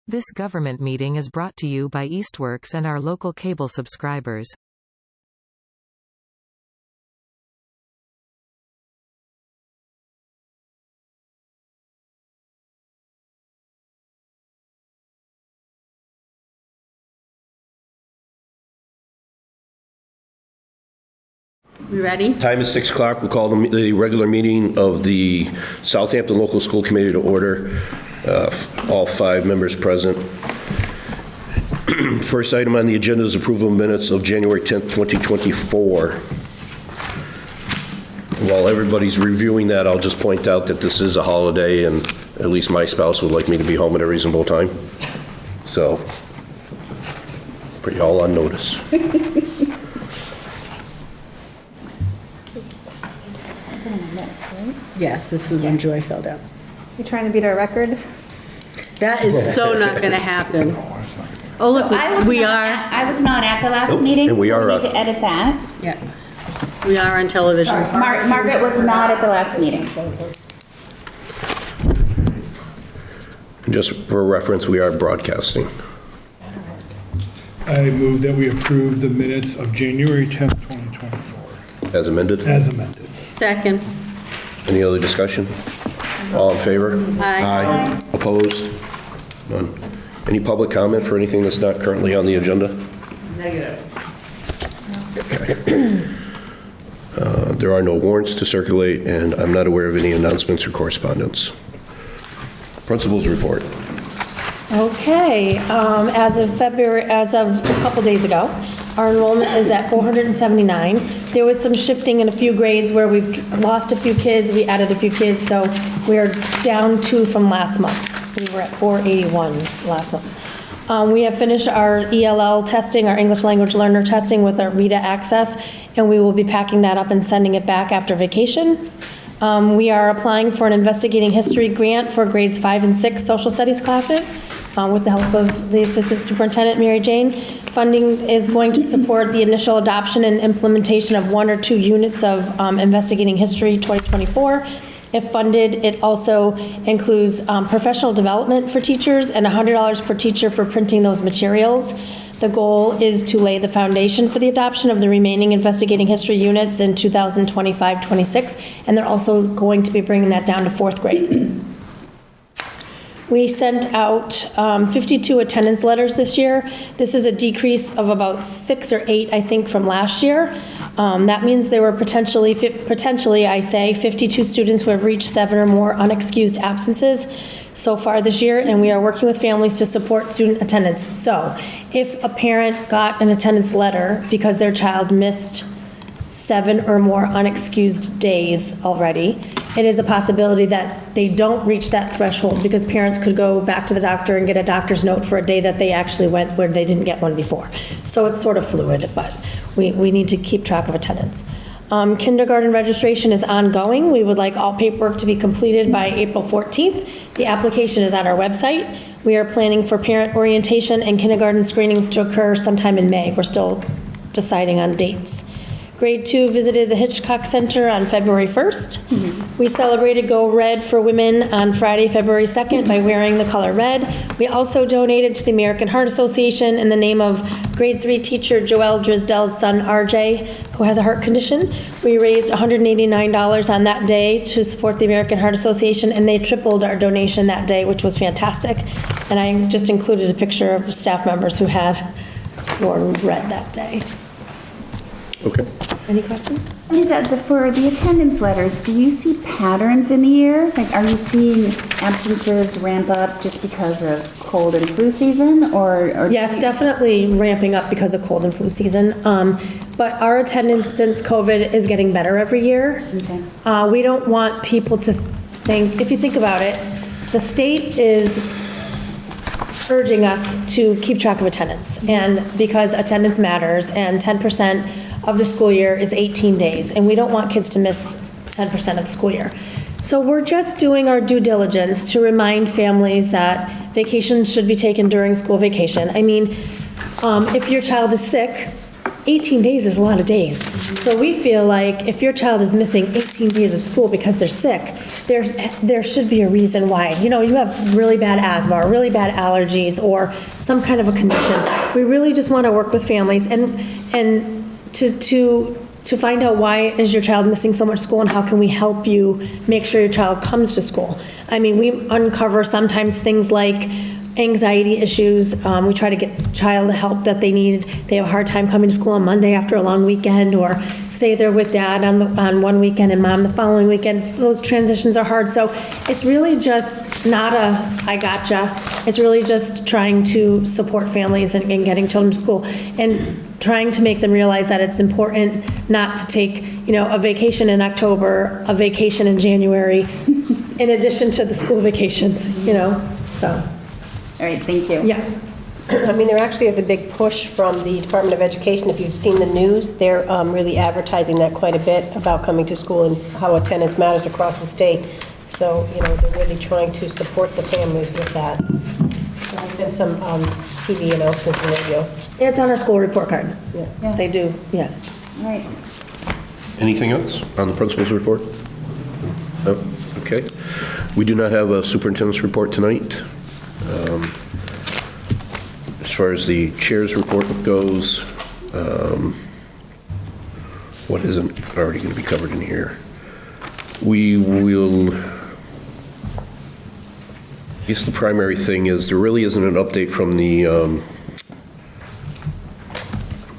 This government meeting is brought to you by Eastworks and our local cable subscribers. We ready? Time is 6 o'clock. We'll call the regular meeting of the Southampton Local School Committee to order. All 5 members present. First item on the agenda is approval of minutes of January 10th, 2024. While everybody's reviewing that, I'll just point out that this is a holiday, and at least my spouse would like me to be home at a reasonable time. So, put you all on notice. Yes, this is when Joy fell down. You're trying to beat our record? That is so not going to happen. Oh, look, I was not at the last meeting, and we so are we need to edit that. Yeah, we are on television. Margaret was not at the last meeting. And just for reference, we are broadcasting. I move that we approve the minutes of January 10th, 2024, As amended? as amended. Second. Any other discussion? All in favor? Aye. Opposed? None. Any public comment for anything that's not currently on the agenda? Negative. Okay. There are no warrants to circulate, and I'm not aware of any announcements or correspondence. Principals report. Okay, as of a couple days ago, our enrollment is at 479. There was some shifting in a few grades where we've lost a few kids, we added a few kids, so we're down 2 from last month. We were at 481 last month. We have finished our ELL testing, our English language learner testing with our Reader Access, and we will be packing that up and sending it back after vacation. We are applying for an investigating history grant for grades 5 and 6 social studies classes with the help of the Assistant Superintendent, Mary Jane. Funding is going to support the initial adoption and implementation of 1 or 2 units of investigating history 2024. If funded, it also includes professional development for teachers and $100 per teacher for printing those materials. The goal is to lay the foundation for the adoption of the remaining investigating history units in 2025-26, and they're also going to be bringing that down to 4th grade. We sent out 52 attendance letters this year. This is a decrease of about 6 or 8, I think, from last year. That means there were potentially, I say, 52 students who have reached 7 or more unexcused absences so far this year, and we are working with families to support student attendance. So if a parent got an attendance letter because their child missed 7 or more unexcused days already, it is a possibility that they don't reach that threshold because parents could go back to the doctor and get a doctor's note for a day that they actually went where they didn't get one before. So it's sort of fluid, but we need to keep track of attendance. Kindergarten registration is ongoing. We would like all paperwork to be completed by April 14th. The application is on our website. We are planning for parent orientation and kindergarten screenings to occur sometime in May. We're still deciding on dates. Grade 2 visited the Hitchcock Center on February 1st. We celebrated Go Red for Women on Friday, February 2nd by wearing the color red. We also donated to the American Heart Association in the name of grade 3 teacher Joelle Drisdell's son RJ, who has a heart condition. We raised $189 on that day to support the American Heart Association, and they tripled our donation that day, which was fantastic. And I just included a picture of staff members who had worn red that day. Okay. Any questions? Lisa, for the attendance letters, do you see patterns in the year? Like, are you seeing absences ramp up just because of cold and flu season, or? Yes, definitely ramping up because of cold and flu season. But our attendance since COVID is getting better every year. Okay. We don't want people to think, if you think about it, the state is urging us to keep track of attendance, and because attendance matters, and 10% of the school year is 18 days, and we don't want kids to miss 10% of the school year. So we're just doing our due diligence to remind families that vacations should be taken during school vacation. I mean, if your child is sick, 18 days is a lot of days. So we feel like if your child is missing 18 days of school because they're sick, there should be a reason why. You know, you have really bad asthma or really bad allergies or some kind of a condition. We really just want to work with families and to find out why is your child missing so much school and how can we help you make sure your child comes to school. I mean, we uncover sometimes things like anxiety issues. We try to get the child the help that they need. They have a hard time coming to school on Monday after a long weekend, or say they're with dad on one weekend and mom the following weekend. Those transitions are hard. So it's really just not a, I gotcha. It's really just trying to support families and getting children to school and trying to make them realize that it's important not to take, you know, a vacation in October, a vacation in January, in addition to the school vacations, you know, so. All right, thank you. Yeah. I mean, there actually is a big push from the Department of Education. If you've seen the news, they're really advertising that quite a bit about coming to school and how attendance matters across the state. So, you know, they're really trying to support the families with that. So there's been some TV announcements and radio. It's on our school report card. Yeah. They do, yes. All right. Anything else on the principal's report? No? Okay. We do not have a superintendent's report tonight. As far as the chair's report goes, what isn't already going to be covered in here? We will, I guess the primary thing is there really isn't an update from the,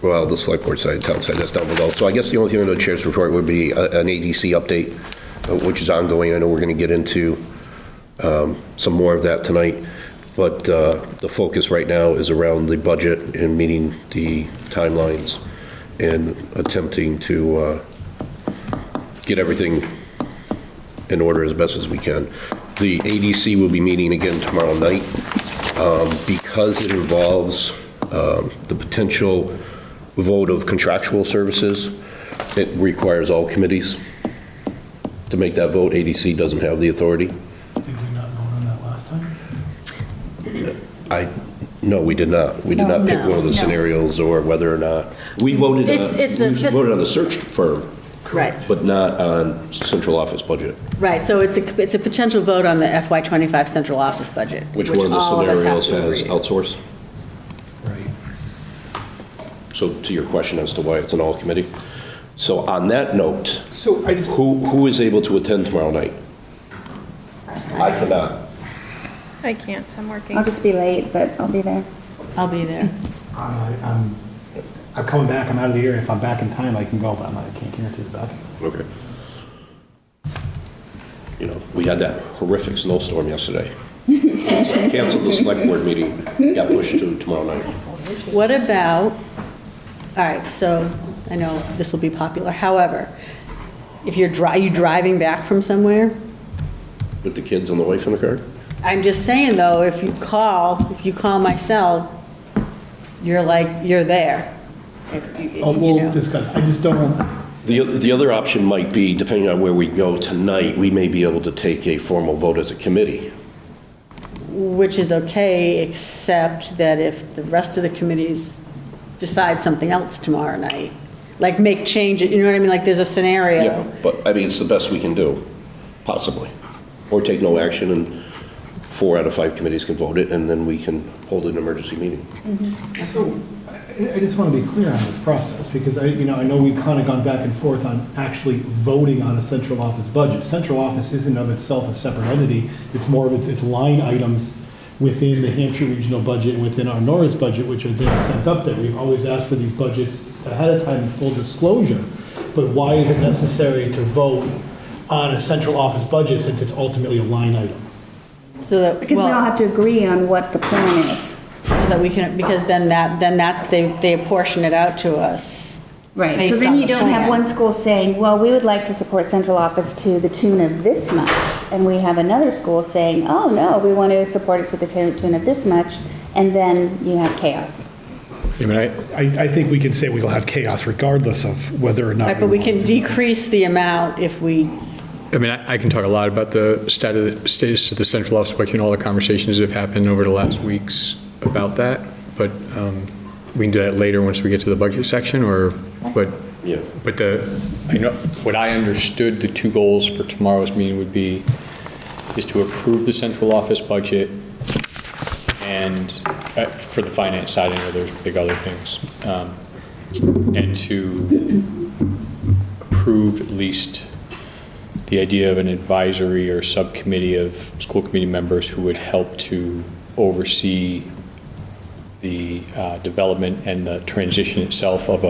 well, the select board side, town side, that's down below. So I guess the only thing on the chair's report would be an ADC update, which is ongoing. I know we're going to get into some more of that tonight. But the focus right now is around the budget and meeting the timelines and attempting to get everything in order as best as we can. The ADC will be meeting again tomorrow night. Because it involves the potential vote of contractual services, it requires all committees to make that vote. ADC doesn't have the authority. Did we not vote on that last time? No, we did not. We did not pick one of the scenarios or whether or not. We voted on the search firm. Right. But not on central office budget. Right, so it's a potential vote on the FY25 central office budget. Which one of the all of us have scenarios to has agree. outsourced? Right. So to your question as to why it's an all committee. So on that note, So I just, who is able to attend tomorrow night? I cannot. I can't, I'm working. I'll just be late, but I'll be there. I'll be there. I'm coming back, I'm out of the area. If I'm back in time, I can go, but I can't guarantee the back. Okay. You know, we had that horrific snowstorm yesterday. Canceled the select board meeting, got pushed to tomorrow night. What about, all right, so I know this will be popular, however, if you're you driving back from somewhere? With the kids and the wife in the car? I'm just saying though, if you call my cell, you're there. If you We'll know. discuss, I just don't, The other option might be, depending on where we go tonight, we may be able to take a formal vote as a committee. Which is okay, except that if the rest of the committees decide something else tomorrow night, like make changes, you know what I mean, like there's a scenario. Yeah, but I mean, it's the best we can do, possibly. Or take no action and 4 out of 5 committees can vote it, and then we can hold an emergency meeting. so, I just want to be clear on this process, because I know we've kind of gone back and forth on actually voting on a central office budget. Central office isn't of itself a separate entity, it's more of its line items within the Hampshire regional budget and within our Norris budget, which have been sent up there. We've always asked for these budgets ahead of time in full disclosure, but why is it necessary to vote on a central office budget since it's ultimately a line item? So that, Because we all have to agree on what the plan is. so that we can, because then they apportion it out to us. Right, so Based then on you the don't have plan. one school saying, well, we would like to support central office to the tune of this much. And we have another school saying, oh, no, we want to support it to the tune of this much. And then you have chaos. I mean, I think we can say we will have chaos regardless of whether or not. Right, but we can decrease the amount if we, I mean, I can talk a lot about the status of the central office budget and all the conversations that have happened over the last weeks about that, but we can do that later once we get to the budget section, or, but, Yeah. but I know, what I understood the two goals for tomorrow's meeting would be, is to approve the central office budget and, for the finance side, I know there's big other things, and to approve at least the idea of an advisory or subcommittee of school committee members who would help to oversee the development and the transition itself of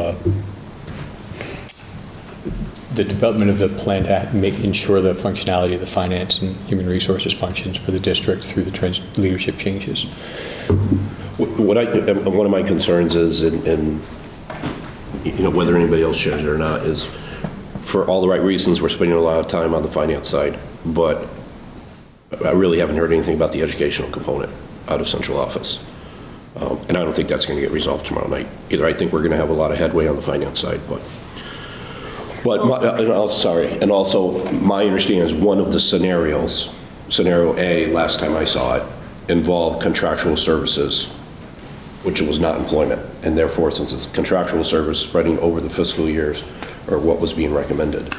the development of the plan to ensure the functionality of the finance and human resources functions for the district through the leadership changes. One of my concerns is, and whether anybody else shares it or not, is for all the right reasons, we're spending a lot of time on the finance side, but I really haven't heard anything about the educational component out of central office. And I don't think that's going to get resolved tomorrow night either. I think we're going to have a lot of headway on the finance side, and also my understanding is one of the scenarios, scenario A, last time I saw it, involved contractual services, which was not employment. And therefore, since it's contractual service spreading over the fiscal years, or what was being recommended,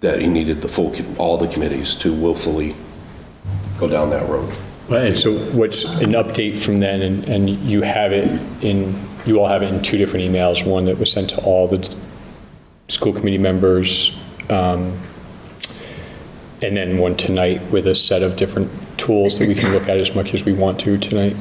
that he needed all the committees to willfully go down that road. And so what's an update from then, and you have it you all have it in two different emails, one that was sent to all the school committee members, and then one tonight with a set of different tools that we can look at as much as we want to tonight.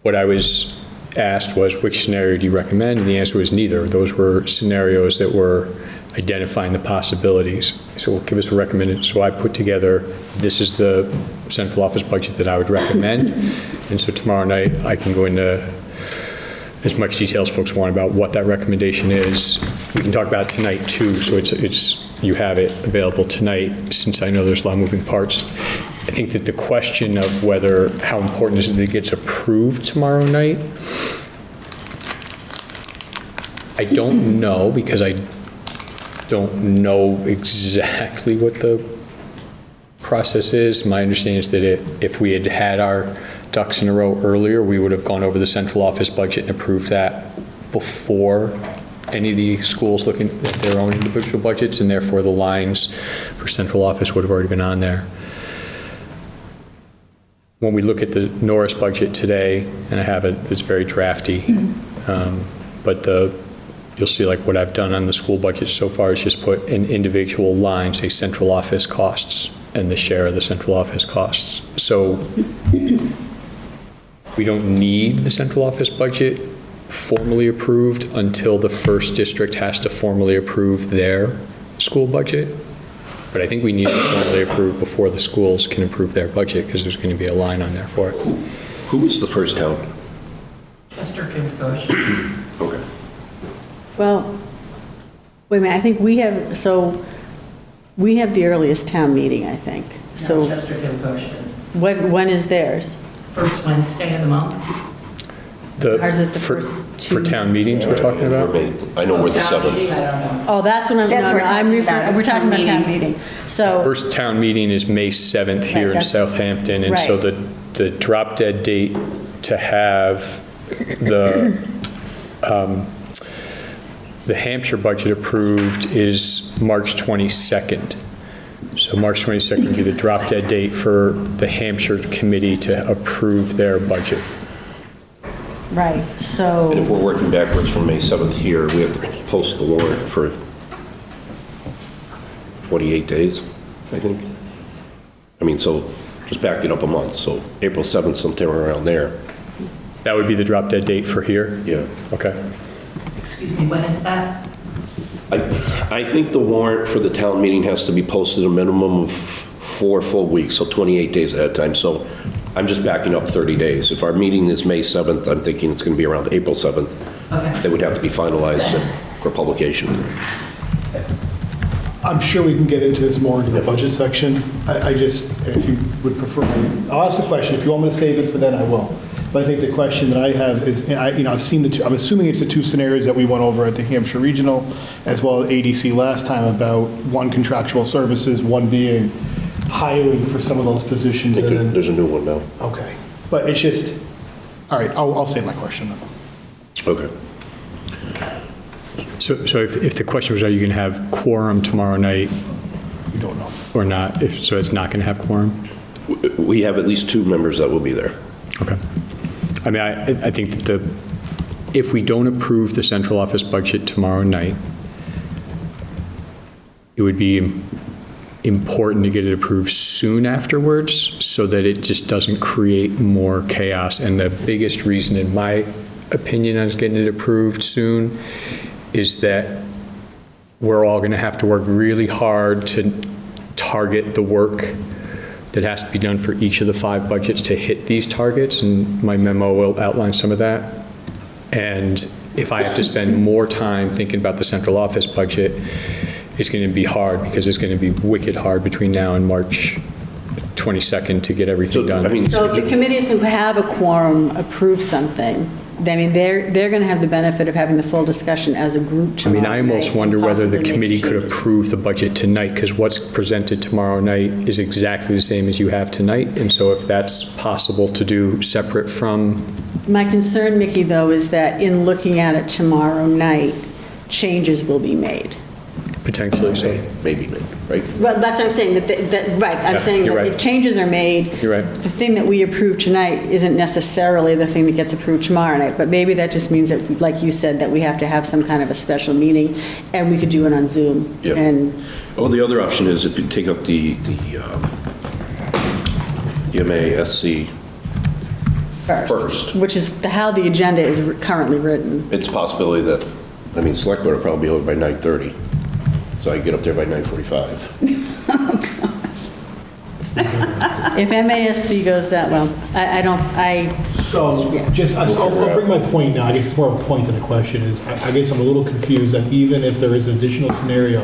What I was asked was, which scenario do you recommend? And the answer was neither. Those were scenarios that were identifying the possibilities. So well, give us a recommendation. So I put together, this is the central office budget that I would recommend. And so tomorrow night, I can go into as much detail as folks want about what that recommendation is. We can talk about it tonight too, so you have it available tonight, since I know there's a lot of moving parts. I think that the question of how important is it that it gets approved tomorrow night, I don't know, because I don't know exactly what the process is. My understanding is that if we had had our ducks in a row earlier, we would have gone over the central office budget and approved that before any of the schools looking at their own individual budgets, and therefore the lines for central office would have already been on there. When we look at the Norris budget today, and I have it, it's very drafty, but you'll see like what I've done on the school budget so far is just put an individual line, say central office costs, and the share of the central office costs. So we don't need the central office budget formally approved until the first district has to formally approve their school budget. But I think we need it formally approved before the schools can approve their budget, because there's going to be a line on there for it. Who was the first town? Chesterfield Goshen. Okay. Well, wait a minute, I think we have the earliest town meeting, I think. So Chesterfield Goshen. when is theirs? First Wednesday of the month. Ours is the first For town meetings we're talking about? I know we're the Town meeting, 7th. I don't know. Oh, that's what we're talking about town meeting. So, First town meeting is May 7th here in that's- Southampton, and so right. the drop dead date to have the Hampshire budget approved is March 22nd. So March 22nd would be the drop dead date for the Hampshire committee to approve their budget. right, And if so, we're working backwards from May 7th here, we have to post the warrant for 28 days, I think. I mean, so just back it up a month, so April 7th, sometime around there. That would be the drop dead date for here? Yeah. Okay. Excuse me, when is that? I think the warrant for the town meeting has to be posted a minimum of 4 full weeks, so 28 days ahead of time. So I'm just backing up 30 days. If our meeting is May 7th, I'm thinking it's going to be around April 7th. Okay. They would have to be finalized for publication. I'm sure we can get into this more into the budget section. I just, if you would prefer, I'll ask the question. If you want me to save it for then, I will. But I think the question that I have is, I've seen the two, I'm assuming it's the two scenarios that we went over at the Hampshire Regional as well as ADC last time about one contractual services, one being hiring for some of those positions. And then, There's a new one now. okay. But it's just, All right, I'll save my question then. Okay. So if the question was, are you going to have quorum tomorrow night We don't know. or not? So it's not going to have quorum? We have at least 2 members that will be there. Okay. I mean, I think that if we don't approve the central office budget tomorrow night, it would be important to get it approved soon afterwards so that it just doesn't create more chaos. And the biggest reason, in my opinion, on getting it approved soon is that we're all going to have to work really hard to target the work that has to be done for each of the 5 budgets to hit these targets, and my memo will outline some of that. And if I have to spend more time thinking about the central office budget, it's going to be hard, because it's going to be wicked hard between now and March 22nd to get everything done. So if the committees who have a quorum approve something, I mean, they're going to have the benefit of having the full discussion as a group I tomorrow mean, I almost night, wonder and whether the possibly make committee could changes. approve the budget tonight, because what's presented tomorrow night is exactly the same as you have tonight. And so if that's possible to do separate from, My concern, Mickey, though, is that in looking at it tomorrow night, changes will be made. potentially, so. Maybe, right? Well, that's what I'm saying, right, I'm Yeah, saying you're that right. if changes are made, You're right. the thing that we approve tonight isn't necessarily the thing that gets approved tomorrow night, but maybe that just means that, like you said, that we have to have some kind of a special meeting, and we could do it on Zoom. Yeah. And, Well, the other option is if you take up the MASC first. which is how the agenda is currently written. It's a possibility that, I mean, select board will probably be over by 9:30, so I can get up there by 9:45. If MASC goes that well, So, Yeah. just, I'll bring my point now, I guess it's more of a point than a question, is I guess I'm a little confused that even if there is an additional scenario,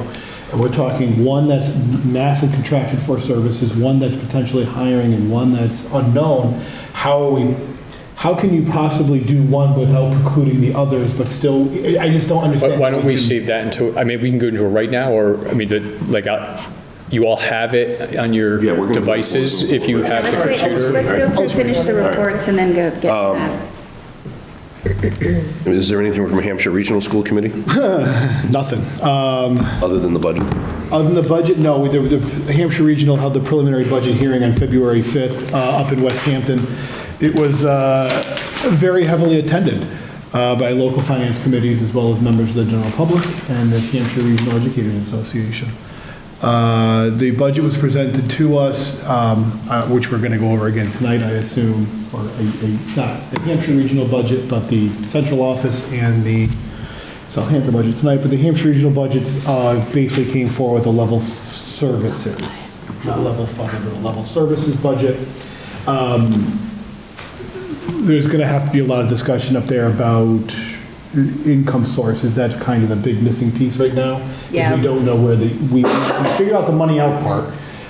and we're talking one that's massive contracted for services, one that's potentially hiring, and one that's unknown, how can you possibly do one without precluding the others, but still, I just don't understand. Why don't we can- save that until, I mean, we can go into it right now, or, I mean, you all have it on your Yeah, we're gonna- devices if you have the Let's wait, computer? let's go through, finish the reports and then go get to that. Is there anything from Hampshire Regional School Committee, Nothing. other than the budget? Other than the budget, no, the Hampshire Regional held the preliminary budget hearing on February 5th up in Westhampton. It was very heavily attended by local finance committees as well as members of the general public and the Hampshire Regional Educators Association. The budget was presented to us, which we're going to go over again tonight, I assume, or not the Hampshire Regional budget, but the central office and the Southampton budget tonight. But the Hampshire Regional budget basically came forward with a level services, not level funded, but a level services budget. There's going to have to be a lot of discussion up there about income sources. That's kind of the big missing piece right now. is Yeah. We don't know where we figured out the money out part.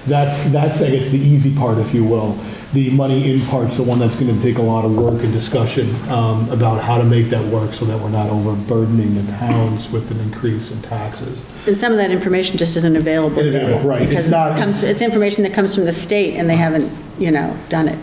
That's, I guess, the easy part, if you will. The money in part's the one that's going to take a lot of work and discussion about how to make that work so that we're not overburdening the towns with an increase in taxes. And some of that information just isn't available. Isn't available, right. Because It's not- it's information that comes from the state, and they haven't, done it.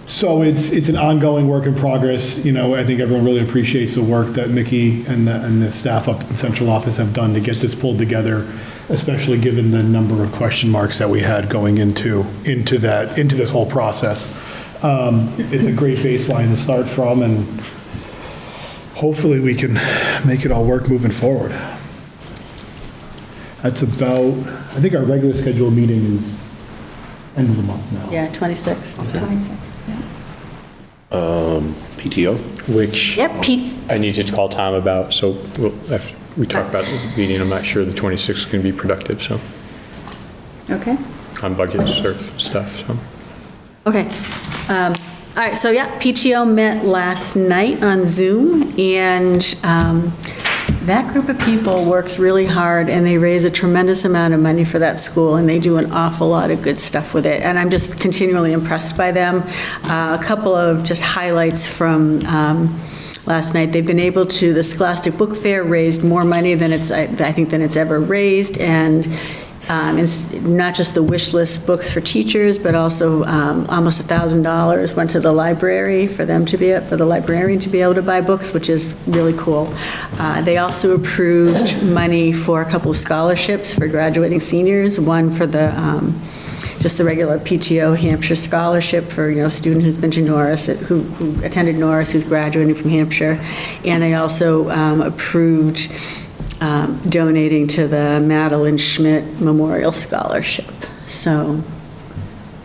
So it's an ongoing work in progress. I think everyone really appreciates the work that Mickey and the staff up at the central office have done to get this pulled together, especially given the number of question marks that we had going into this whole process. It's a great baseline to start from, and hopefully we can make it all work moving forward. That's about, I think our regular scheduled meeting is end of the month now. Yeah, 26th. 26th, yeah. PTO? Which Yep, Pete. I need to call Tom about, so after we talk about the meeting, I'm not sure the 26th is going to be productive, so, Okay. on budgets or stuff, so. Okay. All right, so yeah, PTO met last night on Zoom, and that group of people works really hard, and they raise a tremendous amount of money for that school, and they do an awful lot of good stuff with it, and I'm just continually impressed by them. A couple of just highlights from last night. They've been able to, the Scholastic Book Fair raised more money than I think than it's ever raised, and Not just the wish list books for teachers, but also almost $1,000 went to the library for the librarian to be able to buy books, which is really cool. They also approved money for a couple of scholarships for graduating seniors, one for just the regular PTO Hampshire scholarship for, a student who's been to Norris, who attended Norris, who's graduating from Hampshire. And they also approved donating to the Madeline Schmidt Memorial Scholarship. So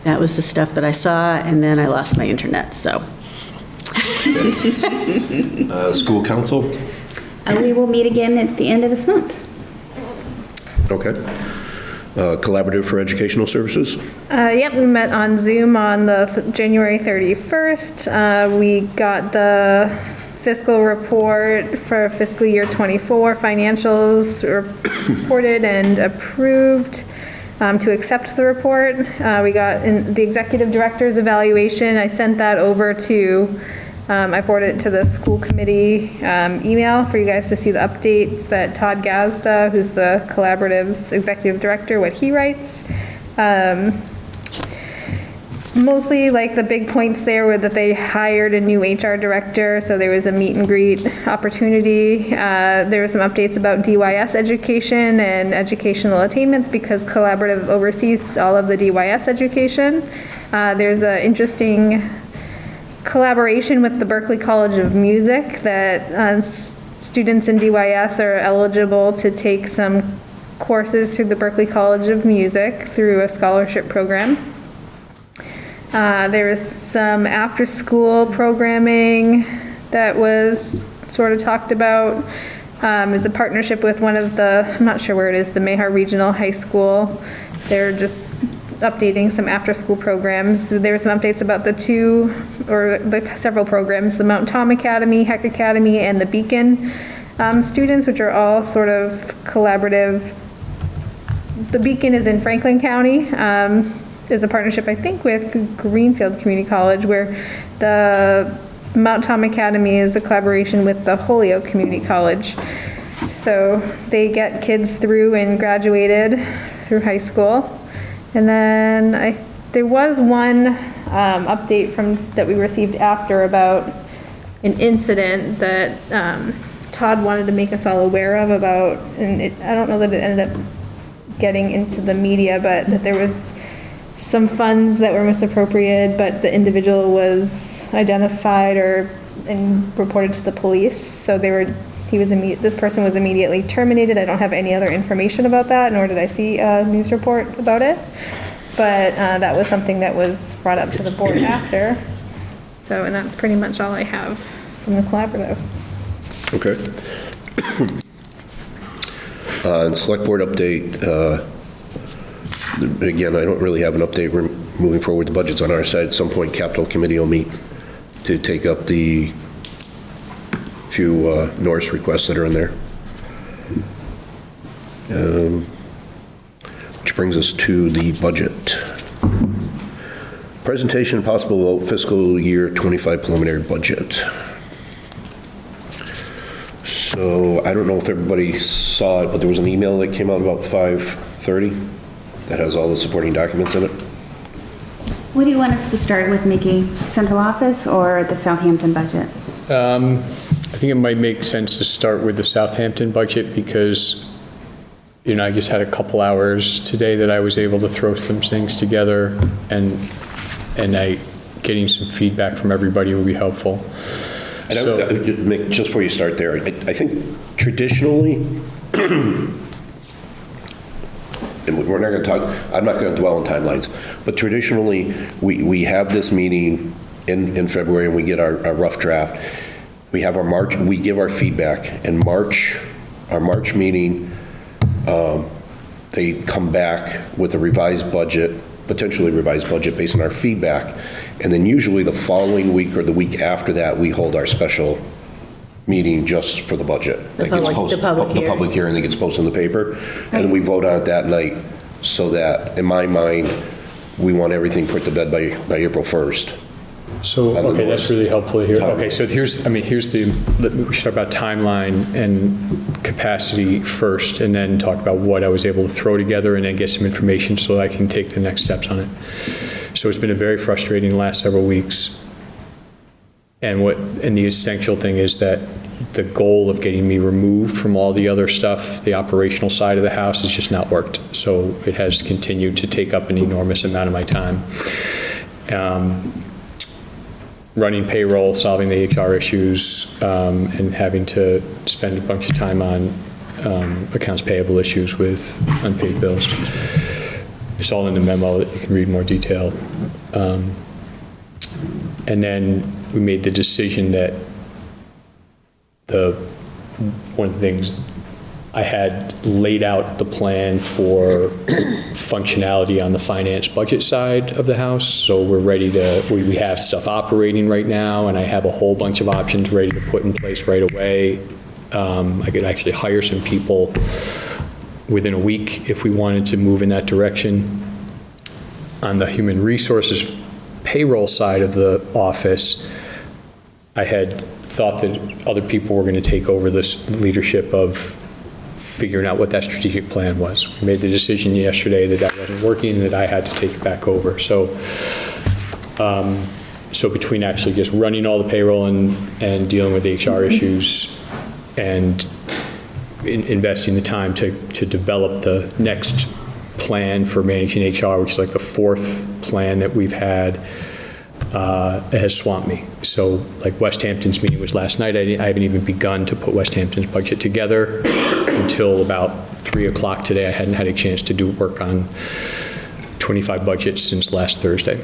that was the stuff that I saw, and then I lost my internet, so. School council? We will meet again at the end of this month. Okay. Collaborative for Educational Services? Yep, we met on Zoom on the January 31st. We got the fiscal report for fiscal year '24 financials reported and approved to accept the report. We got the executive director's evaluation. I sent that over to, I forwarded it to the school committee email for you guys to see the updates that Todd Gazda, who's the collaborative's executive director, what he writes. Mostly, like, the big points there were that they hired a new HR director, so there was a meet and greet opportunity. There were some updates about DYS education and educational attainments because Collaborative oversees all of the DYS education. There's an interesting collaboration with the Berklee College of Music that students in DYS are eligible to take some courses through the Berklee College of Music through a scholarship program. There was some after-school programming that was sort of talked about. Is a partnership with one of the, I'm not sure where it is, the Mayhar Regional High School. They're just updating some after-school programs. There were some updates about the several programs, the Mount Tom Academy, Heck Academy, and the Beacon students, which are all sort of collaborative. The Beacon is in Franklin County. Is a partnership, I think, with Greenfield Community College, where the Mount Tom Academy is a collaboration with the Holyoke Community College. So they get kids through and graduated through high school. And then there was one update that we received after about an incident that Todd wanted to make us all aware of about, and I don't know that it ended up getting into the media, but that there was some funds that were misappropriated, but the individual was identified and reported to the police. So this person was immediately terminated. I don't have any other information about that, nor did I see a news report about it. But that was something that was brought up to the board after. So, and that's pretty much all I have from the collaborative. Okay. And select board update. Again, I don't really have an update. We're moving forward with the budgets on our side. At some point, capital committee will meet to take up the few Norris requests that are in there. Which brings us to the budget. Presentation and possible vote fiscal year 25 preliminary budget. So I don't know if everybody saw it, but there was an email that came out about 5:30 that has all the supporting documents in it. What do you want us to start with, Mickey? Central office or the Southampton budget? I think it might make sense to start with the Southampton budget because, I just had a couple hours today that I was able to throw some things together and getting some feedback from everybody would be helpful. And just before you start there, I think traditionally, and we're not going to talk, I'm not going to dwell on timelines, but traditionally, we have this meeting in February and we get our rough draft. We have we give our feedback. In March, our March meeting, they come back with a revised budget, potentially revised budget based on our feedback. And then usually the following week or the week after that, we hold our special meeting just for the budget. The public hearing that gets posted in the paper. And then we vote on it that night so that, in my mind, we want everything put to bed by April 1st. So, okay, that's really helpful here. Okay, so we should talk about timeline and capacity first, and then talk about what I was able to throw together, and then get some information so I can take the next steps on it. So it's been a very frustrating last several weeks. And the essential thing is that the goal of getting me removed from all the other stuff, the operational side of the house, has just not worked. So it has continued to take up an enormous amount of my time. Running payroll, solving the HR issues, and having to spend a bunch of time on accounts payable issues with unpaid bills. It's all in the memo that you can read more detail. And then we made the decision that one of the things I had laid out the plan for functionality on the finance budget side of the house. So we're ready to, we have stuff operating right now, and I have a whole bunch of options ready to put in place right away. I could actually hire some people within a week if we wanted to move in that direction. On the human resources payroll side of the office, I had thought that other people were going to take over this leadership of figuring out what that strategic plan was. We made the decision yesterday that that wasn't working and that I had to take it back over. So between actually just running all the payroll and dealing with the HR issues and investing the time to develop the next plan for managing HR, which is like the fourth plan that we've had, it has swamped me. So like Westhampton's meeting was last night. I haven't even begun to put Westhampton's budget together until about 3 o'clock today. I hadn't had a chance to do work on 25 budgets since last Thursday.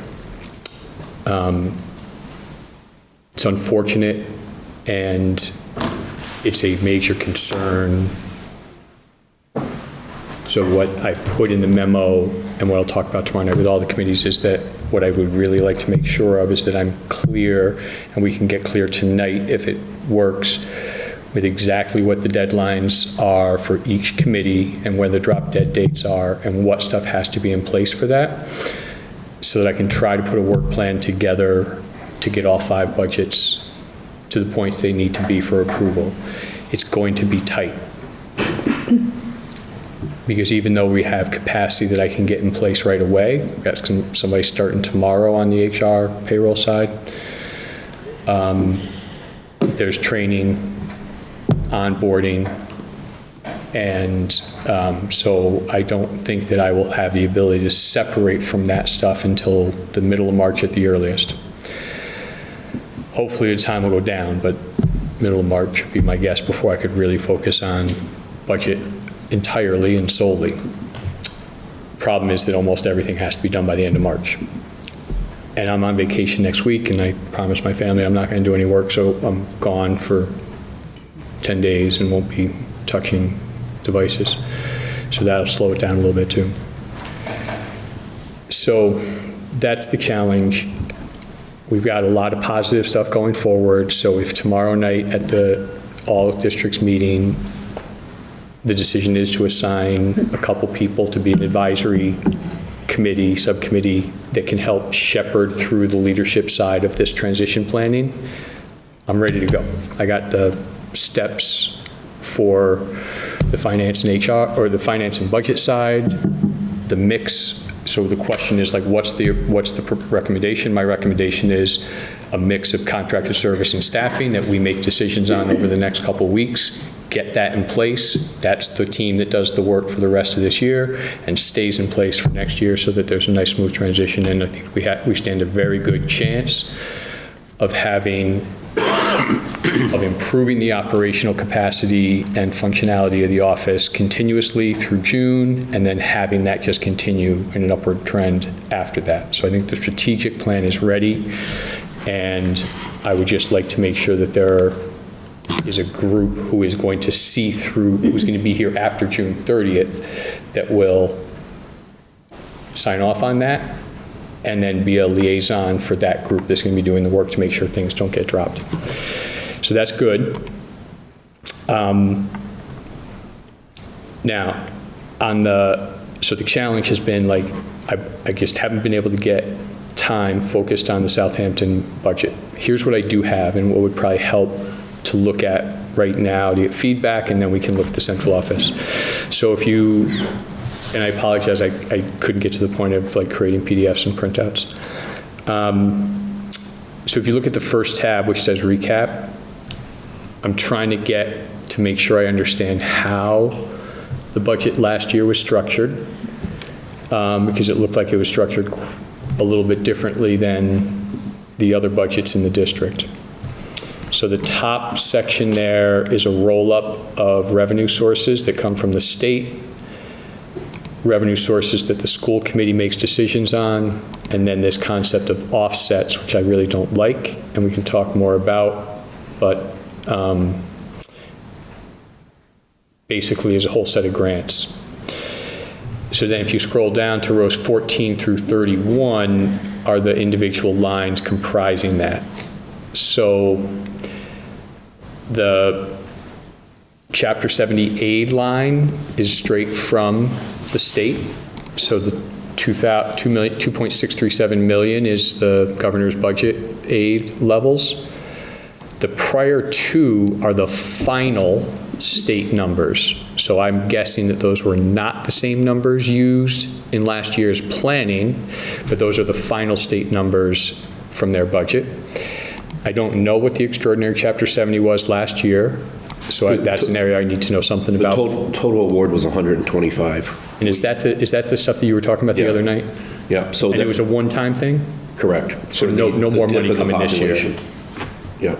It's unfortunate, and it's a major concern. So what I've put in the memo, and what I'll talk about tomorrow night with all the committees, is that what I would really like to make sure of is that I'm clear, and we can get clear tonight if it works, with exactly what the deadlines are for each committee and where the drop dead dates are and what stuff has to be in place for that, so that I can try to put a work plan together to get all 5 budgets to the points they need to be for approval. It's going to be tight. Because even though we have capacity that I can get in place right away, we've got somebody starting tomorrow on the HR payroll side. There's training, onboarding, and so I don't think that I will have the ability to separate from that stuff until the middle of March at the earliest. Hopefully the time will go down, but middle of March would be my guess before I could really focus on budget entirely and solely. Problem is that almost everything has to be done by the end of March. And I'm on vacation next week, and I promised my family I'm not going to do any work, so I'm gone for 10 days and won't be touching devices. So that'll slow it down a little bit too. So that's the challenge. We've got a lot of positive stuff going forward. So if tomorrow night at the all districts meeting, the decision is to assign a couple people to be an advisory committee, subcommittee that can help shepherd through the leadership side of this transition planning, I'm ready to go. I got the steps for the finance and HR, or the finance and budget side, the mix. So the question is like, what's the recommendation? My recommendation is a mix of contracted service and staffing that we make decisions on over the next couple of weeks. Get that in place. That's the team that does the work for the rest of this year and stays in place for next year, so that there's a nice smooth transition. And I think we stand a very good chance of improving the operational capacity and functionality of the office continuously through June, and then having that just continue in an upward trend after that. So I think the strategic plan is ready, and I would just like to make sure that there is a group who is going to see through, who's going to be here after June 30th, that will sign off on that, and then be a liaison for that group that's going to be doing the work to make sure things don't get dropped. So that's good. Now, so the challenge has been like, I just haven't been able to get time focused on the Southampton budget. Here's what I do have and what would probably help to look at right now to get feedback, and then we can look at the central office. So if you, and I apologize, I couldn't get to the point of like creating PDFs and printouts. So if you look at the first tab, which says recap, I'm trying to get to make sure I understand how the budget last year was structured, because it looked like it was structured a little bit differently than the other budgets in the district. So the top section there is a roll-up of revenue sources that come from the state, revenue sources that the school committee makes decisions on, and then this concept of offsets, which I really don't like, and we can talk more about, but basically is a whole set of grants. So then if you scroll down to rows 14 through 31 are the individual lines comprising that. So the Chapter 70 aid line is straight from the state. So the 2.637 million is the governor's budget aid levels. The prior two are the final state numbers. So I'm guessing that those were not the same numbers used in last year's planning, but those are the final state numbers from their budget. I don't know what the extraordinary Chapter 70 was last year, so that's an area I need to know something about. The total award was 125. And is that the stuff that you were talking about the other night? Yeah. So and it was a one-time thing? Correct. So no more money coming this year? Yeah.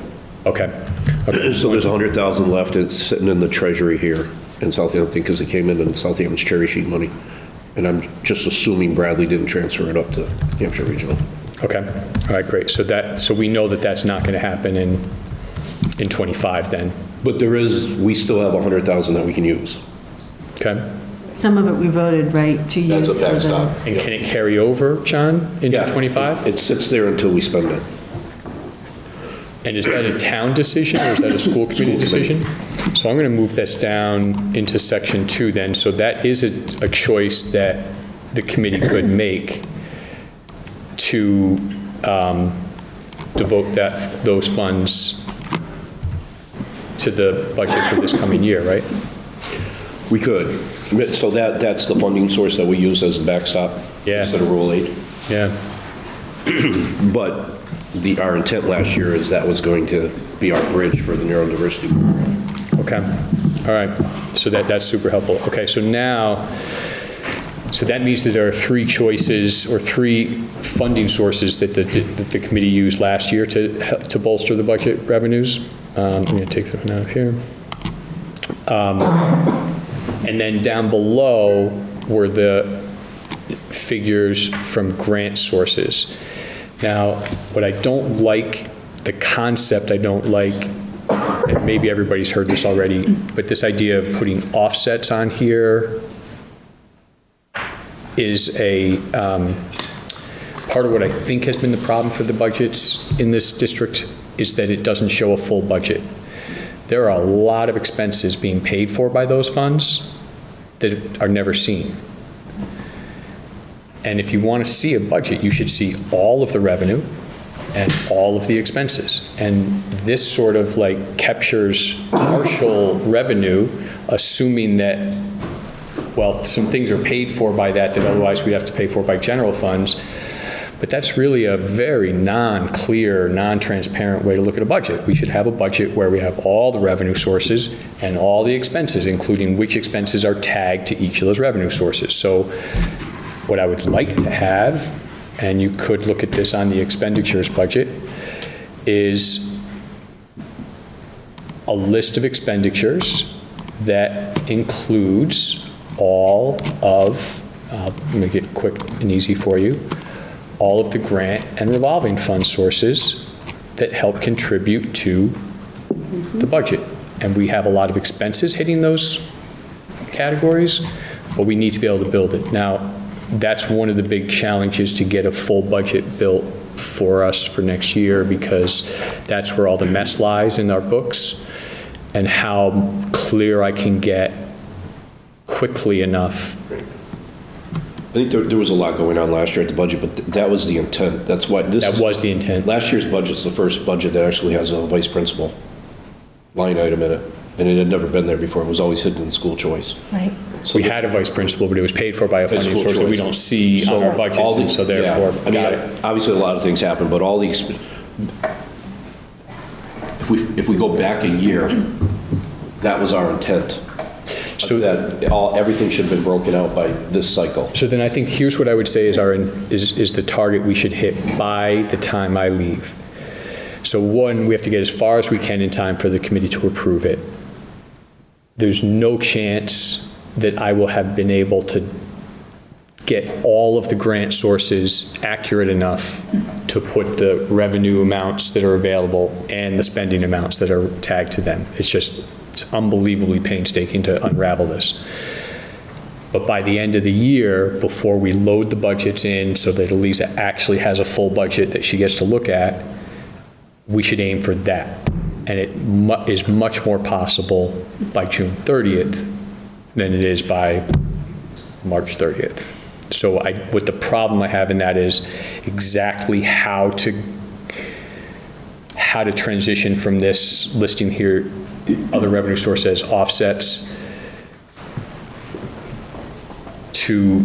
Okay. So there's 100,000 left. It's sitting in the treasury here in Southampton because it came in Southampton's cherry sheet money. And I'm just assuming Bradley didn't transfer it up to Hampshire Regional. Okay. All right, great. So we know that that's not going to happen in 25 then. But we still have 100,000 that we can use. Okay. Some of it we voted, right, to use That's a for backstop. And can it carry over, John, into 25? It sits there until we spend it. And is that a town decision or is that a school committee decision? So I'm going to move this down into section 2 then. So that is a choice that the committee could make to devote those funds to the budget for this coming year, right? We could. So that's the funding source that we use as the backstop instead of Rule 8. Yeah. But our intent last year is that was going to be our bridge for the neurodiversity program. Okay. All right. So that's super helpful. Okay. So now, so that means that there are 3 choices or 3 funding sources that the committee used last year to bolster the budget revenues. I'm going to take this one out of here. And then down below were the figures from grant sources. Now, what I don't like, the concept I don't like, and maybe everybody's heard this already, but this idea of putting offsets on here is a part of what I think has been the problem for the budgets in this district is that it doesn't show a full budget. There are a lot of expenses being paid for by those funds that are never seen. And if you want to see a budget, you should see all of the revenue and all of the expenses. And this sort of like captures partial revenue, assuming that, well, some things are paid for by that otherwise we'd have to pay for by general funds. But that's really a very non-clear, non-transparent way to look at a budget. We should have a budget where we have all the revenue sources and all the expenses, including which expenses are tagged to each of those revenue sources. So what I would like to have, and you could look at this on the expenditures budget, is a list of expenditures that includes all of, let me make it quick and easy for you, all of the grant and revolving fund sources that help contribute to the budget. And we have a lot of expenses hitting those categories, but we need to be able to build it. Now, that's one of the big challenges to get a full budget built for us for next year, because that's where all the mess lies in our books, and how clear I can get quickly enough think there was a lot going on last year at the budget, but that was the intent. That's why this That was the intent. Last year's budget's the first budget that actually has a vice principal line item in it, and it had never been there before. It was always hidden in school choice. Right. So We had a vice principal, but it was paid for by a funding school source that we choice. don't see on our budgets, all the- and so therefore, yeah. I mean, got it. obviously, a lot of things happen, but all the, if we go back a year, that was our intent. So- that everything should have been broken out by this cycle. So then I think here's what I would say is the target we should hit by the time I leave. So one, we have to get as far as we can in time for the committee to approve it. There's no chance that I will have been able to get all of the grant sources accurate enough to put the revenue amounts that are available and the spending amounts that are tagged to them. It's unbelievably painstaking to unravel this. But by the end of the year, before we load the budgets in so that Elisa actually has a full budget that she gets to look at, we should aim for that. And it is much more possible by June 30th than it is by March 30th. So what the problem I have in that is exactly how to transition from this listing here, other revenue sources, offsets, to,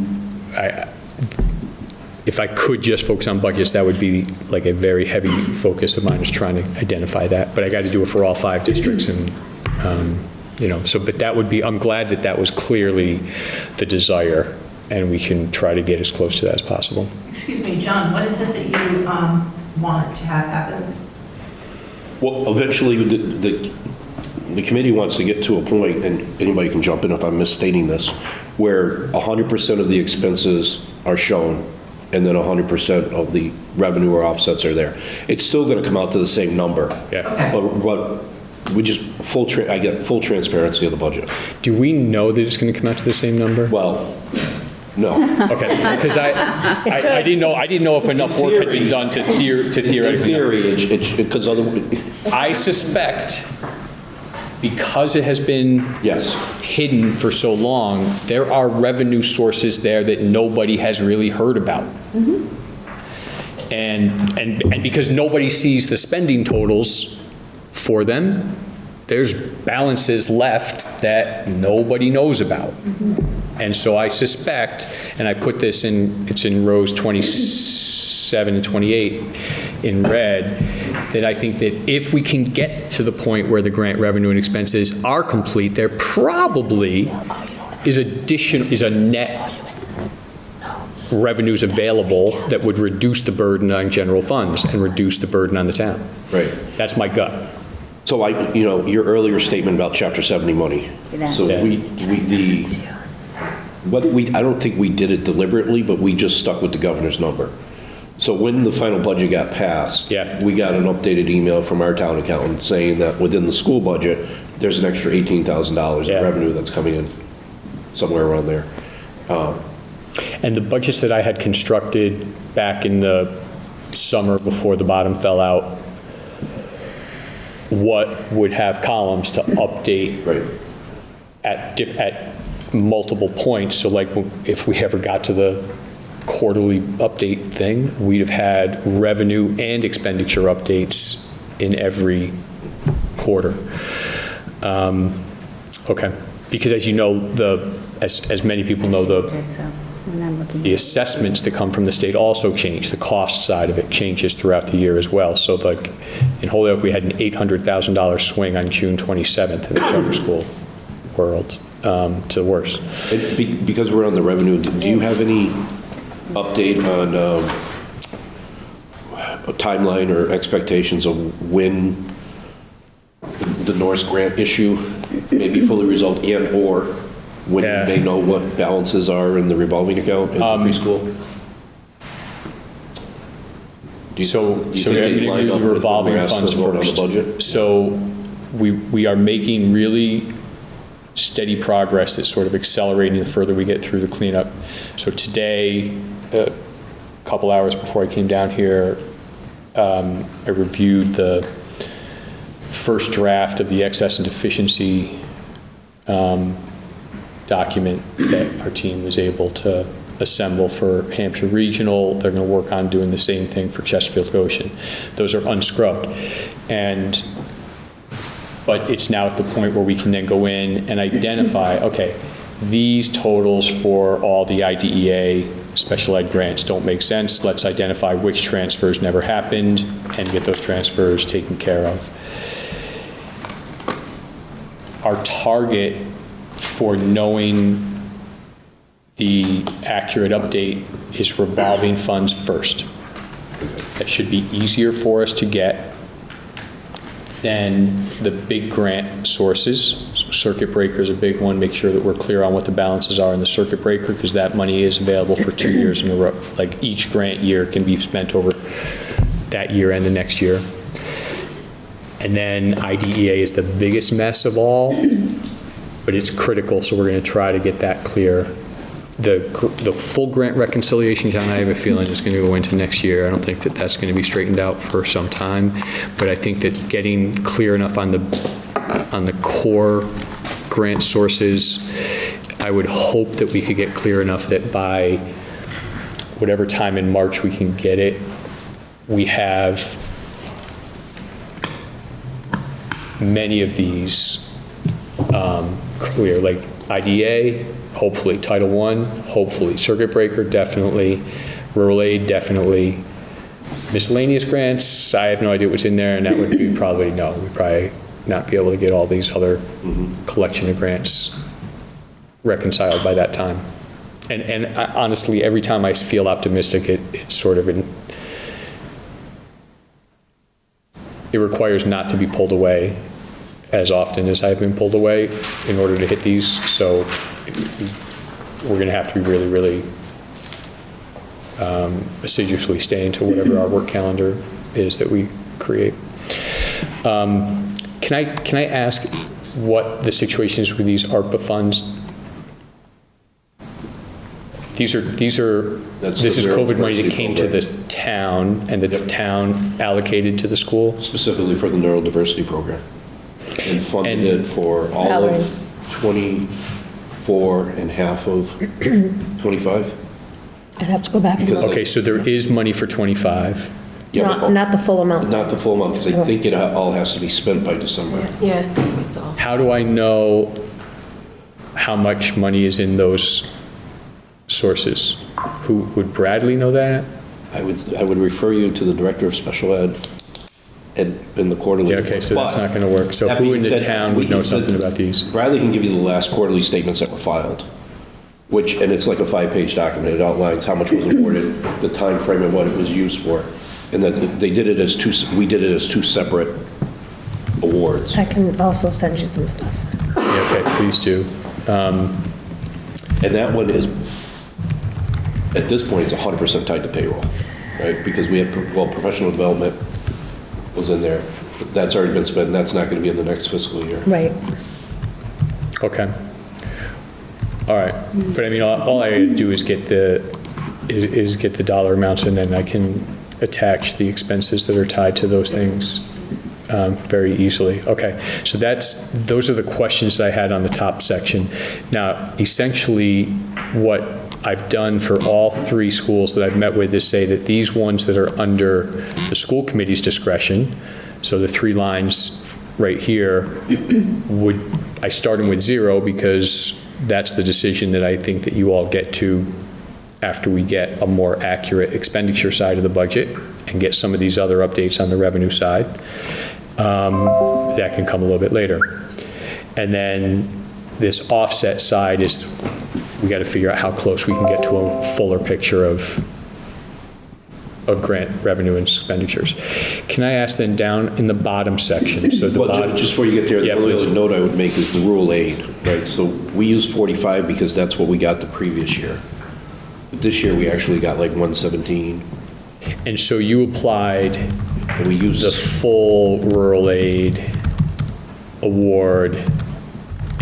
if I could just focus on budgets, that would be like a very heavy focus of mine, is trying to identify that. But I got to do it for all 5 districts, and, but that would be, I'm glad that was clearly the desire, and we can try to get as close to that as possible. Excuse me, John, what is it that you want to have happen? Well, eventually, the committee wants to get to a point, and anybody can jump in if I'm misstating this, where 100% of the expenses are shown, and then 100% of the revenue or offsets are there. It's still going to come out to the same number. Yeah. Okay. But we just, I get full transparency of the budget. Do we know that it's going to come out to the same number? Well, no. Okay, because I didn't know if enough work had been done to In theoretically. theory, because otherwise, I suspect, because it has been yes. hidden for so long, there are revenue sources there that nobody has really heard about. And because nobody sees the spending totals for them, there's balances left that nobody knows about. And so I suspect, and I put this in, it's in rows 27 and 28 in red, that I think that if we can get to the point where the grant revenue and expenses are complete, there probably is a net revenues available that would reduce the burden on general funds and reduce the burden on the town. Right. That's my gut. So your earlier statement about Chapter 70 money. Yeah. So Yeah. I don't think we did it deliberately, but we just stuck with the governor's number. So when the final budget got passed, Yeah. we got an updated email from our town accountant saying that within the school budget, there's an extra $18,000 Yeah. in revenue that's coming in, somewhere around there. And the budgets that I had constructed back in the summer before the bottom fell out, what would have columns to update Right. at multiple points. So like if we ever got to the quarterly update thing, we'd have had revenue and expenditure updates in every quarter. Okay, because as you know, as many people know, the assessments that come from the state also change. The cost side of it changes throughout the year as well. So like in Holyoke, we had an $800,000 swing on June 27th in the charter school world, to the worse. Because we're on the revenue, do you have any update on a timeline or expectations of when the Norris grant issue may be fully resolved, and/or when Yeah. they know what balances are in the revolving account in the preschool? Do you think they line up with when revolving we're asked funds to vote on the first. budget? So we are making really steady progress that's sort of accelerating the further we get through the cleanup. So today, a couple hours before I came down here, I reviewed the first draft of the excess and deficiency document that our team was able to assemble for Hampshire Regional. They're going to work on doing the same thing for Chesterfield Goshen. Those are unscrubbed. But it's now at the point where we can then go in and identify, okay, these totals for all the IDEA special ed grants don't make sense. Let's identify which transfers never happened and get those transfers taken care of. Our target for knowing the accurate update is revolving funds first. That should be easier for us to get than the big grant sources. Circuit breaker is a big one. Make sure that we're clear on what the balances are in the circuit breaker, because that money is available for 2 years in a row. Like each grant year can be spent over that year and the next year. And then IDEA is the biggest mess of all, but it's critical, so we're going to try to get that clear. The full grant reconciliation, John, I have a feeling is going to go into next year. I don't think that that's going to be straightened out for some time, but I think that getting clear enough on the core grant sources, I would hope that we could get clear enough that by whatever time in March we can get it, we have many of these clear, like IDA, hopefully Title I, hopefully circuit breaker, definitely, rural aid, definitely, miscellaneous grants, I have no idea what's in there, and that would be probably no. We'd probably not be able to get all these other collection of grants reconciled by that time. And honestly, every time I feel optimistic, it's sort of it requires not to be pulled away as often as I've been pulled away in order to hit these. So we're going to have to be really, really assiduously staying to whatever our work calendar is that we create. Can I ask what the situation is with these ARPA funds? This is COVID money that came to the town, and the town allocated to the school? Specifically for the neurodiversity program. And funded it for all of 24 and half of 25. I'd have to go back and look. Okay, so there is money for 25. Yeah, Not the full amount. Not the full amount, because I think it all has to be spent by December. Yeah, that's all. How do I know how much money is in those sources? Would Bradley know that? I would refer you to the Director of Special Ed in the quarterly. Yeah, okay, so that's not going to work. So That who being in the said, town would know something about these? Bradley can give you the last quarterly statements that were filed, and it's like a 5-page document. It outlines how much was awarded, the time frame, and what it was used for. And that we did it as two separate awards. I can also send you some stuff. Yeah, okay, please do. And that one is, at this point, it's 100% tied to payroll, right? Because we had, professional development was in there. That's already been spent, and that's not going to be in the next fiscal year. Right. Okay. All right. But I mean, all I do is get the dollar amounts, and then I can attach the expenses that are tied to those things very easily. Okay, so those are the questions that I had on the top section. Now, essentially, what I've done for all 3 schools that I've met with is say that these ones that are under the school committee's discretion, so the 3 lines right here, I start them with 0 because that's the decision that I think that you all get to after we get a more accurate expenditure side of the budget and get some of these other updates on the revenue side. That can come a little bit later. And then this offset side is, we got to figure out how close we can get to a fuller picture of grant revenue and expenditures. Can I ask then down in the bottom section, so the bottom. Just before you get there, Yeah, the only please. other note I would make is the rural aid, right? So we used 45 because that's what we got the previous year. But this year, we actually got like 117. And so you applied And we used the full rural aid award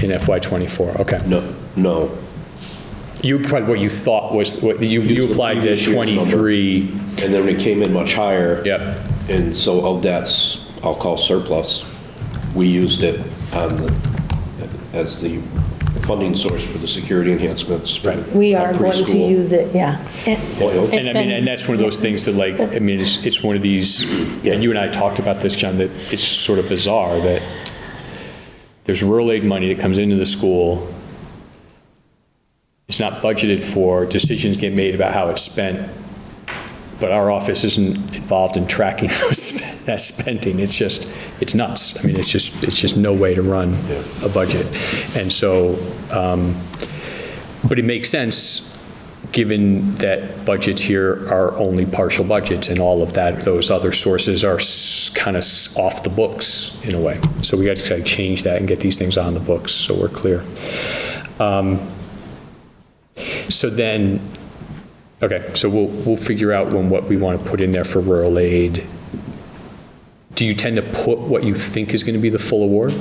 in FY '24, okay. No. You applied what you thought was, you Used the applied the previous year's 23. And then it came in much higher. Yep. And so of that, I'll call surplus, we used it as the funding source for the security enhancements. for We that are going to preschool. use it, yeah. Oil. It's And I mean, been- and that's one of those things that like, I mean, it's one of these, and you and I talked about this, John, that it's sort of bizarre that there's rural aid money that comes into the school. It's not budgeted for, decisions get made about how it's spent, but our office isn't involved in tracking that spending. It's just, it's nuts. I mean, it's just no way to run a budget. And so, but it makes sense, given that budgets here are only partial budgets and all of that, those other sources are kind of off the books in a way. So we got to like change that and get these things on the books so we're clear. So then, okay, so we'll figure out what we want to put in there for rural aid. Do you tend to put what you think is going to be the full award?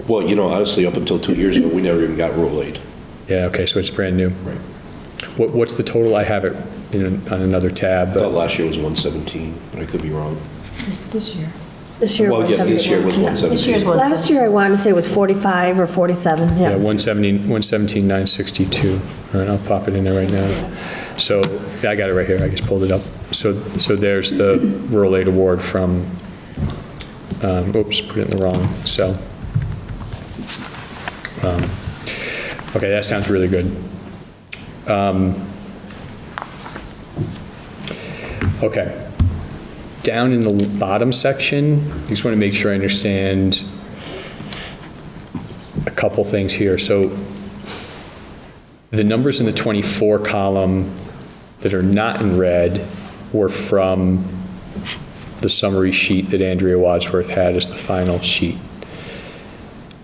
Well, you know, honestly, up until 2 years ago, we never even got rural aid. Yeah, okay, so it's brand new. Right. What's the total? I have it on another tab, I thought but last year was 117, but I could be wrong. This year. This year, Well, yeah, this year was 117. This year's one. Last year, I wanted to say it was 45 or 47, yeah, yeah. 117,962. All right, I'll pop it in there right now. So, I got it right here, I just pulled it up. So there's the rural aid award from, oops, put it in the wrong cell. Okay, that sounds really good. Okay. Down in the bottom section, I just want to make sure I understand a couple things here. So the numbers in the 24 column that are not in red were from the summary sheet that Andrea Wadsworth had as the final sheet.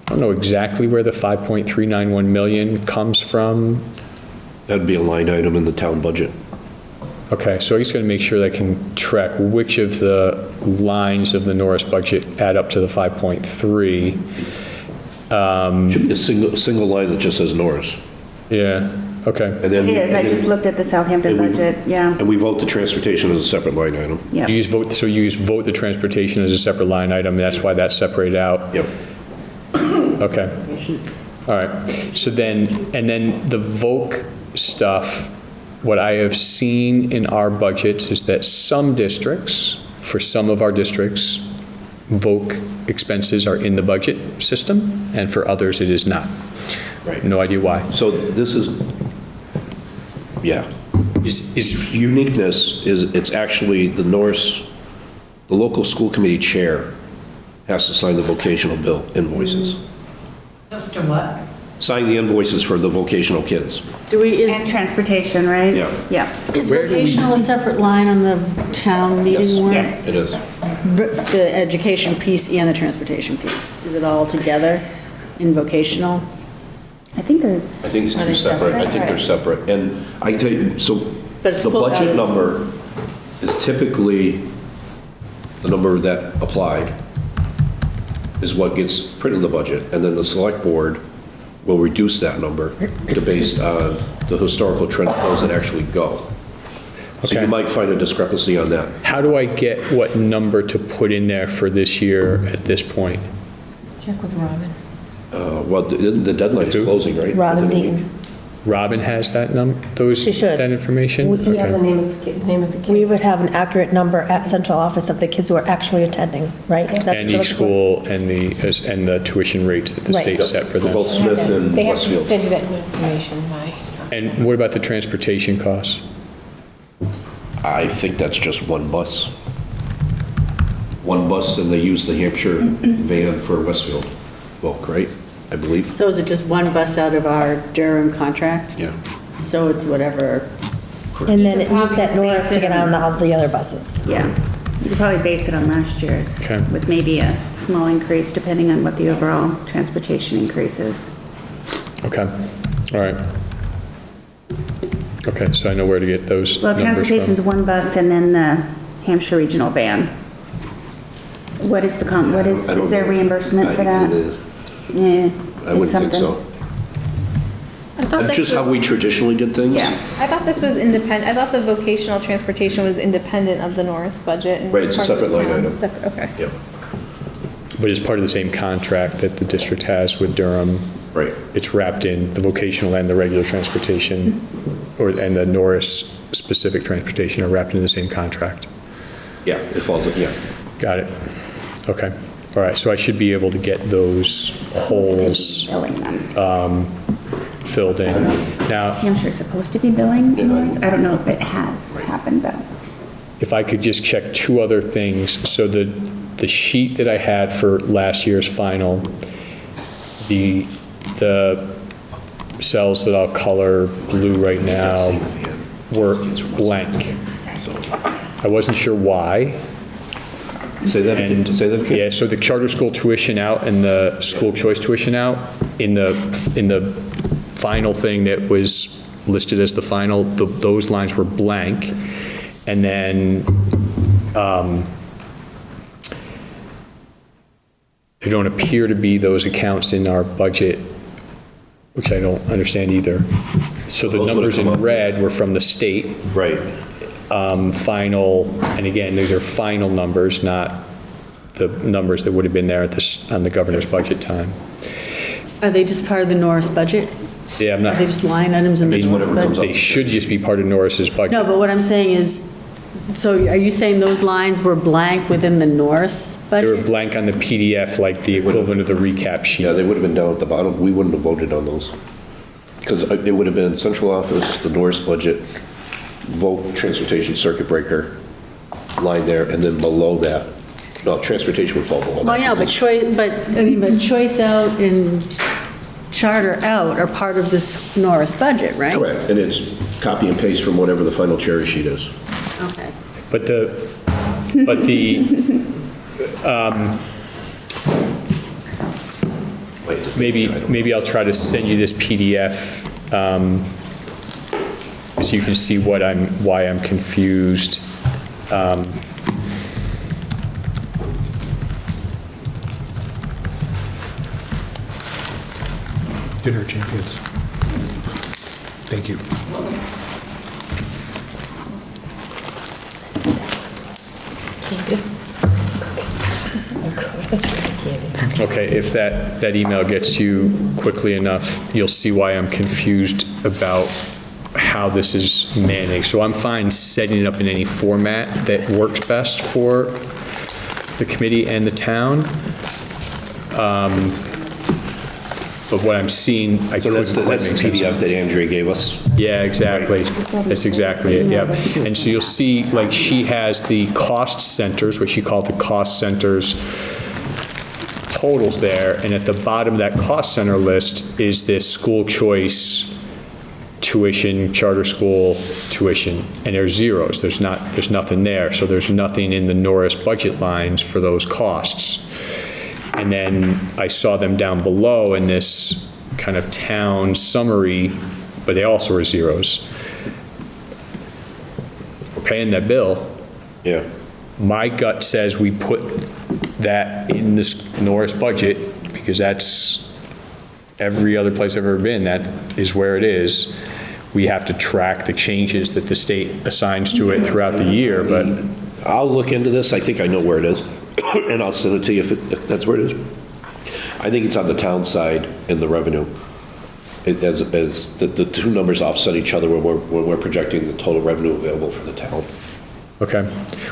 I don't know exactly where the 5.391 million comes from. That'd be a line item in the town budget. Okay, so I just got to make sure that I can track which of the lines of the Norris budget add up to the 5.3. Should be a single line that just says Norris. Yeah, okay. And then. It is, I just looked at the Southampton and we- budget, yeah. And we vote the transportation as a separate line item. Yep. You use vote, so you use vote the transportation as a separate line item, that's why that's separated out? Yep. Okay. All right. So then, and then the VOC stuff, what I have seen in our budgets is that some districts, for some of our districts, VOC expenses are in the budget system, and for others it is not. Right. No idea why. So this is, yeah. Is Uniqueness is, it's actually the Norris, the local school committee chair has to sign the vocational bill invoices. Just a what? Sign the invoices for the vocational kids. Do we, And is transportation, right? Yeah. Yeah. vocational a separate line on the town Yes. meeting warrant? Yes. It is. The education piece and the transportation piece, is it all together in vocational? I think there's. I think it's two separate, I think they're separate. And I can tell you, so But it's the pulled out budget of- number is typically the number that applied is what gets printed in the budget. And then the select board will reduce that number to based on the historical trend of those that actually go. So Okay. you might find a discrepancy on that. how do I get what number to put in there for this year at this point? Check with Robin. Well, the deadline is Who? closing, right? Robin Within a week. Deaton. Robin has that She should. that information? We have the Okay. name of the kid. We would have an accurate number at central office of the kids who are actually attending, right? That's what And you're each looking for? school and the tuition rates that the Right. state set for For them. both Smith and They have to Westfield. send you that information by. And what about the transportation costs? I think that's just one bus. One bus, and they use the Hampshire van for Westfield. Well, great, I believe. So is it just one bus out of our Durham contract? Yeah. So it's whatever, And then it meets at Obviously, Norris to get on all the other buses. Yeah. You could probably base it on last year's. Okay. With maybe a small increase depending on what the overall transportation increase is. Okay, all right. Okay, so I know where to get those Well, numbers transportation's from. one bus and then the Hampshire Regional van. What is the, I don't is there know. reimbursement for I that? think Yeah. I wouldn't think something. so. I thought That's this just how was- we traditionally did things. Yeah. I thought this was independent, I thought the vocational transportation was independent of the Norris budget. And Right, was it's a part of the separate line town. item. Separate, okay. Yep. But it's part of the same contract that the district has with Durham Right. It's wrapped in the vocational and the regular transportation, and the Norris specific transportation are wrapped in the same contract. Yeah, it falls, yeah. Got it. Okay. All right, so I should be able to get those holes Billing them. filled in. Now, Hampshire's supposed to be billing Norris. I don't know if it has happened, though. if I could just check two other things. So the sheet that I had for last year's final, the cells that I'll color blue right now were blank. I wasn't sure why. Say that again. Say that again. Yeah, so the charter school tuition out and the school choice tuition out, in the final thing that was listed as the final, those lines were blank. And then there don't appear to be those accounts in our budget, which I don't understand either. So the Those would've numbers come in up. red were from the state. Right. Final, and again, these are final numbers, not the numbers that would have been there at this, on the governor's budget time. Are they just part of the Norris budget? Yeah, I'm Are not, they just line items in the Norris whatever comes budget? up. they should just be part of Norris's budget. No, but what I'm saying is, so are you saying those lines were blank within the Norris They were budget? blank on the PDF, like the equivalent of the recap Yeah, sheet. they would have been down at the bottom. We wouldn't have voted on those. Because it would have been central office, the Norris budget, vote transportation circuit breaker line there, and then below that, no, transportation would fall below that. Well, yeah, but choice out and charter out are part of this Norris budget, right? Correct, and it's copy and paste from whatever the final cherry sheet is. Okay. But maybe I'll try to send you this PDF, so you can see why I'm confused. Dinner champions. Thank you. Okay, if that email gets to you quickly enough, you'll see why I'm confused about how this is managed. So I'm fine setting it up in any format that works best for the committee and the town. But what I'm seeing, I So couldn't that's the quite make sense of. PDF that Andrea gave us. Yeah, exactly. That's exactly it, yep. And so you'll see, like, she has the cost centers, what she called the cost centers totals there, and at the bottom of that cost center list is this school choice tuition, charter school tuition, and there's zeros. There's nothing there, so there's nothing in the Norris budget lines for those costs. And then I saw them down below in this kind of town summary, but they also are zeros. We're paying that bill. Yeah. My gut says we put that in this Norris budget, because that's every other place I've ever been, that is where it is. We have to track the changes that the state assigns to it throughout the year, but I'll look into this. I think I know where it is, and I'll send it to you if that's where it is. I think it's on the town side in the revenue. As the two numbers offset each other when we're projecting the total revenue available for the town. okay.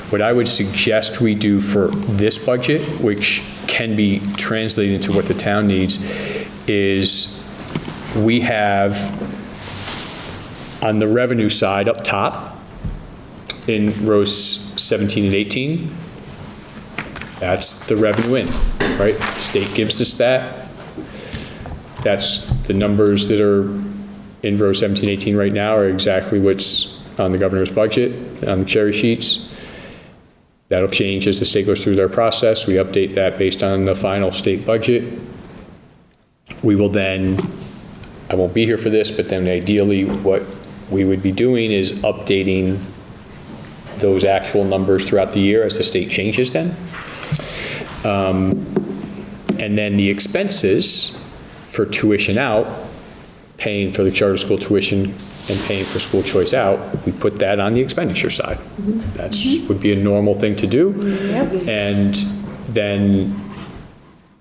What I would suggest we do for this budget, which can be translated into what the town needs, is we have on the revenue side up top in rows 17 and 18, that's the revenue in, right? The state gives us that. That's the numbers that are in row 17, 18 right now are exactly what's on the governor's budget, on the cherry sheets. That'll change as the state goes through their process. We update that based on the final state budget. We will then, I won't be here for this, but then ideally what we would be doing is updating those actual numbers throughout the year as the state changes them. And then the expenses for tuition out, paying for the charter school tuition and paying for school choice out, we put that on the expenditure side. That's would be a normal thing to do. And then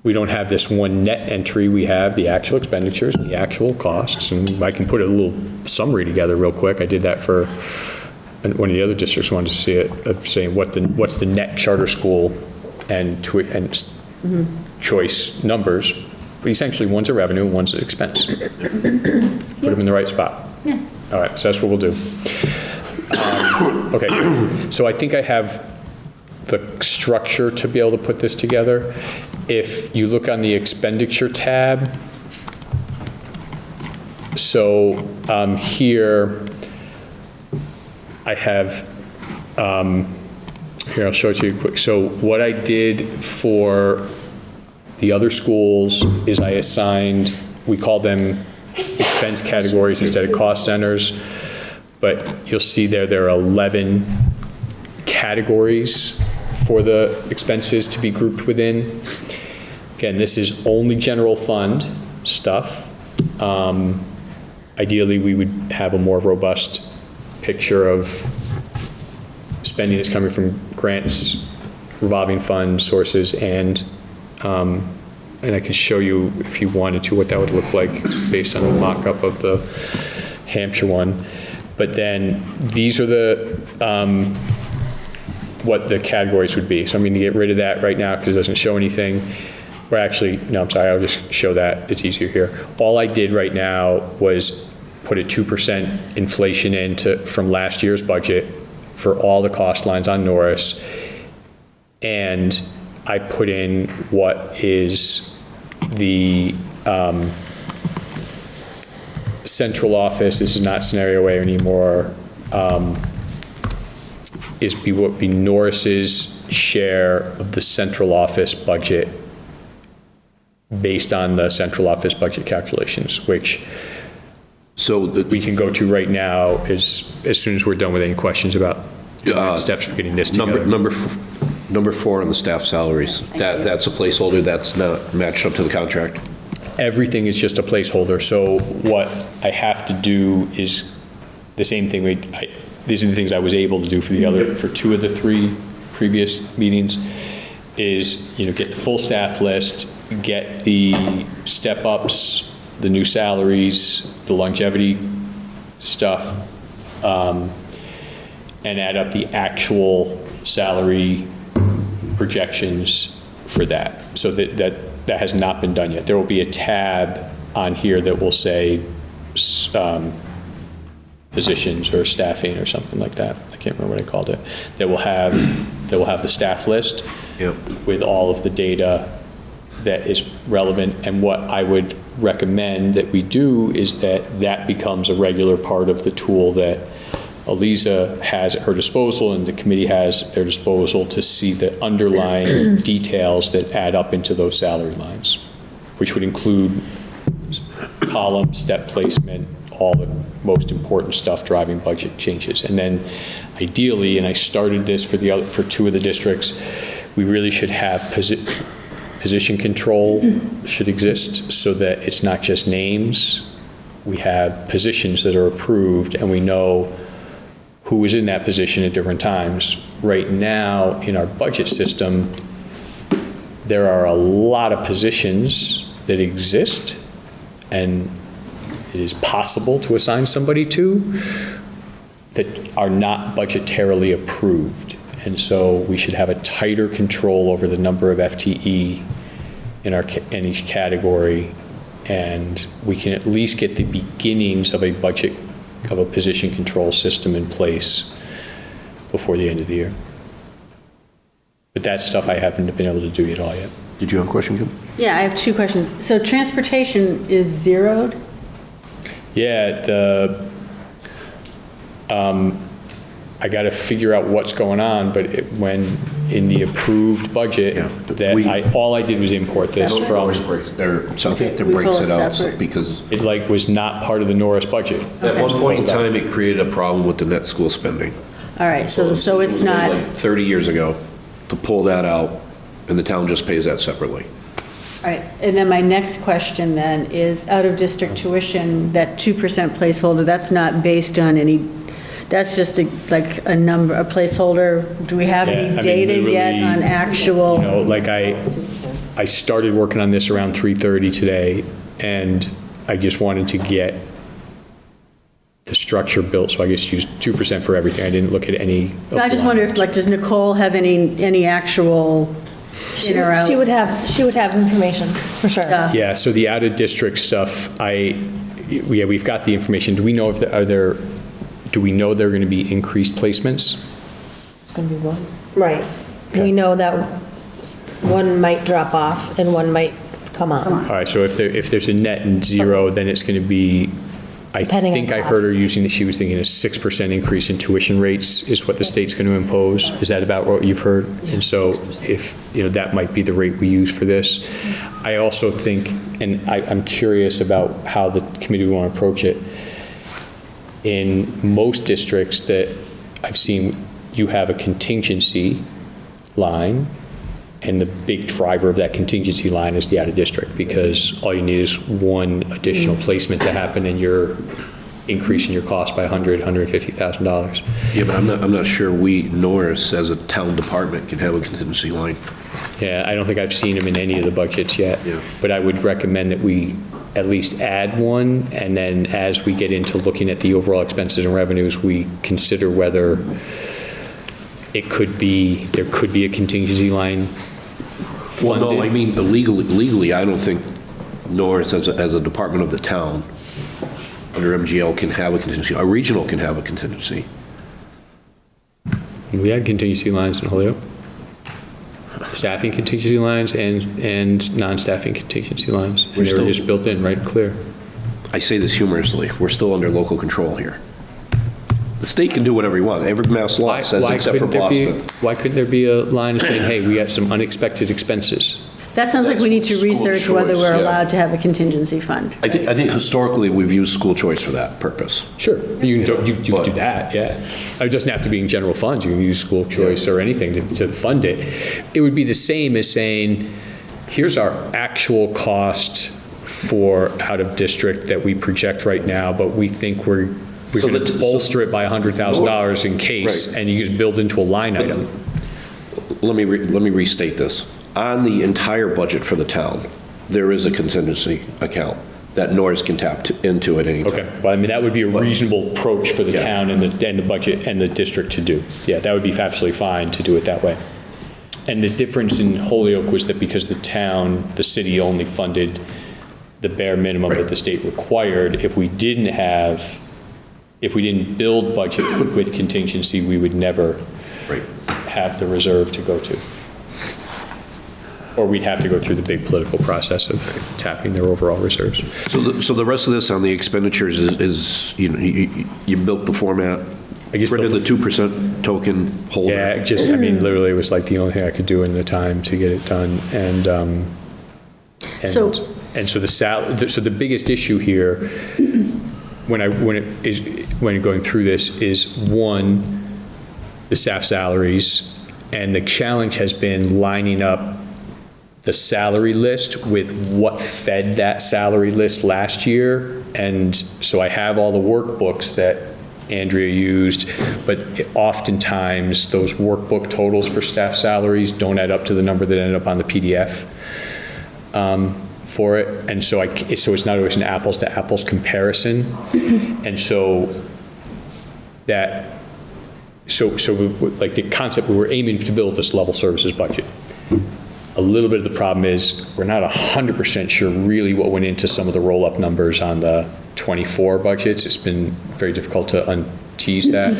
we don't have this one net entry, we have the actual expenditures, and the actual costs, and I can put a little summary together real quick. I did that for one of the other districts, wanted to see it, of saying what's the net charter school and choice numbers, but essentially one's a revenue, one's an expense. Put them in the right spot. Yeah. All right, so that's what we'll do. Okay, so I think I have the structure to be able to put this together. If you look on the expenditure tab, so here I have, here I'll show it to you quick. So what I did for the other schools is I assigned, we call them expense categories instead of cost centers, but you'll see there are 11 categories for the expenses to be grouped within. Again, this is only general fund stuff. Ideally, we would have a more robust picture of spending that's coming from grants, revolving fund sources, and I can show you, if you wanted to, what that would look like based on the mock-up of the Hampshire one. But then these are the what the categories would be. So I'm going to get rid of that right now because it doesn't show anything. Or actually, no, I'm sorry, I'll just show that. It's easier here. All I did right now was put a 2% inflation into from last year's budget for all the cost lines on Norris. And I put in what is the central office, this is not scenario A anymore, would be Norris's share of the central office budget based on the central office budget calculations, which we can go to right now as soon as we're done with any questions about steps for getting this together. Number 4 on the staff salaries, that's a placeholder, that's not matched up to the contract? Everything is just a placeholder, so what I have to do is the same thing. These are the things I was able to do for 2 of the 3 previous meetings, is, get the full staff list, get the step-ups, the new salaries, the longevity stuff, and add up the actual salary projections for that. So that has not been done yet. There will be a tab on here that will say positions or staffing or something like that. I can't remember what I called it. That will have the staff list. Yep. With all of the data that is relevant. And what I would recommend that we do is that becomes a regular part of the tool that Aliza has at her disposal and the committee has at their disposal to see the underlying details that add up into those salary lines, which would include column, step placement, all the most important stuff driving budget changes. And then ideally, and I started this for 2 of the districts, we really should have position control should exist so that it's not just names. We have positions that are approved and we know who is in that position at different times. Right now, in our budget system, there are a lot of positions that exist and it is possible to assign somebody to that are not budgetarily approved. And so we should have a tighter control over the number of FTE in each category, and we can at least get the beginnings of a budget, of a position control system in place before the end of the year. But that stuff I haven't been able to do at all yet. Did you have a question, Kim? Yeah, I have 2 questions. So transportation is zeroed? Yeah, I got to figure out what's going on, but when in the approved budget, all I did was import this from. Southampton breaks it out because it was not part of the Norris budget. At one point in time, it created a problem with the net school spending. All right, so it's not. 30 years ago, to pull that out, and the town just pays that separately. All right, and then my next question then is out-of-district tuition, that 2% placeholder, that's not based on any, that's just a number, a placeholder? Do we have any data yet on actual? I started working on this around 3:30 today, and I just wanted to get the structure built, so I just used 2% for everything. I didn't look at any. I just wonder if, like, does Nicole have any actual in or out? She would have information, for sure. Yeah, so the out-of-district stuff, we've got the information. Do we know if do we know there are going to be increased placements? It's going to be one. Right. We know that one might drop off and one might come on. All right, so if there's a net and zero, then it's going to be, I Depending think on I heard her costs. she was thinking a 6% increase in tuition rates is what the state's going to impose. Is that about what you've heard? And so if, that might be the rate we use for this. I also think, and I'm curious about how the committee would want to approach it. In most districts that I've seen, you have a contingency line, and the big driver of that contingency line is the out-of-district, because all you need is one additional placement to happen, and you're increasing your cost by $150,000. Yeah, but I'm not sure Norris, as a town department, can have a contingency line. Yeah, I don't think I've seen them in any of the budgets yet. Yeah. But I would recommend that we at least add one, and then as we get into looking at the overall expenses and revenues, we consider whether there could be a contingency line funded. Well, no, I mean, legally, I don't think Norris, as a department of the town, under MGL, can have a contingency. A regional can have a contingency. We had contingency lines in Holyoke. Staffing contingency lines and non-staffing contingency lines. And they were just built in, right, clear. I say this humorously, we're still under local control here. The state can do whatever you want. Every mass law says except for Boston. Why couldn't there be a line saying, hey, we got some unexpected expenses? That sounds like we need to School research whether choice, we're yeah. allowed to have a contingency fund. I think historically, we've used school choice for that purpose. Sure, you can but- do that, yeah. It doesn't have to be in general funds, you can use school choice or anything to fund it. It would be the same as saying, here's our actual cost for out-of-district that we project right now, but we think we're So going to bolster it by $100,000 in case, Right. and you just build into a line item. Let me restate this. On the entire budget for the town, there is a contingency account that Norris can tap into at any time. Okay, well, I mean, that would be a reasonable approach for the Yeah. town and the budget and the district to do. Yeah, that would be absolutely fine to do it that way. And the difference in Holyoke was that because the city only funded the bare minimum that the state required, if we didn't build budget with contingency, we would never Right. have the reserve to go to. Or we'd have to go through the big political process of tapping their overall reserves. So the rest of this on the expenditures is you built the format, I just printed the built 2% token holder. Yeah, literally, it was like the only thing I could do in the time to get it done. So the biggest issue here, when going through this, is one, the staff salaries, and the challenge has been lining up the salary list with what fed that salary list last year. And so I have all the workbooks that Andrea used, but oftentimes those workbook totals for staff salaries don't add up to the number that ended up on the PDF for it. And so it's not always an apples to apples comparison. And so the concept, we were aiming to build this level services budget. A little bit of the problem is we're not 100% sure really what went into some of the roll-up numbers on the 24 budgets. It's been very difficult to untease that.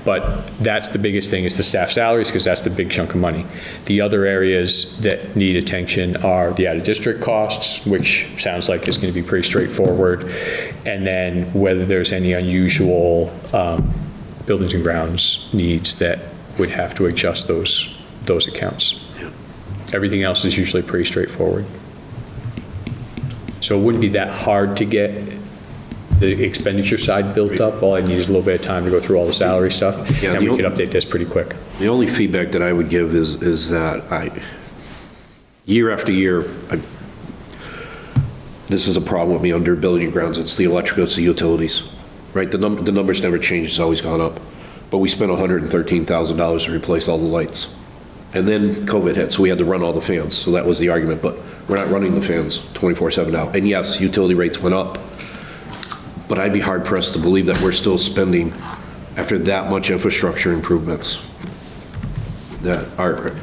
But that's the biggest thing, is the staff salaries, because that's the big chunk of money. The other areas that need attention are the out-of-district costs, which sounds like is going to be pretty straightforward, and then whether there's any unusual buildings and grounds needs that would have to adjust those accounts. Everything else is usually pretty straightforward. So it wouldn't be that hard to get the expenditure side built up. All I need is a little bit of time to go through all the salary stuff, Yeah, and we could update this pretty quick. The only feedback that I would give is that year after year, this is a problem with me under building and grounds. It's the electrical, it's the utilities, right? The numbers never change, it's always gone up. But we spent $113,000 to replace all the lights. And then COVID hit, so we had to run all the fans, so that was the argument, but we're not running the fans 24/7 now. And yes, utility rates went up, but I'd be hard pressed to believe that we're still spending, after that much infrastructure improvements, that our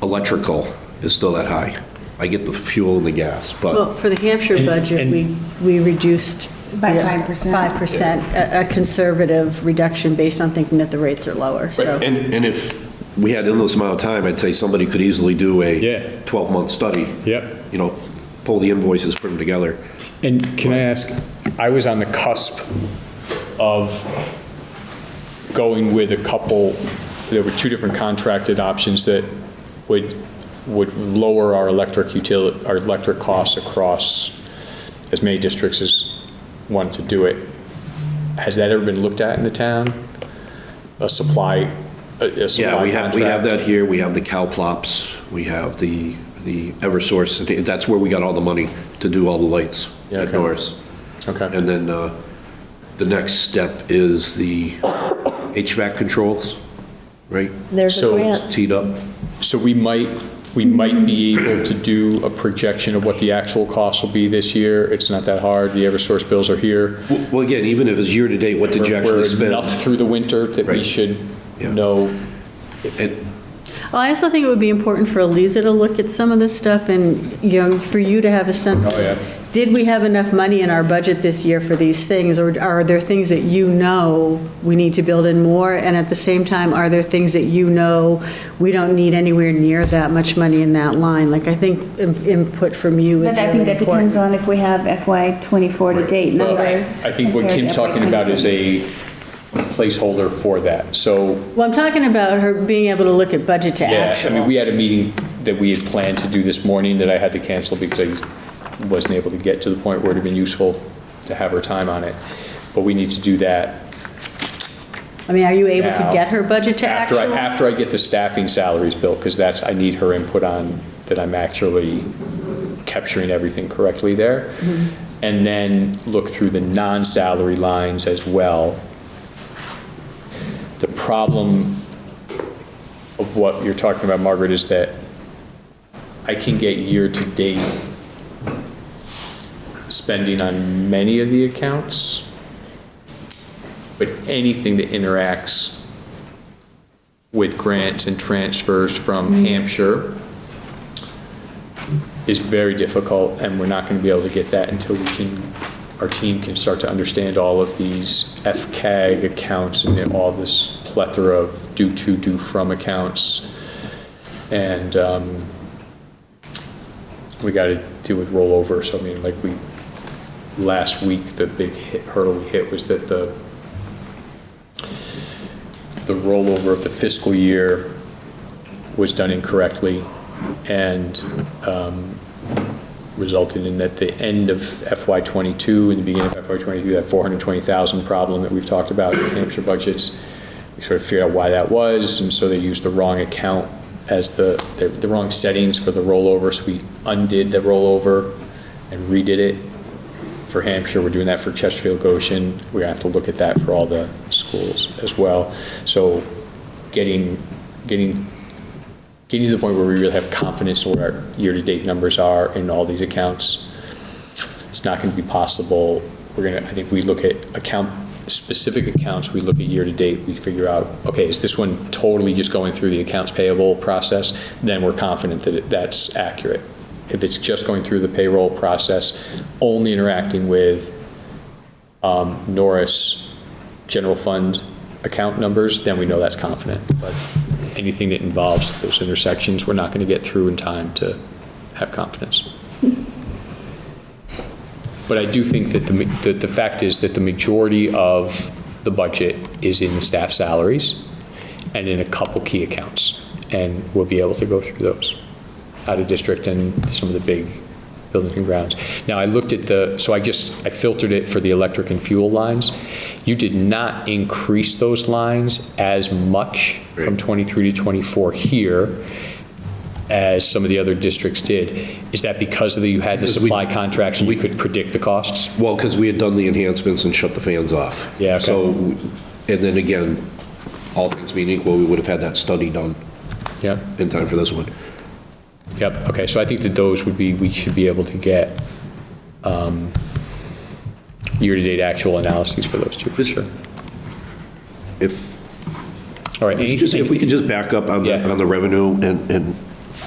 electrical is still that high. I get the fuel and the gas, Well, but, for the Hampshire budget, we reduced. By 5%. 5%, a conservative reduction based on thinking that the rates are lower, so. and if we had endless amount of time, I'd say somebody could easily do a Yeah. 12-month study. Yep. You know, pull the invoices, put them together. And can I ask, I was on the cusp of going with a couple, there were two different contracted options that would lower our electric costs across as many districts as wanted to do it. Has that ever been looked at in the town? A supply Yeah, we have contract? that here, we have the Calplops, we have the Eversource, that's where we got all the money to do all the lights Yeah, at okay. Norris. Okay. And then the next step is the HVAC controls, right? There's a So- grant. Teed up. So we might be able to do a projection of what the actual cost will be this year. It's not that hard. The Eversource bills are here. Well, again, even if it's year-to-date, what did you actually We're spend? enough through the winter that we Right. should Yeah. know. And- Well, I also think it would be important for Eliza to look at some of this stuff and, you know, for you to have a sense. Oh, yeah. Did we have enough money in our budget this year for these things, or are there things that you know we need to build in more? And at the same time, are there things that you know we don't need anywhere near that much money in that line? Like, I think input from you is But I really think that depends important. on if we have FY '24 to date Well, numbers. I think what compared Kim's to FY talking about is 23. a placeholder for that. So, Well, I'm talking about her being able to look at budget to yeah, actual. I mean, we had a meeting that we had planned to do this morning that I had to cancel because I wasn't able to get to the point where it would have been useful to have her time on it. But we need to do that I mean, are you able to now. get her budget to actual? After I get the staffing salaries built, because that's, I need her input on that I'm actually capturing everything correctly there. Mm-hmm. And then look through the non-salary lines as well. The problem of what you're talking about, Margaret, is that I can get year-to-date spending on many of the accounts, but anything that interacts with grants and transfers from Hampshire is very difficult, and we're not going to be able to get that until our team can start to understand all of these FCAG accounts and all this plethora of due to, due from accounts. And we got to deal with rollover. So, I mean, like last week, the big hurdle we hit was that the rollover of the fiscal year was done incorrectly, and resulted in that the end of FY '22 and the beginning of FY '23, that 420,000 problem that we've talked about in Hampshire budgets, we sort of figured out why that was, and so they used the wrong account as the wrong settings for the rollover, so we undid the rollover and redid it for Hampshire. We're doing that for Chesterfield Goshen. We're gonna have to look at that for all the schools as well. So getting to the point where we really have confidence in where our year-to-date numbers are in all these accounts, it's not going to be possible. I think we look at specific accounts, we look at year-to-date, we figure out, okay, is this one totally just going through the accounts payable process? Then we're confident that that's accurate. If it's just going through the payroll process, only interacting with Norris general fund account numbers, then we know that's confident. But anything that involves those intersections, we're not going to get through in time to have confidence. But I do think that the fact is that the majority of the budget is in the staff salaries and in a couple key accounts, and we'll be able to go through those out of district and some of the big buildings and grounds. Now, I looked at I filtered it for the electric and fuel lines. You did not increase those lines as much from 23 to 24 here as some of the other districts did. Is that because you had the supply contracts and we could predict the costs? Well, because we had done the enhancements and shut the fans off. Yeah, okay. So, and then again, all things being equal, we would have had that study done Yep. in time for this one. Yep, okay, so I think that those would be, we should be able to get year-to-date actual analyses for those two, for sure. All right, If we could just back up on Yeah. the revenue and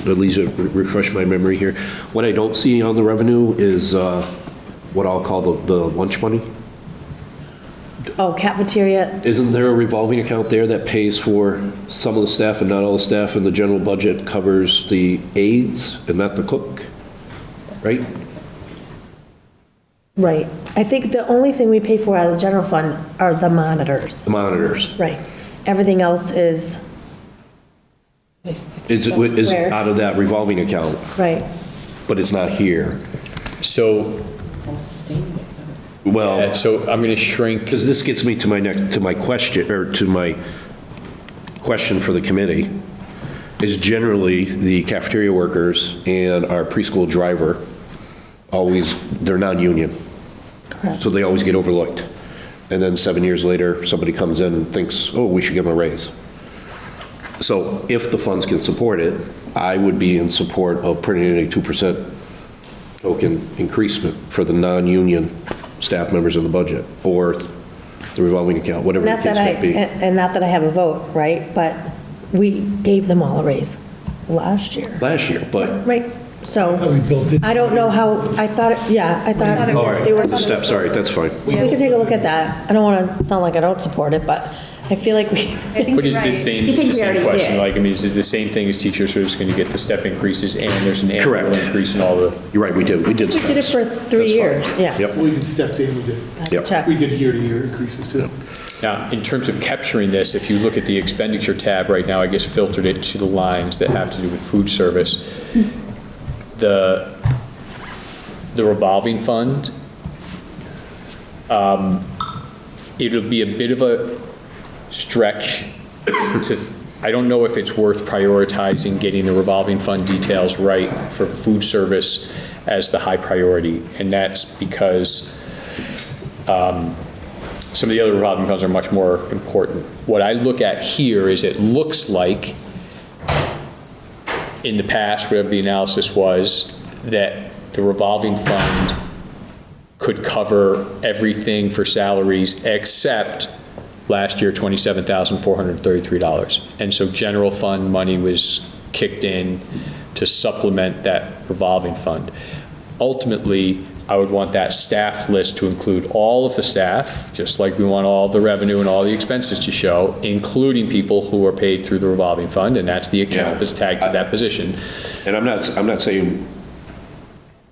Lisa, refresh my memory here. What I don't see on the revenue is what I'll call the lunch money. Oh, cafeteria, Isn't there a revolving account there that pays for some of the staff and not all the staff, and the general budget covers the aides and not the cook? Right? right. I think the only thing we pay for out of the general fund are the monitors. The monitors. Right. Everything else is. Is out of that revolving account, Right. but it's not here. So, Self-sustaining. Well, so I'm going to shrink, because this gets me to my question, or to my question for the committee, is generally the cafeteria workers and our preschool driver, they're non-union. Correct. So they always get overlooked. And then 7 years later, somebody comes in and thinks, oh, we should give them a raise. So if the funds can support it, I would be in support of putting in a 2% token increasement for the non-union staff members in the budget, or the revolving account, whatever the Not case that I, might be. and not that I have a vote, right? But we gave them all a raise last year. Last year, but, Right, so, We built it. I don't know how, I thought, I thought all right, they were. the steps, all right, that's fine. We can take a look at that. I don't want to sound like I don't support it, but I feel like we, but it's the same, You think it's the we already same question, did. like, I mean, is it the same thing as teachers who are just going to get the step increases, and there's an annual Correct. increase in all the, You're right, we did we did it steps. for 3 That's fine. years, yeah. Yep, We did steps and we did, yep. Check. we did year-to-year increases too. now, in terms of capturing this, if you look at the expenditure tab right now, I guess filtered it to the lines that have to do with food service. The revolving fund, it'll be a bit of a stretch to, I don't know if it's worth prioritizing getting the revolving fund details right for food service as the high priority. And that's because some of the other revolving funds are much more important. What I look at here is it looks like in the past, whatever the analysis was, that the revolving fund could cover everything for salaries except last year, $27,433. And so general fund money was kicked in to supplement that revolving fund. Ultimately, I would want that staff list to include all of the staff, just like we want all the revenue and all the expenses to show, including people who are paid through the revolving fund, and that's the account that's tagged to that position. And I'm not saying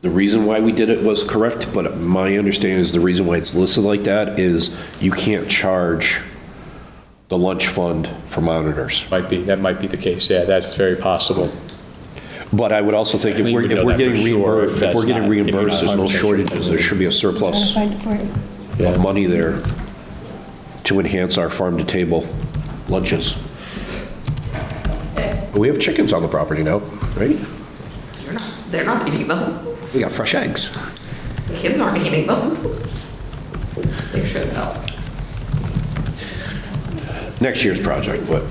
the reason why we did it was correct, but my understanding is the reason why it's listed like that is you can't charge the lunch fund for monitors. That might be the case, yeah, that's very possible. But I would also think if Clean we're would know that getting for sure, reimbursed, if that's we're getting not- if you're reimbursed, not there's no 100% sure. shortages, there should be a surplus of money there to enhance our farm-to-table lunches. We have chickens on the property now, right? They're not eating them. We got fresh eggs. The kids aren't eating them. They should though. Next year's project, but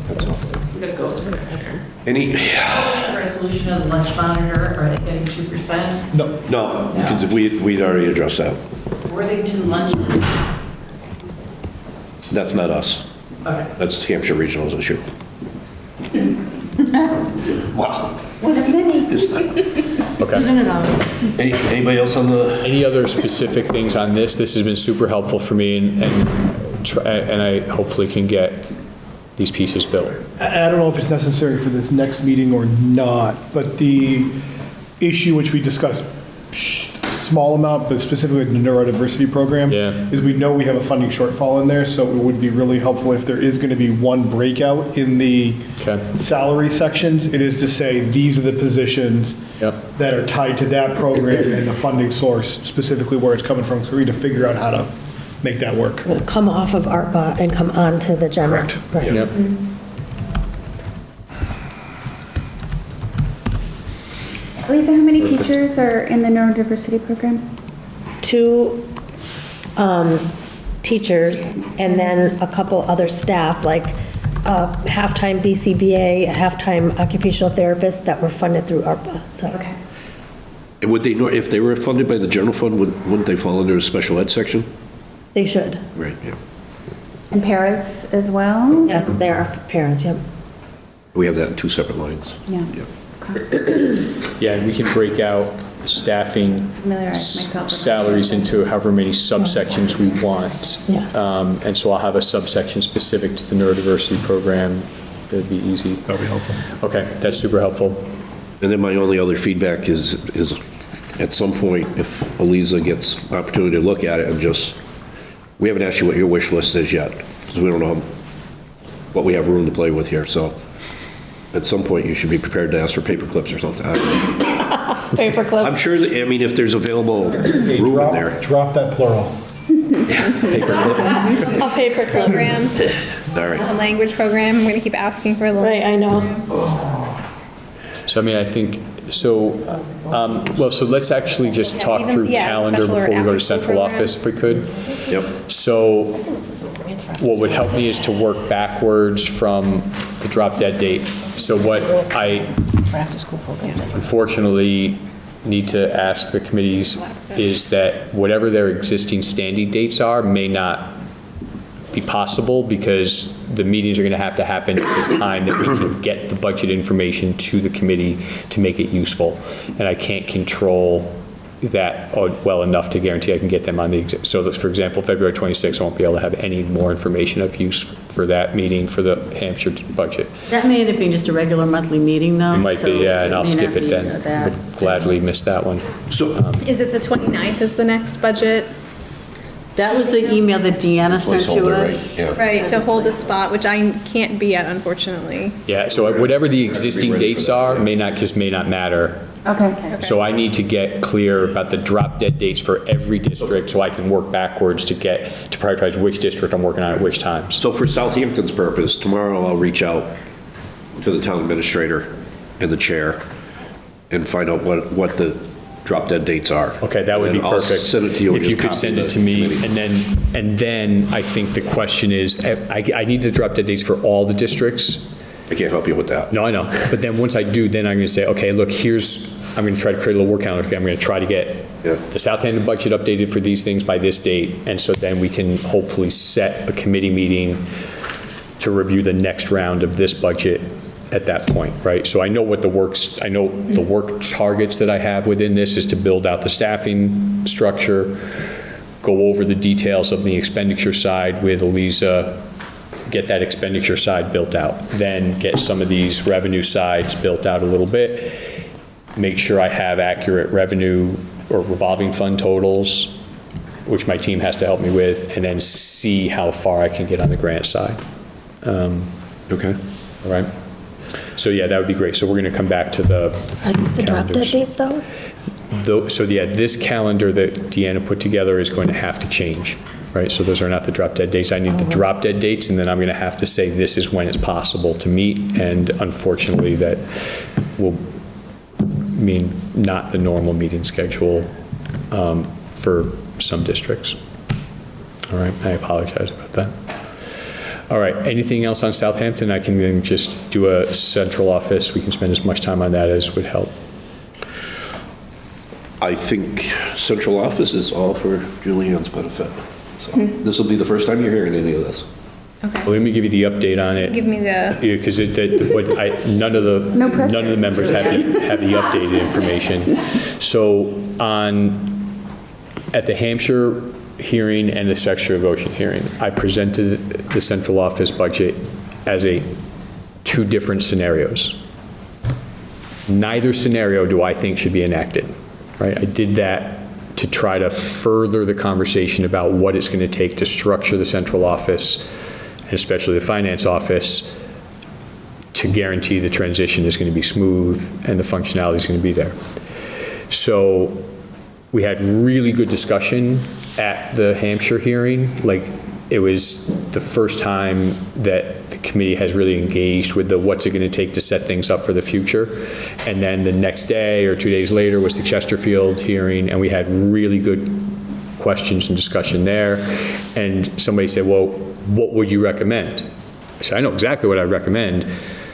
that's all. We gotta go for next year. Any, Resolution of the lunch monitor, are they getting 2%? no, because we'd already addressed that. Worthington lunches. That's not us. Okay. That's Hampshire Regional's issue. Wow. One of many. Okay. Anybody else on the? Any other specific things on this? This has been super helpful for me, and I hopefully can get these pieces built. I don't know if it's necessary for this next meeting or not, but the issue which we discussed, small amount, but specifically the neurodiversity program, Yeah. is we know we have a funding shortfall in there, so it would be really helpful if there is going to be one breakout in the Okay. salary sections, it is to say, these are the positions Yep. that are tied to that program and the funding source, specifically where it's coming from, so we need to figure out how to make that work. come off of ARPA and come onto the general. Correct. Right. Yep. Lisa, how many teachers are in the neurodiversity program? 2 teachers and then a couple other staff, like a half-time BCBA, a half-time occupational therapist that were funded through ARPA, so. Okay. And would they, if they were funded by the general fund, wouldn't they fall under a special ed section? They should. Right, yeah. And paras as well? Yes, they are parents, yep. We have that in two separate lines. Yeah. Yeah, and we can break out staffing Familiarize myself with salaries into however many subsections we want. Yeah. And so I'll have a subsection specific to the neurodiversity program. That'd be easy. That'll be helpful. Okay, that's super helpful. And then my only other feedback is at some point, if Eliza gets an opportunity to look at it and just, we haven't asked you what your wish list is yet, because we don't know what we have room to play with here, so at some point, you should be prepared to ask for paper clips or something. I don't know. Paper clips. I'm sure that, I mean, if there's available room in there. Drop that plural. Paper clip. A paper program, All right. a language program, I'm gonna keep asking for a little. Right, I know. So, I mean, I think, so, well, so let's actually just talk even- through yeah, calendar special or before we go to after-school central program. office, if we could. Yep. So, what would help me is to work backwards from the drop dead date. So what I unfortunately need to ask the committees is that whatever their existing standing dates are may not be possible because the meetings are going to happen at the time that we can get the budget information to the committee to make it useful. And I can't control that well enough to guarantee I can get them on the, so that, for example, February 26th, I won't be able to have any more information of use for that meeting for the Hampshire budget. That may end up being just a regular monthly meeting, though. It might so be, yeah, and I'll may not skip it be then. that. Would gladly miss that one. So, Is it the 29th is the next budget? That was the email that Deanna sent to Placeholder, right, us. yeah. Right, to hold a spot, which I can't be at, unfortunately. Yeah, so whatever the existing dates are, may not matter. Okay. So I need to get clear about the drop dead dates for every district so I can work backwards to prioritize which district I'm working on at which times. So for Southampton's purpose, tomorrow I'll reach out to the town administrator and the chair and find out what the drop dead dates are. Okay, that would be And then perfect. I'll send it to you. and If you just could copy send the it to me, committee. and then I think the question is, I need the drop dead dates for all the districts. I can't help you with that. No, I know. But then once I do, then I'm going to say, okay, look, I'm going to try to create a little work calendar. I'm going to try to get Yeah. the Southampton budget updated for these things by this date. And so then we can hopefully set a committee meeting to review the next round of this budget at that point, right? So I know the work targets that I have within this is to build out the staffing structure, go over the details of the expenditure side with Eliza, get that expenditure side built out, then get some of these revenue sides built out a little bit, make sure I have accurate revenue or revolving fund totals, which my team has to help me with, and then see how far I can get on the grant side. Okay. All right? So yeah, that would be great. So we're going to come back to the Are these the drop dead calendars. dates, though? So yeah, this calendar that Deanna put together is going to have to change, right? So those are not the drop dead dates. I need the drop dead dates, and then I'm going to have to say this is when it's possible to meet, and unfortunately, that will mean not the normal meeting schedule for some districts. All right, I apologize about that. All right, anything else on Southampton? I can then just do a central office. We can spend as much time on that as would help. I think central office is all for Julianne's benefit. So this will be the first time you're hearing any of this. Okay. Well, let me give you the update on it. Give me the, Because none of the members have the updated information. So at the Hampshire hearing and the Secretary of Ocean hearing, I presented the central office budget as two different scenarios. Neither scenario do I think should be enacted, right? I did that to try to further the conversation about what it's going to take to structure the central office, and especially the finance office, to guarantee the transition is going to be smooth and the functionality is going to be there. So we had really good discussion at the Hampshire hearing. Like, it was the first time that the committee has really engaged with the what's it going to take to set things up for the future. And then the next day or 2 days later was the Chesterfield hearing, and we had really good questions and discussion there. And somebody said, well, what would you recommend? said, I know exactly what I recommend.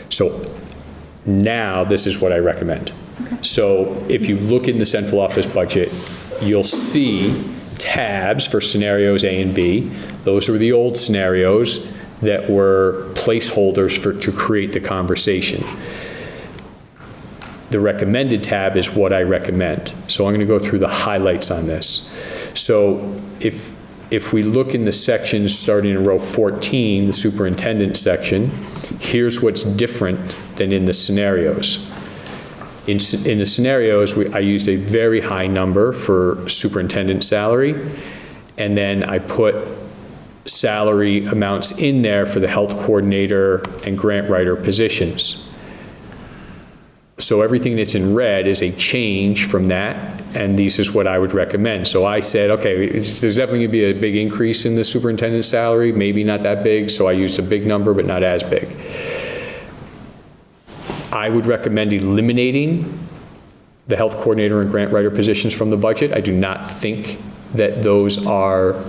So now this is what I recommend. So if you look in the central office budget, you'll see tabs for scenarios A and B. Those were the old scenarios that were placeholders to create the conversation. The recommended tab is what I recommend. So I'm going to go through the highlights on this. So if we look in the sections starting in row 14, the superintendent section, here's what's different than in the scenarios. In the scenarios, I used a very high number for superintendent salary, and then I put salary amounts in there for the health coordinator and grant writer positions. So everything that's in red is a change from that, and this is what I would recommend. So I said, okay, there's definitely going to be a big increase in the superintendent's salary, maybe not that big, so I used a big number, but not as big. I would recommend eliminating the health coordinator and grant writer positions from the budget. I do not think that those are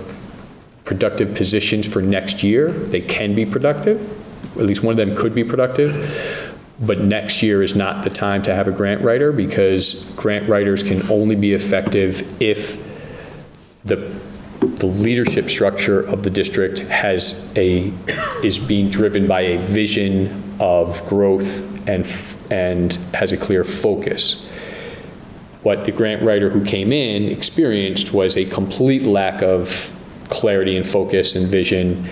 productive positions for next year. They can be productive, at least one of them could be productive. But next year is not the time to have a grant writer, because grant writers can only be effective if the leadership structure of the district is being driven by a vision of growth and has a clear focus. What the grant writer who came in experienced was a complete lack of clarity and focus and vision.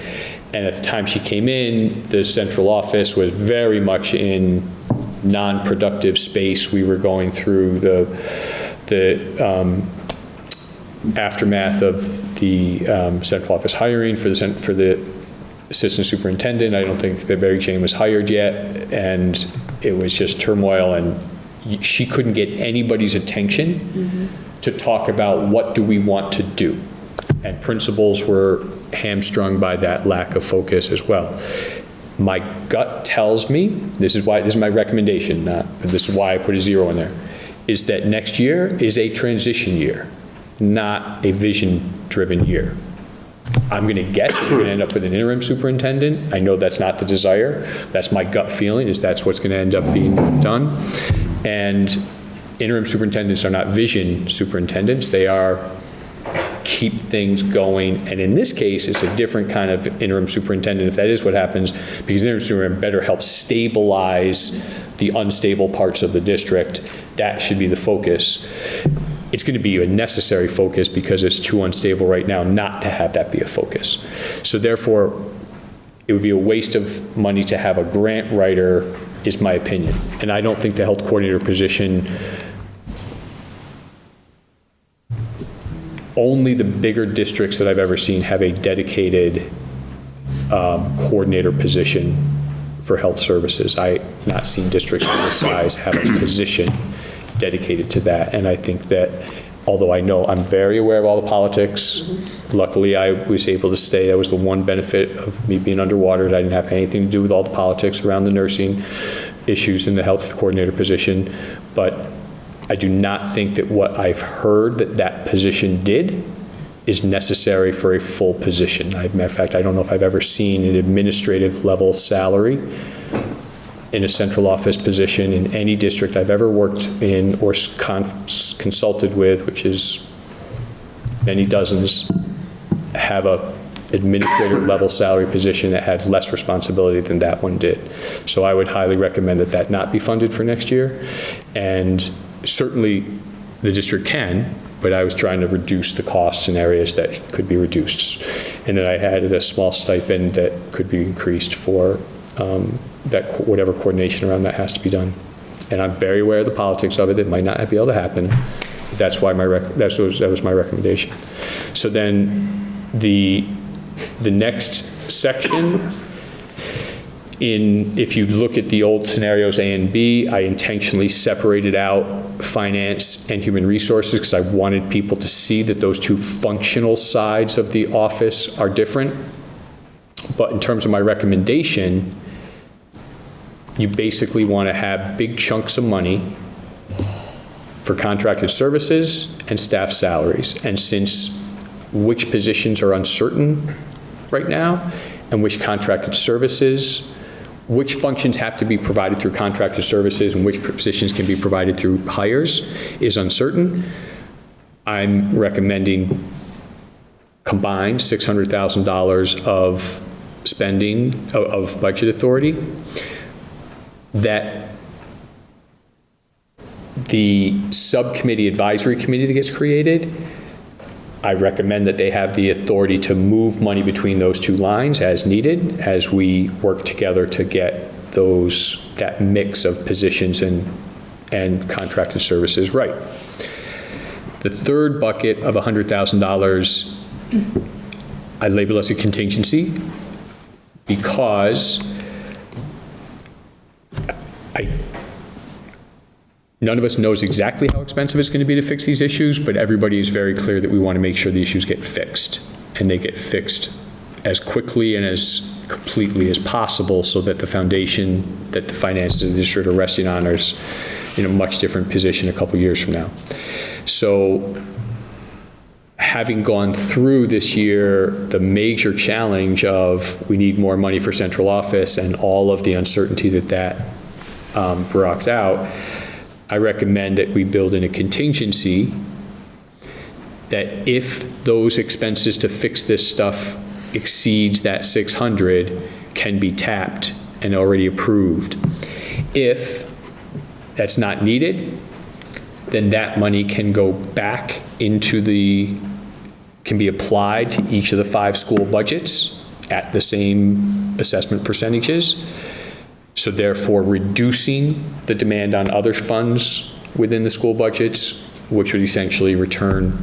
And at the time she came in, the central office was very much in non-productive space. We were going through the aftermath of the central office hiring for the assistant superintendent. I don't think that Mary Jane was hired yet, and it was just turmoil, and she couldn't get anybody's attention to talk about what do we want to do. And principals were hamstrung by that lack of focus as well. My gut tells me, this is my recommendation, but this is why I put a 0 in there, is that next year is a transition year, not a vision-driven year. I'm going to guess that we're going to end up with an interim superintendent. I know that's not the desire. That's my gut feeling, is that's what's going to end up being done. And interim superintendents are not vision superintendents. They are keep things going. And in this case, it's a different kind of interim superintendent, if that is what happens, because the interim superintendent better help stabilize the unstable parts of the district. That should be the focus. It's going to be a necessary focus because it's too unstable right now not to have that be a focus. So therefore, it would be a waste of money to have a grant writer, is my opinion. And I don't think the health coordinator position, only the bigger districts that I've ever seen have a dedicated coordinator position for health services. I've not seen districts of this size have a position dedicated to that. And I think that, although I know I'm very aware of all the politics, luckily I was able to stay. That was the one benefit of me being underwater. I didn't have anything to do with all the politics around the nursing issues in the health coordinator position. But I do not think that what I've heard that position did is necessary for a full position. As a matter of fact, I don't know if I've ever seen an administrative level salary in a central office position in any district I've ever worked in or consulted with, which is many dozens, have a administrative level salary position that had less responsibility than that one did. So I would highly recommend that not be funded for next year. And certainly the district can, but I was trying to reduce the costs in areas that could be reduced. And then I added a small stipend that could be increased for that whatever coordination around that has to be done. And I'm very aware of the politics of it. It might not be able to happen. That's why that was my recommendation. So then the next section, if you look at the old scenarios A and B, I intentionally separated out finance and human resources because I wanted people to see that those two functional sides of the office are different. But in terms of my recommendation, you basically want to have big chunks of money for contracted services and staff salaries. And since which positions are uncertain right now, and which contracted services, which functions have to be provided through contracted services and which positions can be provided through hires is uncertain. I'm recommending combined $600,000 of spending, of budget authority, that the subcommittee advisory committee that gets created, I recommend that they have the authority to move money between those two lines as needed, as we work together to get that mix of positions and contracted services right. The third bucket of $100,000, I label as a contingency, because none of us knows exactly how expensive it's going to be to fix these issues, but everybody is very clear that we want to make sure the issues get fixed, and they get fixed as quickly and as completely as possible, so that the foundation that the finances of the district are resting on is in a much different position a couple years from now. So having gone through this year the major challenge of we need more money for central office and all of the uncertainty that brought out, I recommend that we build in a contingency that if those expenses to fix this stuff exceeds that 600, can be tapped and already approved. If that's not needed, then that money can go back into can be applied to each of the 5 school budgets at the same assessment percentages. So therefore reducing the demand on other funds within the school budgets, which would essentially return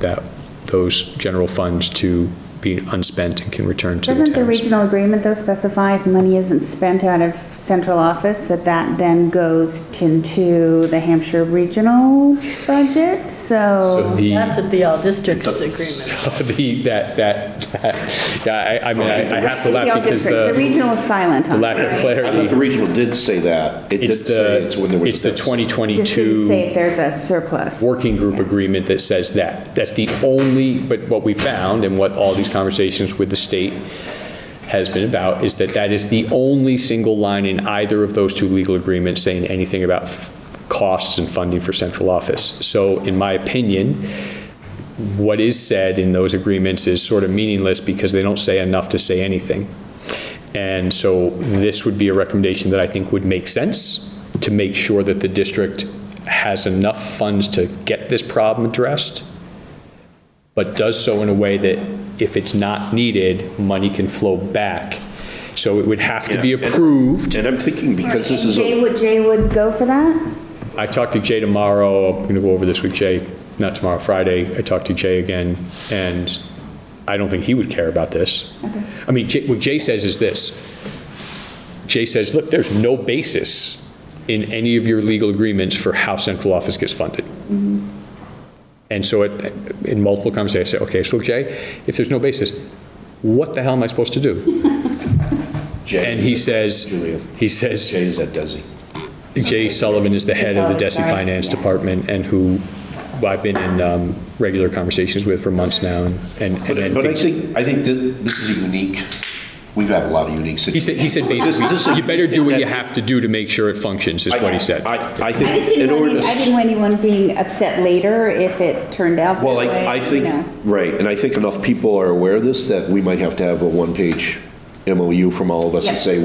those general funds to being unspent and can return to the towns. Doesn't the regional agreement though specify if money isn't spent out of central office, that then goes into the Hampshire regional budget? So That's what the all districts agreement So I have to laugh because the regional is silent the on lack it. of clarity. I thought the regional did say that. It did say it's when there was. It's the Just didn't 2022 say if there's a surplus. working group agreement that says that. That's the only, but what we found and what all these conversations with the state has been about is that is the only single line in either of those 2 legal agreements saying anything about costs and funding for central office. So in my opinion, what is said in those agreements is sort of meaningless because they don't say enough to say anything. And so this would be a recommendation that I think would make sense to make sure that the district has enough funds to get this problem addressed, but does so in a way that if it's not needed, money can flow back. So it would have to be approved. And I'm thinking because this is. Jay would go for that? I talked to Jay tomorrow. I'm going to go over this with Jay, not tomorrow, Friday. I talked to Jay again, and I don't think he would care about this. Okay. I mean, what Jay says is this. Jay says, look, there's no basis in any of your legal agreements for how central office gets funded. Mm-hmm. And so in multiple conversations, I say, okay, so Jay, if there's no basis, what the hell am I supposed to do? Jay, And he says, Julia. Jay is at Desi. Jay Sullivan is the head of the DESI Finance Department, and who I've been in regular conversations with for months now. But I think that this is a unique, we've had a lot of unique situations. He said basically, you better do what you have to do to make sure it functions, is what he said. I I think just in order to. I didn't want anyone being upset later if it turned out that Well, way. I think, right, and I think enough people are aware of this that we might have to have a 1-page MOU from all of us to Yes. say,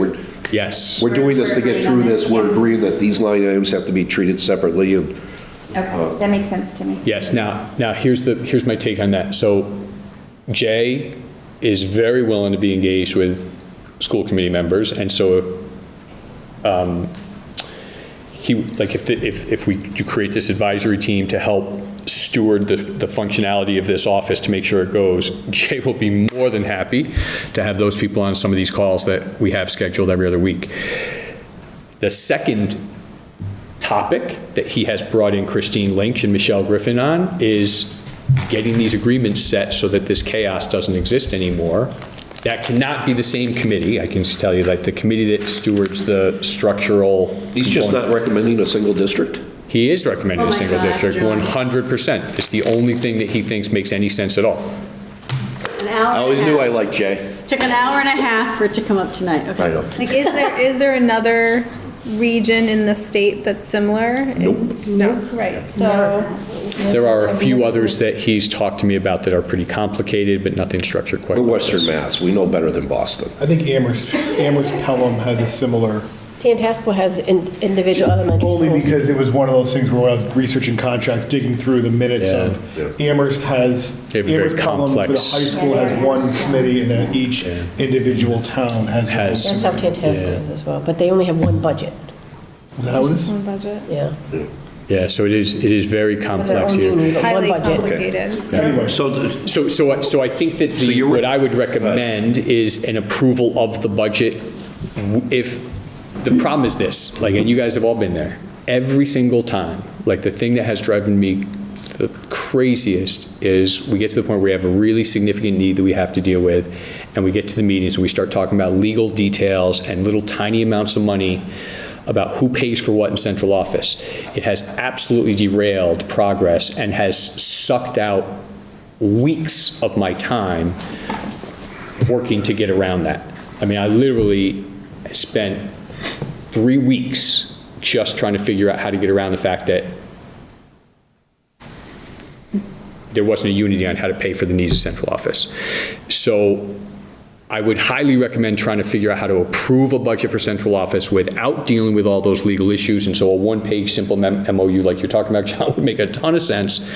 Yes. we're doing this to get through this, we're agreeing that these line items have to be treated separately, and Okay, that makes sense to me. Yes, now here's my take on that. So Jay is very willing to be engaged with school committee members, and so if you create this advisory team to help steward the functionality of this office to make sure it goes, Jay will be more than happy to have those people on some of these calls that we have scheduled every other week. The second topic that he has brought in Christine Lynch and Michelle Griffin on is getting these agreements set so that this chaos doesn't exist anymore. That cannot be the same committee. I can just tell you, like, the committee that stewards the structural. he's just not recommending a single district? He is recommending a single God, district, John. 100%. It's the only thing that he thinks makes any sense at all. An hour I always and a knew half. I liked Jay. Took an hour and a half for it to come up tonight, okay. I know. Like, is there another region in the state that's similar? Nope. No, right, so, There are a few others that he's talked to me about that are pretty complicated, but nothing structured quite We're like Western this. Mass, we know better than Boston. I think Amherst Pelham has a similar, Tantasco has individual elementary schools. only because it was one of those things where when I was researching contracts, digging through the minutes Yeah. of Amherst has, They have a very Amherst Pelham for the complex- high school has one committee, and then each individual town has. Has- That's how Tantasco Yeah. is as well, but they only have one budget, Is that how it is? one budget, yeah. Yeah, so it is very complex here. One highly budget. complicated. Anyway, So I think that what I would recommend is an approval of the budget. If, the problem is this, like, and you guys have all been there, every single time, like, the thing that has driven me the craziest is we get to the point where we have a really significant need that we have to deal with, and we get to the meetings and we start talking about legal details and little tiny amounts of money about who pays for what in central office. It has absolutely derailed progress and has sucked out weeks of my time working to get around that. I mean, I literally spent 3 weeks just trying to figure out how to get around the fact that there wasn't a unity on how to pay for the needs of central office. So I would highly recommend trying to figure out how to approve a budget for central office without dealing with all those legal issues. And so a one-page simple MOU like you're talking about, John, would make a ton of sense.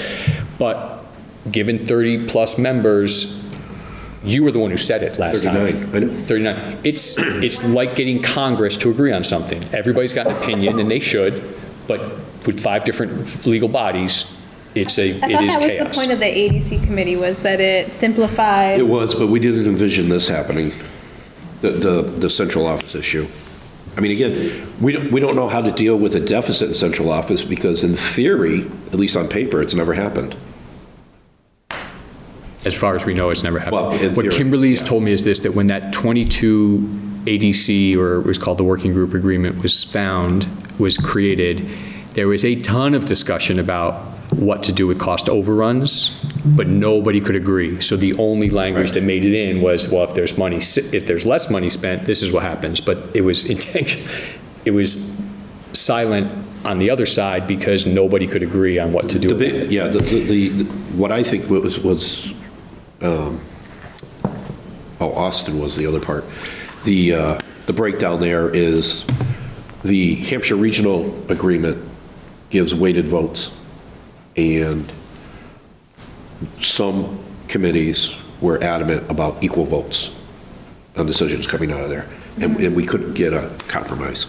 But given 30-plus members, you were the one who said it last time. 39, I know. 39. It's like getting Congress to agree on something. Everybody's got an opinion, and they should, but with 5 different legal bodies, it is I thought that was chaos. the point of the ADC committee, was that it simplified. It was, but we didn't envision this happening, the central office issue. I mean, again, we don't know how to deal with a deficit in central office because in theory, at least on paper, it's never happened. As far as we know, it's never happened. Well, in What theory, Kimberly's yeah. told me is this, that when that 22 ADC, or it was called the Working Group Agreement, was created, there was a ton of discussion about what to do with cost overruns, but nobody could agree. So the only language that made it in was, well, if there's less money spent, this is what happens. But it was silent on the other side because nobody could agree on what to do. with it. Yeah, what I think was Austin was the other part. The breakdown there is the Hampshire Regional Agreement gives weighted votes, and some committees were adamant about equal votes on decisions coming out of there, and we couldn't get a compromise.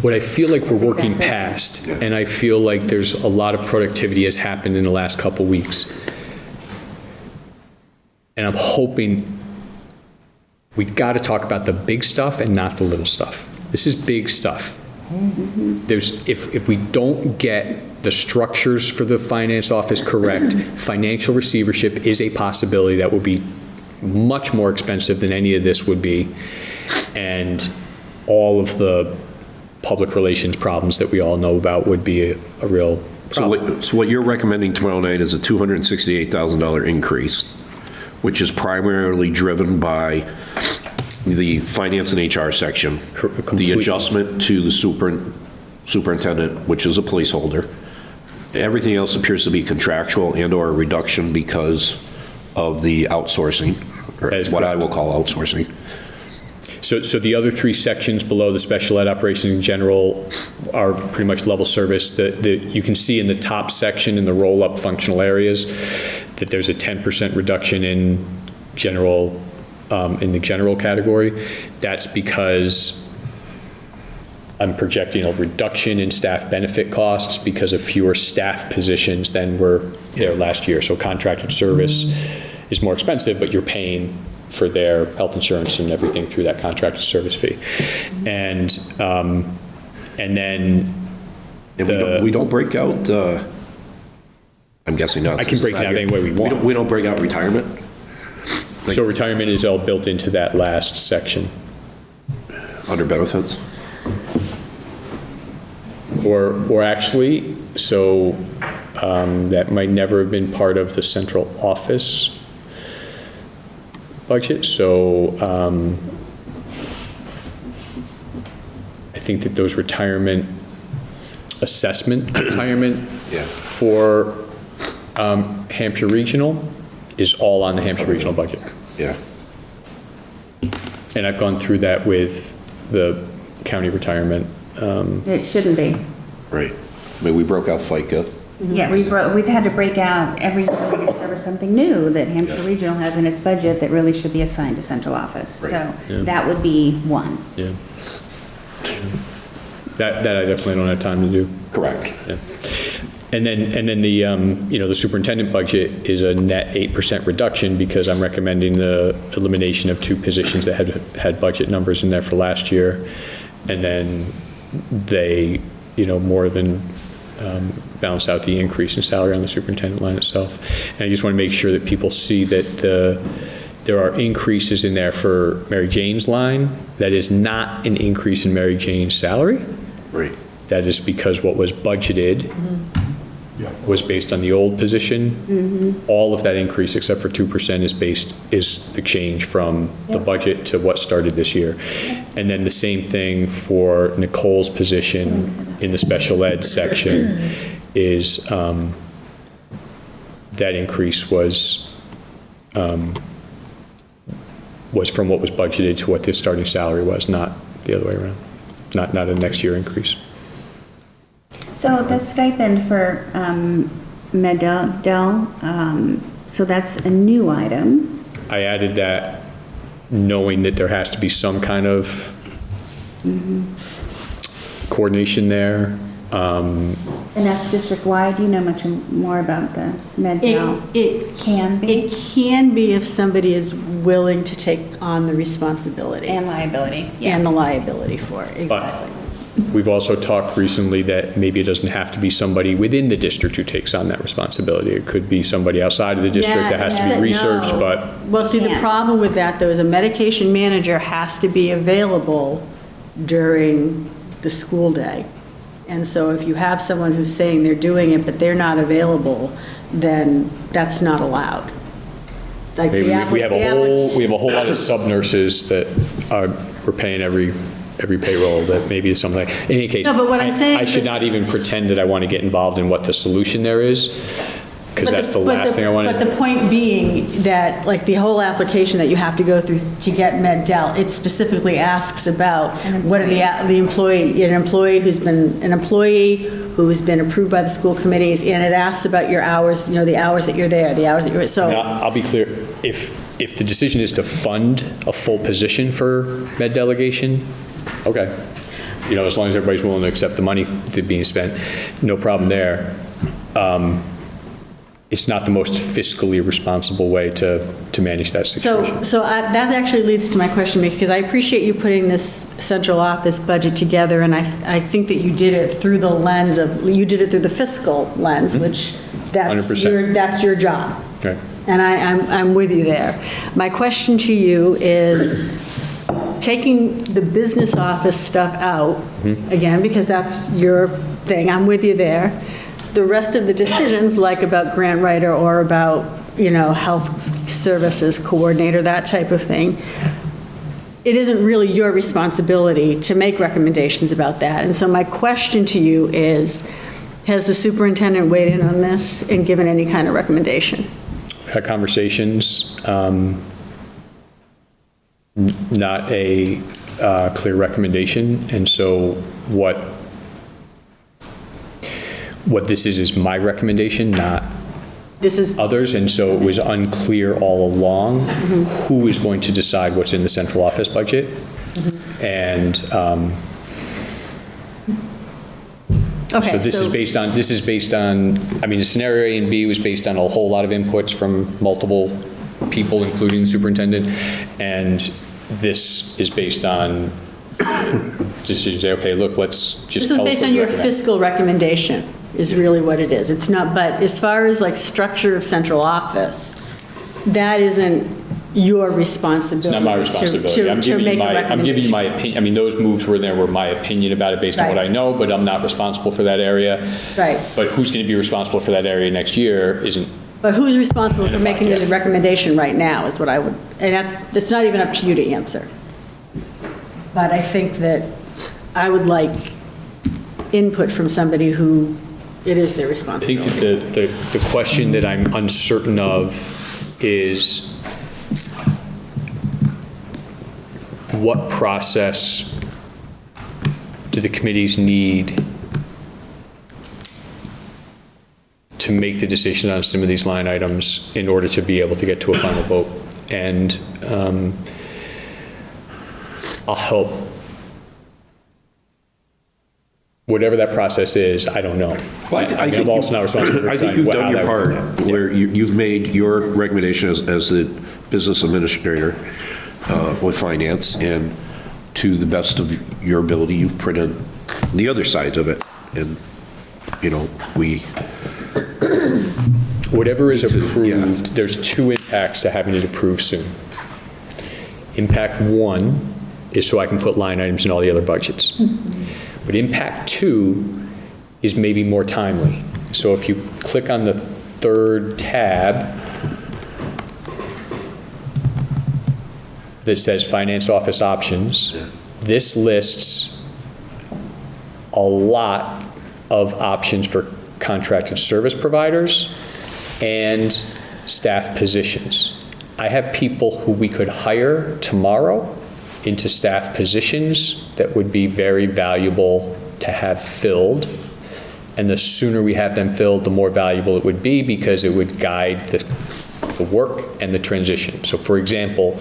What I feel like we're working past, and I feel like there's a lot of productivity has happened in the last couple weeks. And I'm hoping we got to talk about the big stuff and not the little stuff. This is big stuff. If we don't get the structures for the finance office correct, financial receivership is a possibility that will be much more expensive than any of this would be. And all of the public relations problems that we all know about would be a real problem. So what you're recommending tomorrow night is a $268,000 increase, which is primarily driven by the finance and HR section, the Completely. adjustment to the superintendent, which is a placeholder. Everything else appears to be contractual and/or a reduction because of the outsourcing, or That is what I correct. will call outsourcing. So the other 3 sections below the special ed operations in general are pretty much level service. You can see in the top section in the roll-up functional areas that there's a 10% reduction in general, in the general category. That's because I'm projecting a reduction in staff benefit costs because of fewer staff positions than were there last year. So contracted service is more expensive, but you're paying for their health insurance and everything through that contracted service fee. And then And we don't break out, I'm guessing not. I can break it out any way we want. We don't break out retirement? So retirement is all built into that last section. Under benefits? Or actually, so that might never have been part of the central office. budget, so I think that those retirement for Hampshire Regional is all on the Hampshire Regional budget. Yeah. And I've gone through that with the county retirement. It shouldn't be. Right. I mean, we broke out FICA. Yeah, we've had to break out every year we discover something new that Hampshire Regional has in its budget that really should be assigned to central office. Right. So Yeah. that would be one. Yeah. That I definitely don't have time to do. Correct. Yeah. And then the, the superintendent budget is a net 8% reduction because I'm recommending the elimination of 2 positions that had budget numbers in there for last year. And then they, more than balance out the increase in salary on the superintendent line itself. And I just want to make sure that people see that there are increases in there for Mary Jane's line. That is not an increase in Mary Jane's salary. Right. That is because what was budgeted was based on the old position. All of that increase, except for 2%, is the change from the budget to what started this year. And then the same thing for Nicole's position in the special ed section is that increase was from what was budgeted to what the starting salary was, not the other way around. Not a next year increase. So the stipend for Med-Del, so that's a new item. I added that knowing that there has to be some kind of coordination there. And that's district-wide. Do you know much more about the Med-Del? It can be. It can be if somebody is willing to take on the responsibility. And liability. And the liability for it, exactly. But we've also talked recently that maybe it doesn't have to be somebody within the district who takes on that responsibility. It could be somebody outside of the district that has to be researched, No. but. Well, see, the problem with that, though, is a medication manager has to be available during the school day. And so if you have someone who's saying they're doing it, but they're not available, then that's not allowed. Like Maybe we have a whole lot of sub-nurses that we're paying every payroll that maybe is something like, in any case. No, but what I'm saying I should not even pretend that I want to get involved in what the solution there is, because that's the last thing I want to. But the point being that, like, the whole application that you have to go through to get Med-Del, it specifically asks about what are the employee, an employee who's been approved by the school committees, and it asks about your hours, the hours that you're there, the hours that you're, so. Now, I'll be clear, if the decision is to fund a full position for med delegation, okay. As long as everybody's willing to accept the money that's being spent, no problem there. It's not the most fiscally responsible way to manage that situation. So that actually leads to my question, because I appreciate you putting this central office budget together, and I think that you did it through the lens of, you did it through the fiscal lens, which that's 100%. That's your job. Right. And I'm with you there. My question to you is, taking the business office stuff out, again, because that's your thing, I'm with you there. The rest of the decisions, like about grant writer or about, health services coordinator, that type of thing, it isn't really your responsibility to make recommendations about that. And so my question to you is, has the superintendent weighed in on this and given any kind of recommendation? I've had conversations, not a clear recommendation, and so what this is my recommendation, not This is, others, and so it was unclear all along who is going to decide what's in the central office budget. And okay, so this is based on, the scenario A and B was based on a whole lot of inputs from multiple people, including the superintendent, and this is based on just to say, okay, look, let's just. This is based on your fiscal recommendation, is really what it is. It's not, but as far as like structure of central office, that isn't your responsibility. It's not my responsibility. I'm giving you my opinion. Those moves were my opinion about it based on what I know, but I'm not responsible for that area. Right. But who's going to be responsible for that area next year isn't But who's responsible for making the recommendation right now is what I would, and that's not even up to you to answer. But I think that I would like input from somebody who it is their I think responsibility. that the question that I'm uncertain of is what process do the committees need to make the decision on some of these line items in order to be able to get to a final vote? And I'll help. Whatever that process is, I don't know. Well, I think I'm also not responsible for I think deciding you've how done your that part, would happen. where you've made your recommendation as the business administrator with finance, and to the best of your ability, you've printed the other sides of it. And, you know, Whatever is approved, there's two impacts to having it approved soon. Impact one is so I can put line items in all the other budgets. But impact two is maybe more timely. So if you click on the third tab that says Finance Office Options, this lists a lot of options for contracted service providers and staff positions. I have people who we could hire tomorrow into staff positions that would be very valuable to have filled. And the sooner we have them filled, the more valuable it would be, because it would guide the work and the transition. So for example,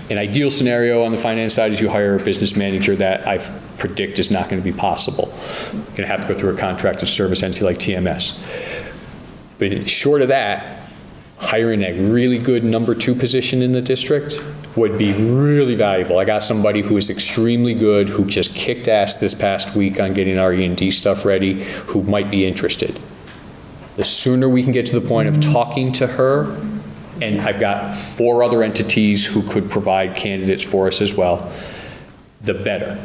an ideal scenario on the finance side is you hire a business manager that I predict is not going to be possible. You're going to have to go through a contracted service entity like TMS. But short of that, hiring a really good number 2 position in the district would be really valuable. I got somebody who is extremely good, who just kicked ass this past week on getting our E&D stuff ready, who might be interested. The sooner we can get to the point of talking to her, and I've got 4 other entities who could provide candidates for us as well, the better.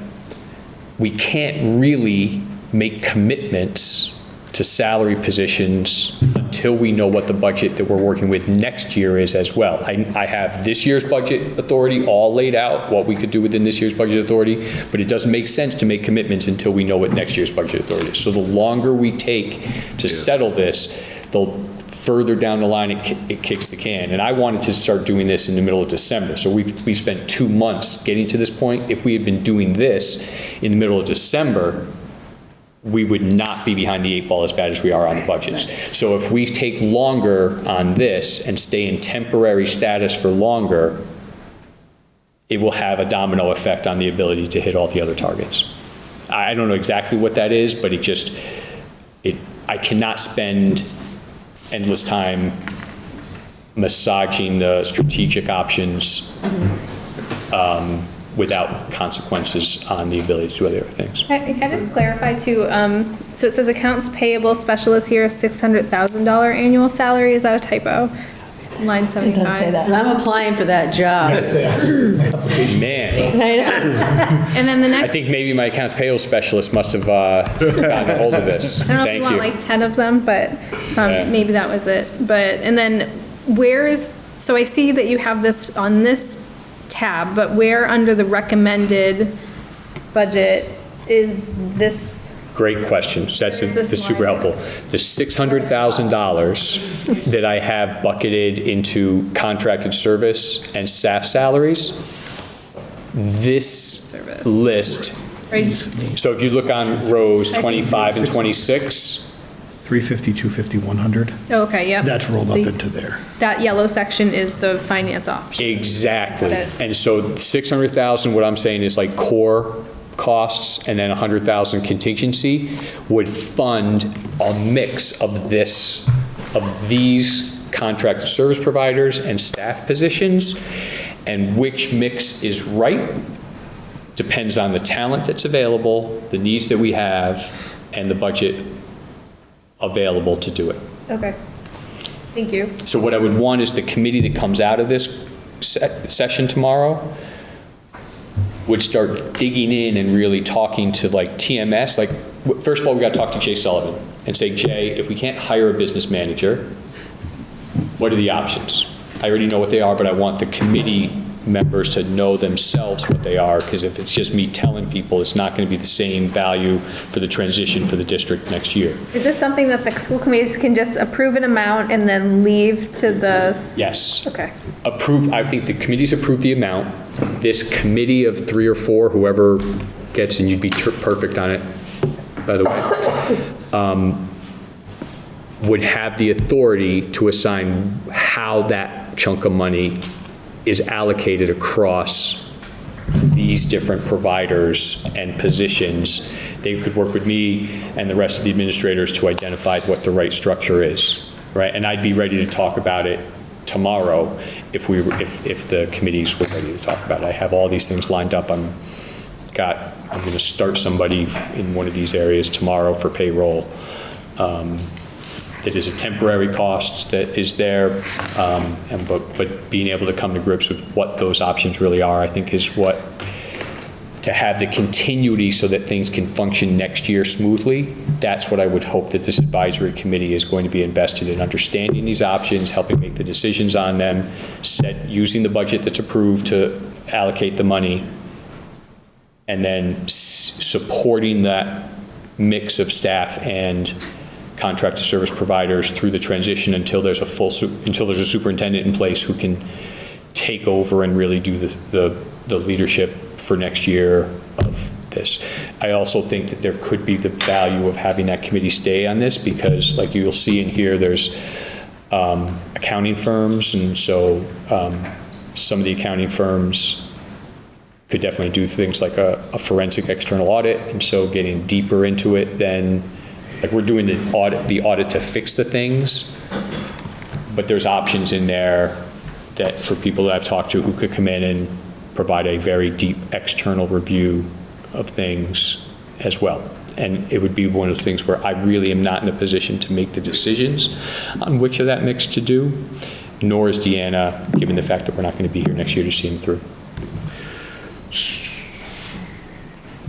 We can't really make commitments to salary positions until we know what the budget that we're working with next year is as well. I have this year's budget authority all laid out, what we could do within this year's budget authority, but it doesn't make sense to make commitments until we know what next year's budget authority is. So the longer we take to settle this, the further down the line it kicks the can. And I wanted to start doing this in the middle of December. So we've spent 2 months getting to this point. If we had been doing this in the middle of December, we would not be behind the 8 ball as bad as we are on the budgets. So if we take longer on this and stay in temporary status for longer, it will have a domino effect on the ability to hit all the other targets. I don't know exactly what that is, but I cannot spend endless time massaging the strategic options without consequences on the ability to do other things. Can I just clarify too, so it says accounts payable specialist here, $600,000 annual salary, is that a typo? Line 75. It does say that. And I'm applying for that job. Man, And then the I next, think maybe my accounts payable specialist must have gotten a hold of this. I don't know if you Thank want you. like 10 of them, but Yeah. maybe that was it. But, and then so I see that you have this on this tab, but where under the recommended budget is this? Great question. That's Where is this super line? helpful. The $600,000 that I have bucketed into contracted service and staff salaries, this list, Right. so if you look on rows 25 and 26, 350, 250, 100, Oh, okay, yep. that's rolled up into there. That yellow section is the finance option. exactly. Got it. And so 600,000, what I'm saying is like core costs, and then 100,000 contingency would fund a mix of these contracted service providers and staff positions, and which mix is right depends on the talent that's available, the needs that we have, and the budget available to do it. Okay. Thank you. So what I would want is the committee that comes out of this session tomorrow would start digging in and really talking to like TMS. Like, first of all, we got to talk to Jay Sullivan and say, Jay, if we can't hire a business manager, what are the options? I already know what they are, but I want the committee members to know themselves what they are, because if it's just me telling people, it's not going to be the same value for the transition for the district next year. Is this something that the school committees can just approve an amount and then leave to the? Yes. Okay. Approve, I think the committees approve the amount. This committee of 3 or 4, whoever gets, and you'd be perfect on it, by the way, would have the authority to assign how that chunk of money is allocated across these different providers and positions. They could work with me and the rest of the administrators to identify what the right structure is, right? And I'd be ready to talk about it tomorrow if the committees were ready to talk about it. I have all these things lined up. I'm going to start somebody in one of these areas tomorrow for payroll. It is a temporary cost that is there, but being able to come to grips with what those options really are, I think is what, to have the continuity so that things can function next year smoothly, that's what I would hope that this advisory committee is going to be invested in, understanding these options, helping make the decisions on them, using the budget that's approved to allocate the money, and then supporting that mix of staff and contracted service providers through the transition until there's a superintendent in place who can take over and really do the leadership for next year of this. I also think that there could be the value of having that committee stay on this, because like you'll see in here, there's accounting firms, and so some of the accounting firms could definitely do things like a forensic external audit, and so getting deeper into it than, like we're doing the audit to fix the things, but there's options in there that for people that I've talked to who could come in and provide a very deep external review of things as well. And it would be one of those things where I really am not in a position to make the decisions on which of that mix to do, nor is Deanna, given the fact that we're not going to be here next year to see them through.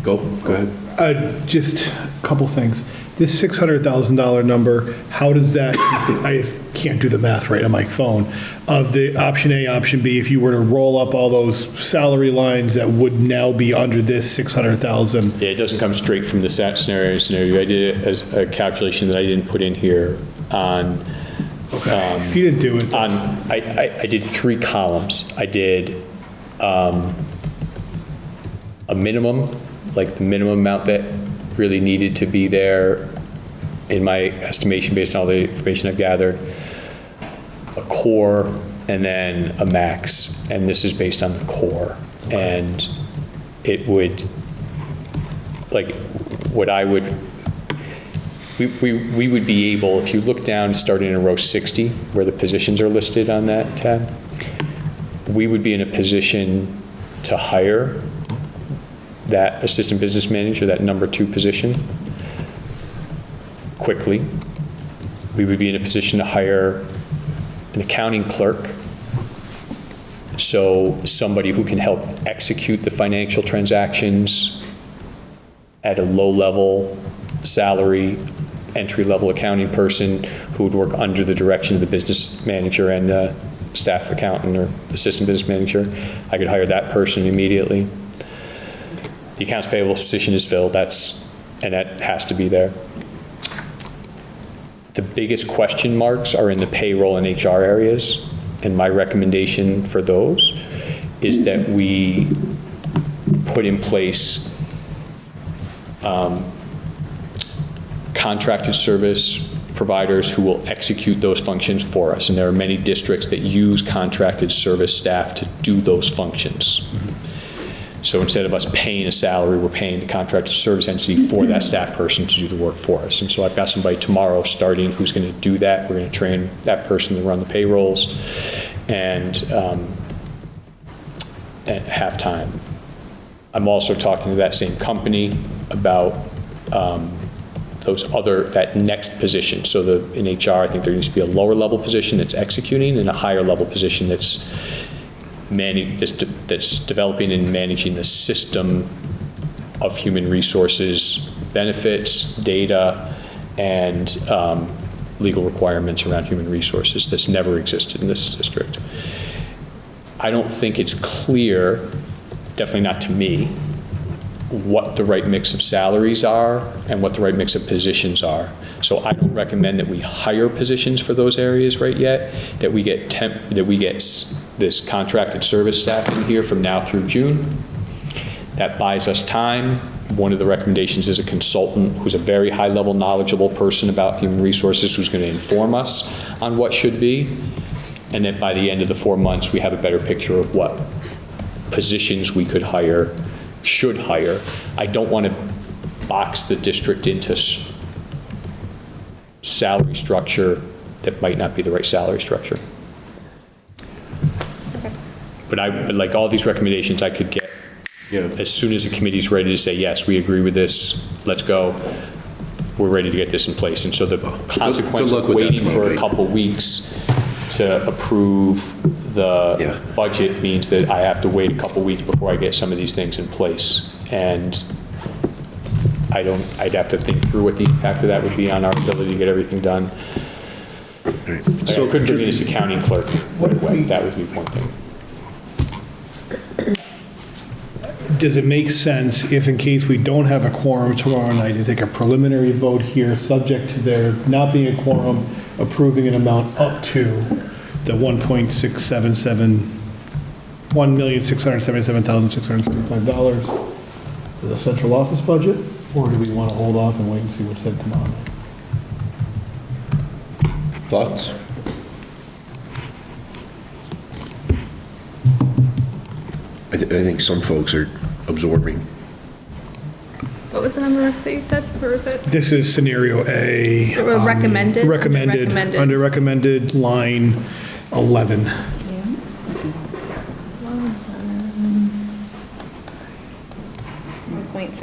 Go ahead. Just a couple things. This $600,000 number, how does that, I can't do the math right on my phone, of the option A, option B, if you were to roll up all those salary lines that would now be under this $600,000? Yeah, it doesn't come straight from the scenario. I did it as a calculation that I didn't put in here on. Okay. If you didn't do it. I did 3 columns. I did a minimum, like the minimum amount that really needed to be there in my estimation based on all the information I've gathered, a core, and then a max. And this is based on the core. And it would, like, what I would, we would be able, if you look down starting in row 60, where the positions are listed on that tab, we would be in a position to hire that assistant business manager, that number 2 position, quickly. We would be in a position to hire an accounting clerk, so somebody who can help execute the financial transactions at a low-level salary, entry-level accounting person who would work under the direction of the business manager and the staff accountant or assistant business manager. I could hire that person immediately. The accounts payable position is filled, and that has to be there. The biggest question marks are in the payroll and HR areas, and my recommendation for those is that we put in place contracted service providers who will execute those functions for us, and there are many districts that use contracted service staff to do those functions. So instead of us paying a salary, we're paying the contracted service entity for that staff person to do the work for us. And so I've got somebody tomorrow starting who's going to do that. We're going to train that person to run the payrolls and at halftime. I'm also talking to that same company about that next position. So in HR, I think there needs to be a lower level position that's executing and a higher level position that's developing and managing the system of human resources, benefits, data, and legal requirements around human resources. That's never existed in this district. I don't think it's clear, definitely not to me, what the right mix of salaries are and what the right mix of positions are. So I don't recommend that we hire positions for those areas right yet, that we get this contracted service staff in here from now through June. That buys us time. One of the recommendations is a consultant who's a very high-level knowledgeable person about human resources who's going to inform us on what should be. And that by the end of the 4 months, we have a better picture of what positions we could hire, should hire. I don't want to box the district into salary structure that might not be the right salary structure. But like all these recommendations I could get as soon as the committee's ready to say, yes, we agree with this, let's go, we're ready to get this in place. And so the consequence of waiting for a couple weeks to approve the budget means that I have to wait a couple weeks before I get some of these things in place. And I'd have to think through what the impact of that would be on our ability to get everything done. So I couldn't bring in this accounting clerk. That would be one thing. Does it make sense if, in case we don't have a quorum tomorrow night, to take a preliminary vote here, subject to there not being a quorum, approving an amount up to the $1,677,675 for the central office budget? Or do we want to hold off and wait and see what's said tomorrow night? Thoughts? I think some folks are absorbing. What was the number that you said? Where was it? This is scenario A. Recommended? Recommended, under recommended, line 11.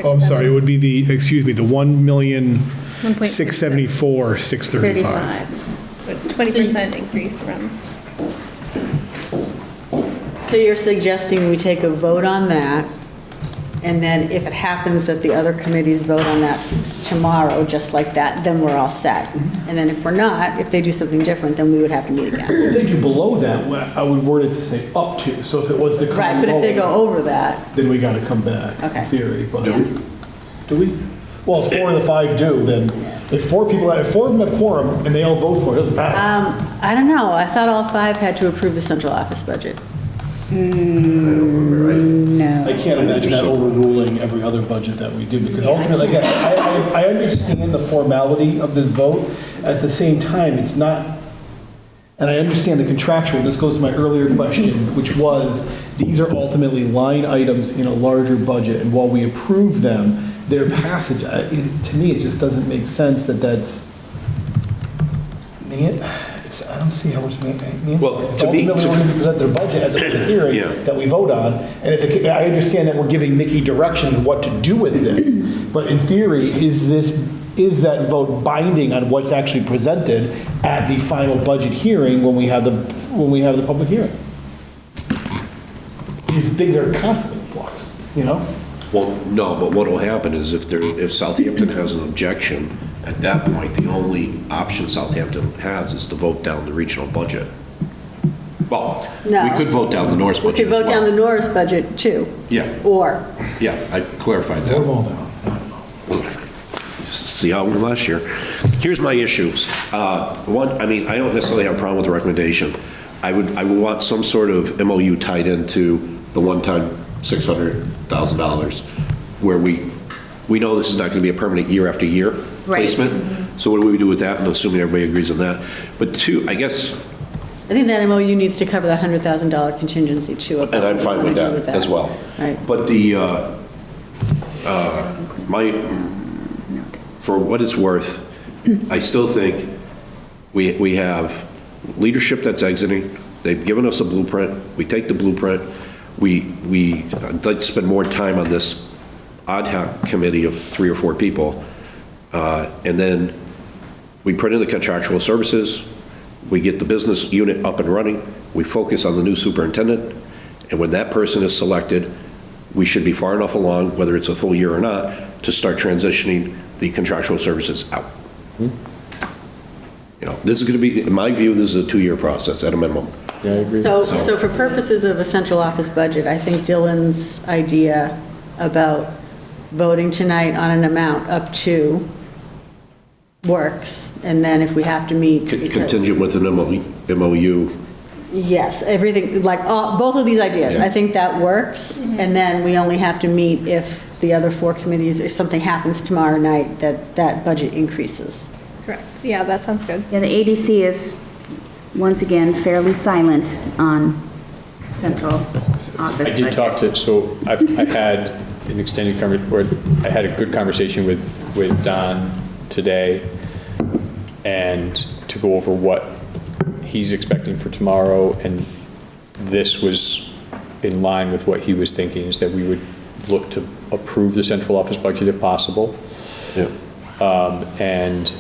Oh, I'm sorry, it would be the 1,674,635. 20% increase from. So you're suggesting we take a vote on that, and then if it happens that the other committees vote on that tomorrow, just like that, then we're all set. And then if we're not, if they do something different, then we would have to meet again. If they do below that, I would word it to say up to, so if it was to come Right, but if they go lower, over that, then we got to come back, Okay. in theory. But do we? Well, if 4 of the 5 do, then if 4 of them have quorum and they all vote for it, it doesn't matter. I don't know, I thought all 5 had to approve the central office budget. No. I can't imagine that overruling every other budget that we do, because ultimately, again, I understand the formality of this vote. At the same time, it's not, and I understand the contractual, this goes to my earlier question, which was, these are ultimately line items in a larger budget, and while we approve them, their passage, to me, it just doesn't make sense that that's, I don't see how it's Well, it's to me- ultimately we're going to present their budget at the hearing that we vote on, and if I understand that we're giving Nikki direction on what to do with this, but in theory, is that vote binding on what's actually presented at the final budget hearing when we have the public hearing? These things are constantly in flux, you know? Well, no, but what will happen is if Southampton has an objection, at that point, the only option Southampton has is to vote down the regional budget. Well, No. we could vote down the Norris We budget could as vote down the well. Norris budget too. Yeah. Or, Yeah, I clarified Vote them that. all down. See how it went last year. Here's my issues. One, I don't necessarily have a problem with the recommendation. I would want some sort of MOU tied into the one-time $600,000, where we know this is not going to be a permanent year after year placement. So what do we do with that? And assuming everybody agrees on that. But two, I guess, I think that MOU needs to cover that $100,000 contingency too. and I'm fine with that as well. Right. But for what it's worth, I still think we have leadership that's exiting. They've given us a blueprint. We take the blueprint. I'd like to spend more time on this ad hoc committee of 3 or 4 people. And then we put in the contractual services. We get the business unit up and running. We focus on the new superintendent. And when that person is selected, we should be far enough along, whether it's a full year or not, to start transitioning the contractual services out. This is going to be, in my view, this is a 2-year process at a minimum. Yeah, I agree. So for purposes of a central office budget, I think Dylan's idea about voting tonight on an amount up to works, and then if we have to meet. Contingent with an MOU. Yes, everything, like, both of these ideas, Yeah. I think that works, and then we only have to meet if the other 4 committees, if something happens tomorrow night, that budget increases. Correct. Yeah, that sounds good. Yeah, the ADC is, once again, fairly silent on central office I budget. did talk to, so I had an extended I had a good conversation with Don today, and to go over what he's expecting for tomorrow, and this was in line with what he was thinking, is that we would look to approve the central office budget if possible. Yeah. And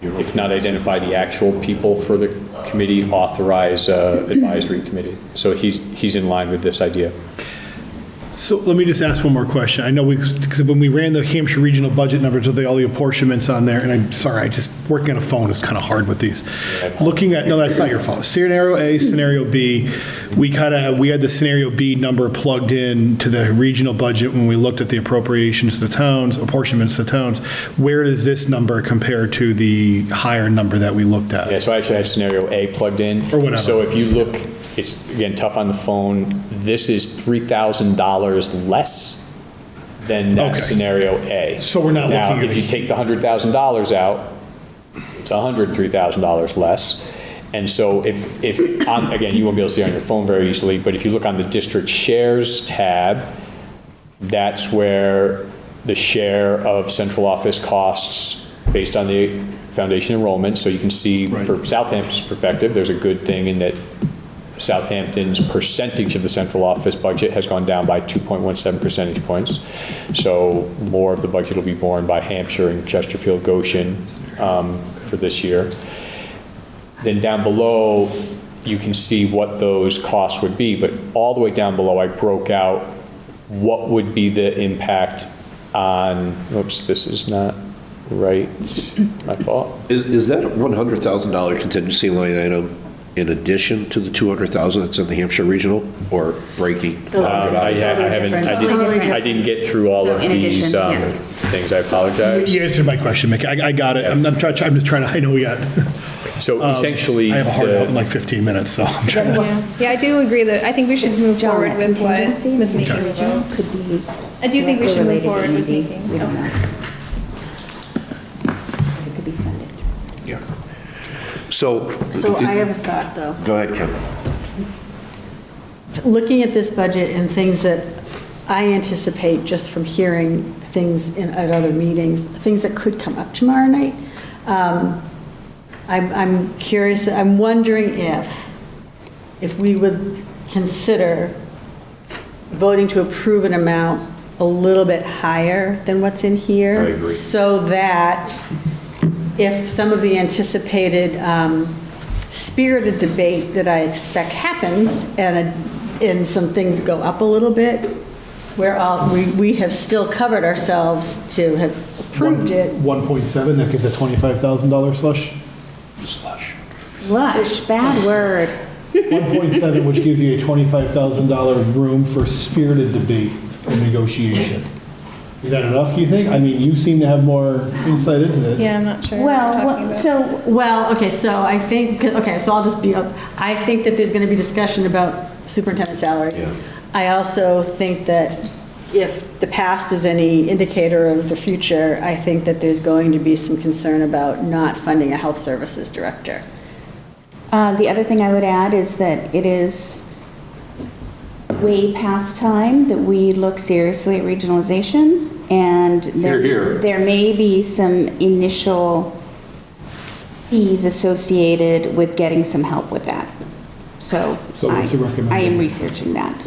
if not identify the actual people for the committee, authorize advisory committee. So he's in line with this idea. So let me just ask one more question. I know because when we ran the Hampshire regional budget numbers with all the apportionments on there, and I'm sorry, working on a phone is kind of hard with these. Looking at, no, that's not your fault. Scenario A, scenario B, we had the scenario B number plugged in to the regional budget when we looked at the appropriations to the towns, apportionments to towns. Where does this number compare to the higher number that we looked at? Yeah, so I actually had scenario A plugged in. Or whatever. So if you look, it's, again, tough on the phone, this is $3,000 less than that Okay. scenario A. So we're not Now, looking at if you take the $100,000 out, it's $103,000 less. And so if again, you won't be able to see on your phone very easily, but if you look on the district shares tab, that's where the share of central office costs based on the foundation enrollment. So you can see from Southampton's perspective, there's a good thing in that Southampton's percentage of the central office budget has gone down by 2.17 percentage points. So more of the budget will be borne by Hampshire and Chesterfield Goshen for this year. Then down below, you can see what those costs would be, but all the way down below, I broke out what would be the impact on, oops, this is not right, my fault. Is that $100,000 contingency line item in addition to the $200,000 that's in the Hampshire Regional, or breaking? I didn't get through all of So in these addition, yes. things, I apologize. You answered my question, Mickey. I got it. I'm just trying to, I know we got, So essentially, I have a hard out in like 15 minutes, so I'm trying to. Yeah, I do agree that, I think we should move John, forward with what, contingency with making the regional vote. could be. I do think we should move forward with directly making, related to ED. We don't okay. know. It could be funded. Yeah. So. I have a thought, though. Go ahead, Kim. Looking at this budget and things that I anticipate just from hearing things at other meetings, things that could come up tomorrow night, I'm curious, I'm wondering if we would consider voting to approve an amount a little bit higher than what's in here. I agree. So that if some of the anticipated spirited debate that I expect happens and some things go up a little bit, we have still covered ourselves to have approved it. 1.7, that gives a $25,000 slush? Slush, bad word. 1.7, which gives you a $25,000 room for spirited debate and negotiation. Is that enough, do you think? I mean, you seem to have more insight into this. Yeah, I'm not sure what you're talking about. Okay, so I think, so I'll just be up. I think that there's going to be discussion about superintendent salary. Yeah. I also think that if the past is any indicator of the future, I think that there's going to be some concern about not funding a health services director. The other thing I would add is that it is way past time that we look seriously at regionalization, and there may be some initial fees associated with getting some help with that. So So what's the recommendation? I am researching that.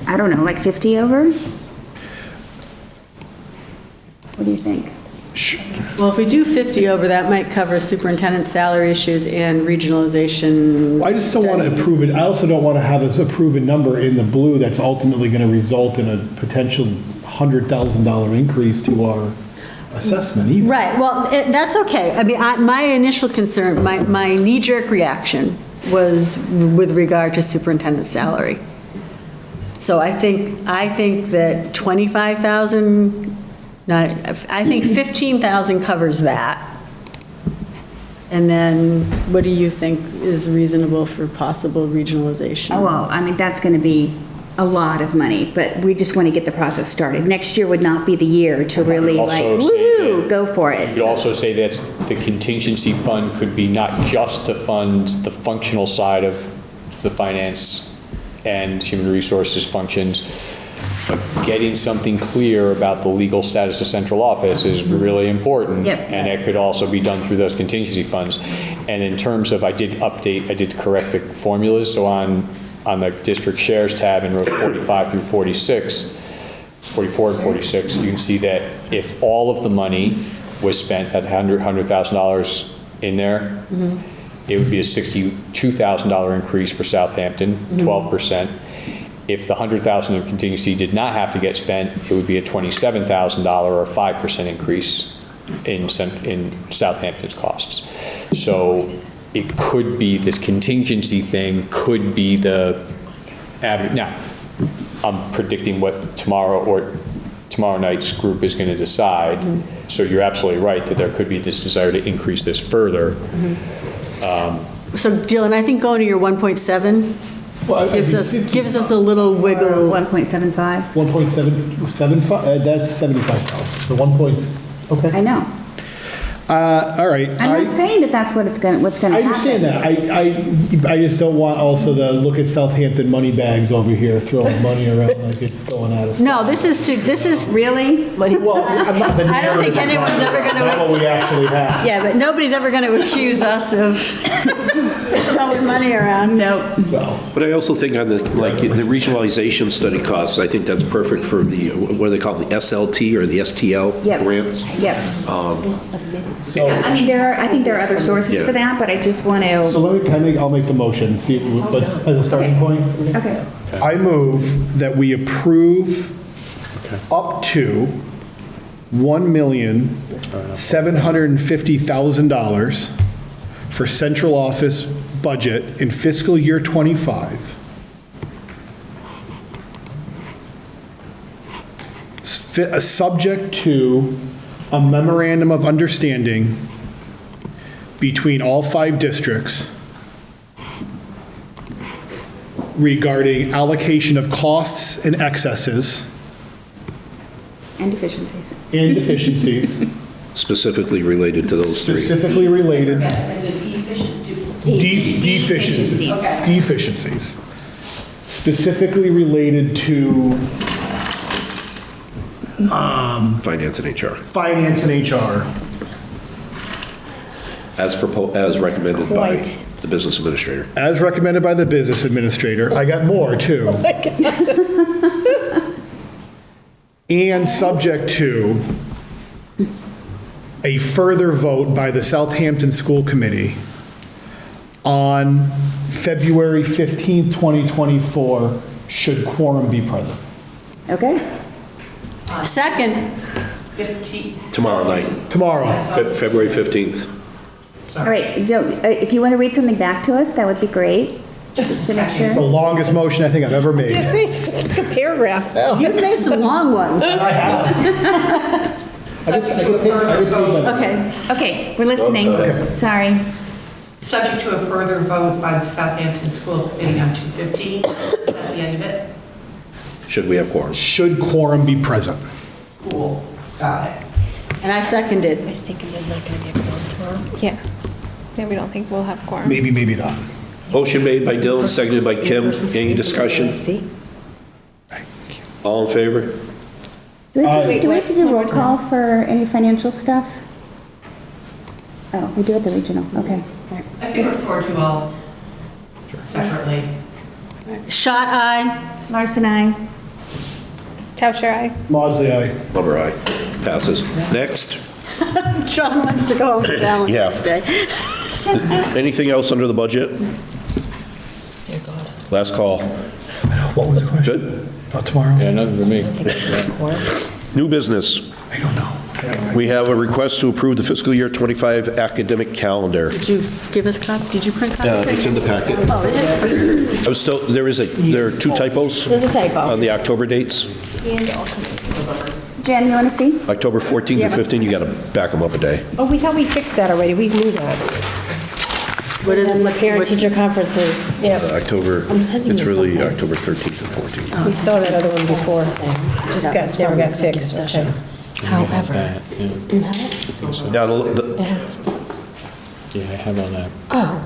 I don't know, like 50 over? What do you think? Well, if we do 50 over, that might cover superintendent salary issues and regionalization. I just don't want to approve it. I also don't want to have us approve a number in the blue that's ultimately going to result in a potential $100,000 increase to our assessment either. Right, well, that's okay. I mean, my initial concern, my knee-jerk reaction was with regard to superintendent's salary. So I think that 25,000, I think 15,000 covers that. And then, what do you think is reasonable for possible regionalization? Oh, well, I mean, that's going to be a lot of money, but we just want to get the process started. Next year would not be the year to really like, Also say woo, that- go for it. You could also say that the contingency fund could be not just to fund the functional side of the finance and human resources functions, but getting something clear about the legal status of central office is really important. Yep. And it could also be done through those contingency funds. And in terms of, I did correct the formulas, so on the district shares tab in rows 45 through 46, 44 and 46, you can see that if all of the money was spent, that $100,000 in there, it would be a $62,000 increase for Southampton, 12%. If the $100,000 of contingency did not have to get spent, it would be a $27,000 or 5% increase in Southampton's costs. So it could be, this contingency thing could be the avenue. Now, I'm predicting what tomorrow night's group is going to decide. So you're absolutely right that there could be this desire to increase this further. So Dylan, I think going to your 1.7 gives us a little wiggle. 1.75. 1.775, that's 75,000. So 1 point, okay. I know. All right. I'm not saying that that's what's going to happen. I understand that. I just don't want also to look at Southampton money bags over here throwing money around like it's going out of style. No, this is Really? Well, I'm not the I don't think narrative anyone's ever going Not what we actually have. Yeah, but nobody's ever going to accuse us of throwing money around. Nope. Well, But I also think on the regionalization study costs, I think that's perfect for the, what do they call it, the SLT or the STL Yep. grants. Yep. so, I mean, I think there are other sources Yeah. for that, but I just want to. so I'll make the motion, see, let's, as a starting point. Okay. I move that we approve up to $1,750,000 for central office budget in fiscal year '25. Subject to a memorandum of understanding between all 5 districts regarding allocation of costs and excesses And deficiencies. and deficiencies Specifically related to those three. specifically related, Is it efficient? deficiencies, deficiencies, specifically related to Finance and HR, finance and HR. as recommended by Quite. the business administrator. As recommended by the business administrator. I got more, too. And subject to a further vote by the Southampton School Committee on February 15th, 2024, should quorum be present. Okay? Second, 15. Tomorrow night, Tomorrow. February 15th. All right, if you want to read something back to us, that would be great, just to make It's the sure. longest motion I think I've ever made. It's like a paragraph. you've made some long ones. I have. Okay. Okay, we're listening. Okay. Sorry. Subject to a further vote by the Southampton School Committee on 215. Is that the end of it? Should we have quorum? Should quorum be present? Cool. Got it. And I seconded. I was thinking there's not going to be a quorum tomorrow. Yeah. Yeah, we don't think we'll have quorum. Maybe, maybe not. Motion made by Dylan, seconded by Kim. Any discussion? See? All in favor? Do we have to do roll call for any financial stuff? Oh, we do at the regional, okay. I can report to you all separately. Shot eye. Larson, I. Tauscher, aye. Maudsley, aye. Number aye. Passes. Next. John wants to go home for Valentine's Day. Anything else under the budget? Last call. What was the question? Good? About tomorrow? Yeah, nothing for me. New business. I don't know. We have a request to approve the fiscal year 25 academic calendar. Did you give us did you print copies? It's in the packet. Oh, it is? I was still, there are 2 typos. There's a typo. On the October dates. Jen, you want to see? October 14th and 15th, you got to back them up a day. Oh, we thought we fixed that already, we knew that. What is And the parent-teacher conferences, yeah, October, I'm sending it's you really something. October 13th and 14th. we saw that other one before. Never got fixed, okay. However. Now, It has the stuff. Yeah, I have all that. Oh,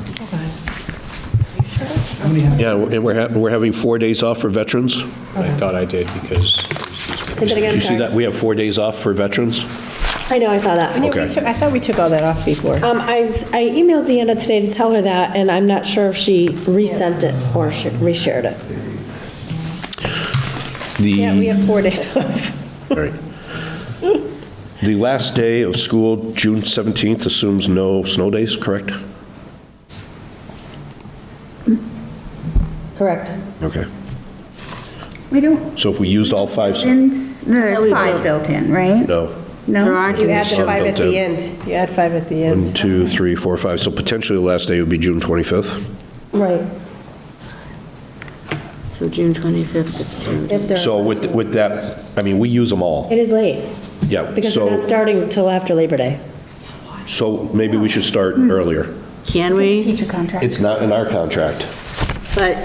yeah, and we're having 4 days off for veterans. I thought I did because say that again, Did you see sorry. that? We have 4 days off for veterans. I know, I saw that. Yeah, Okay. I thought we took all that off before. I emailed Deanna today to tell her that, and I'm not sure if she resent it or reshared it. Yeah, we have 4 days off. All right. The last day of school, June 17th, assumes no snow days, correct? Correct. Okay. We don't, So if we used all 5, there's 5 built in, right? no. No? There aren't You any. add the 5 at the end. You add 5 at the end. 1, 2, 3, 4, 5. So potentially the last day would be June 25th. Right. So June 25th, it's June. If they're, So with that, I mean, we use them all. it is late, Yeah. because they're not starting until after Labor Day. So maybe we should start earlier. Can we? Teacher contract. It's not in our contract. But,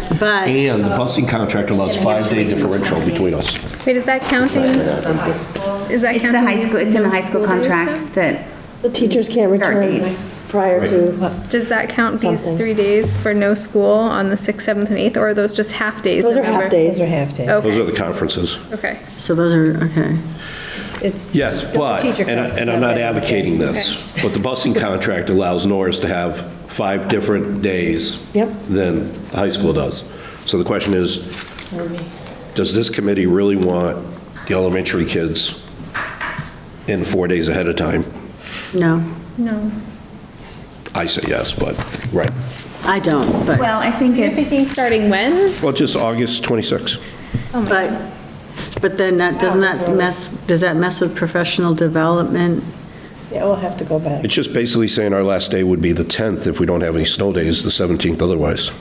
And the busing contract allows 5-day differential between us. Wait, is that counting? Is that It's the counting high school, it's in the high school days, contract that, The teachers can't Start return dates. prior to, though? Does that count these Something. 3 days for no school on the 6th, 7th, and 8th, or are those just half days? those are November? half days. Those are half days. Those Okay, are the conferences. okay. so those are, okay. It's. Yes, it's a but, teacher and conference, I'm not Veterans Day. advocating this, but the busing contract allows Norris to have 5 different days Yep. than the high school does. So the question is, does this committee really want the elementary kids in 4 days ahead of time? No, No. I say yes, but, right. I don't, but, well, I think You're it's, thinking starting when? Well, just August 26th. but then that, does that mess with professional development? Yeah, we'll have to go back. It's just basically saying our last day would be the 10th if we don't have any snow days, the 17th otherwise.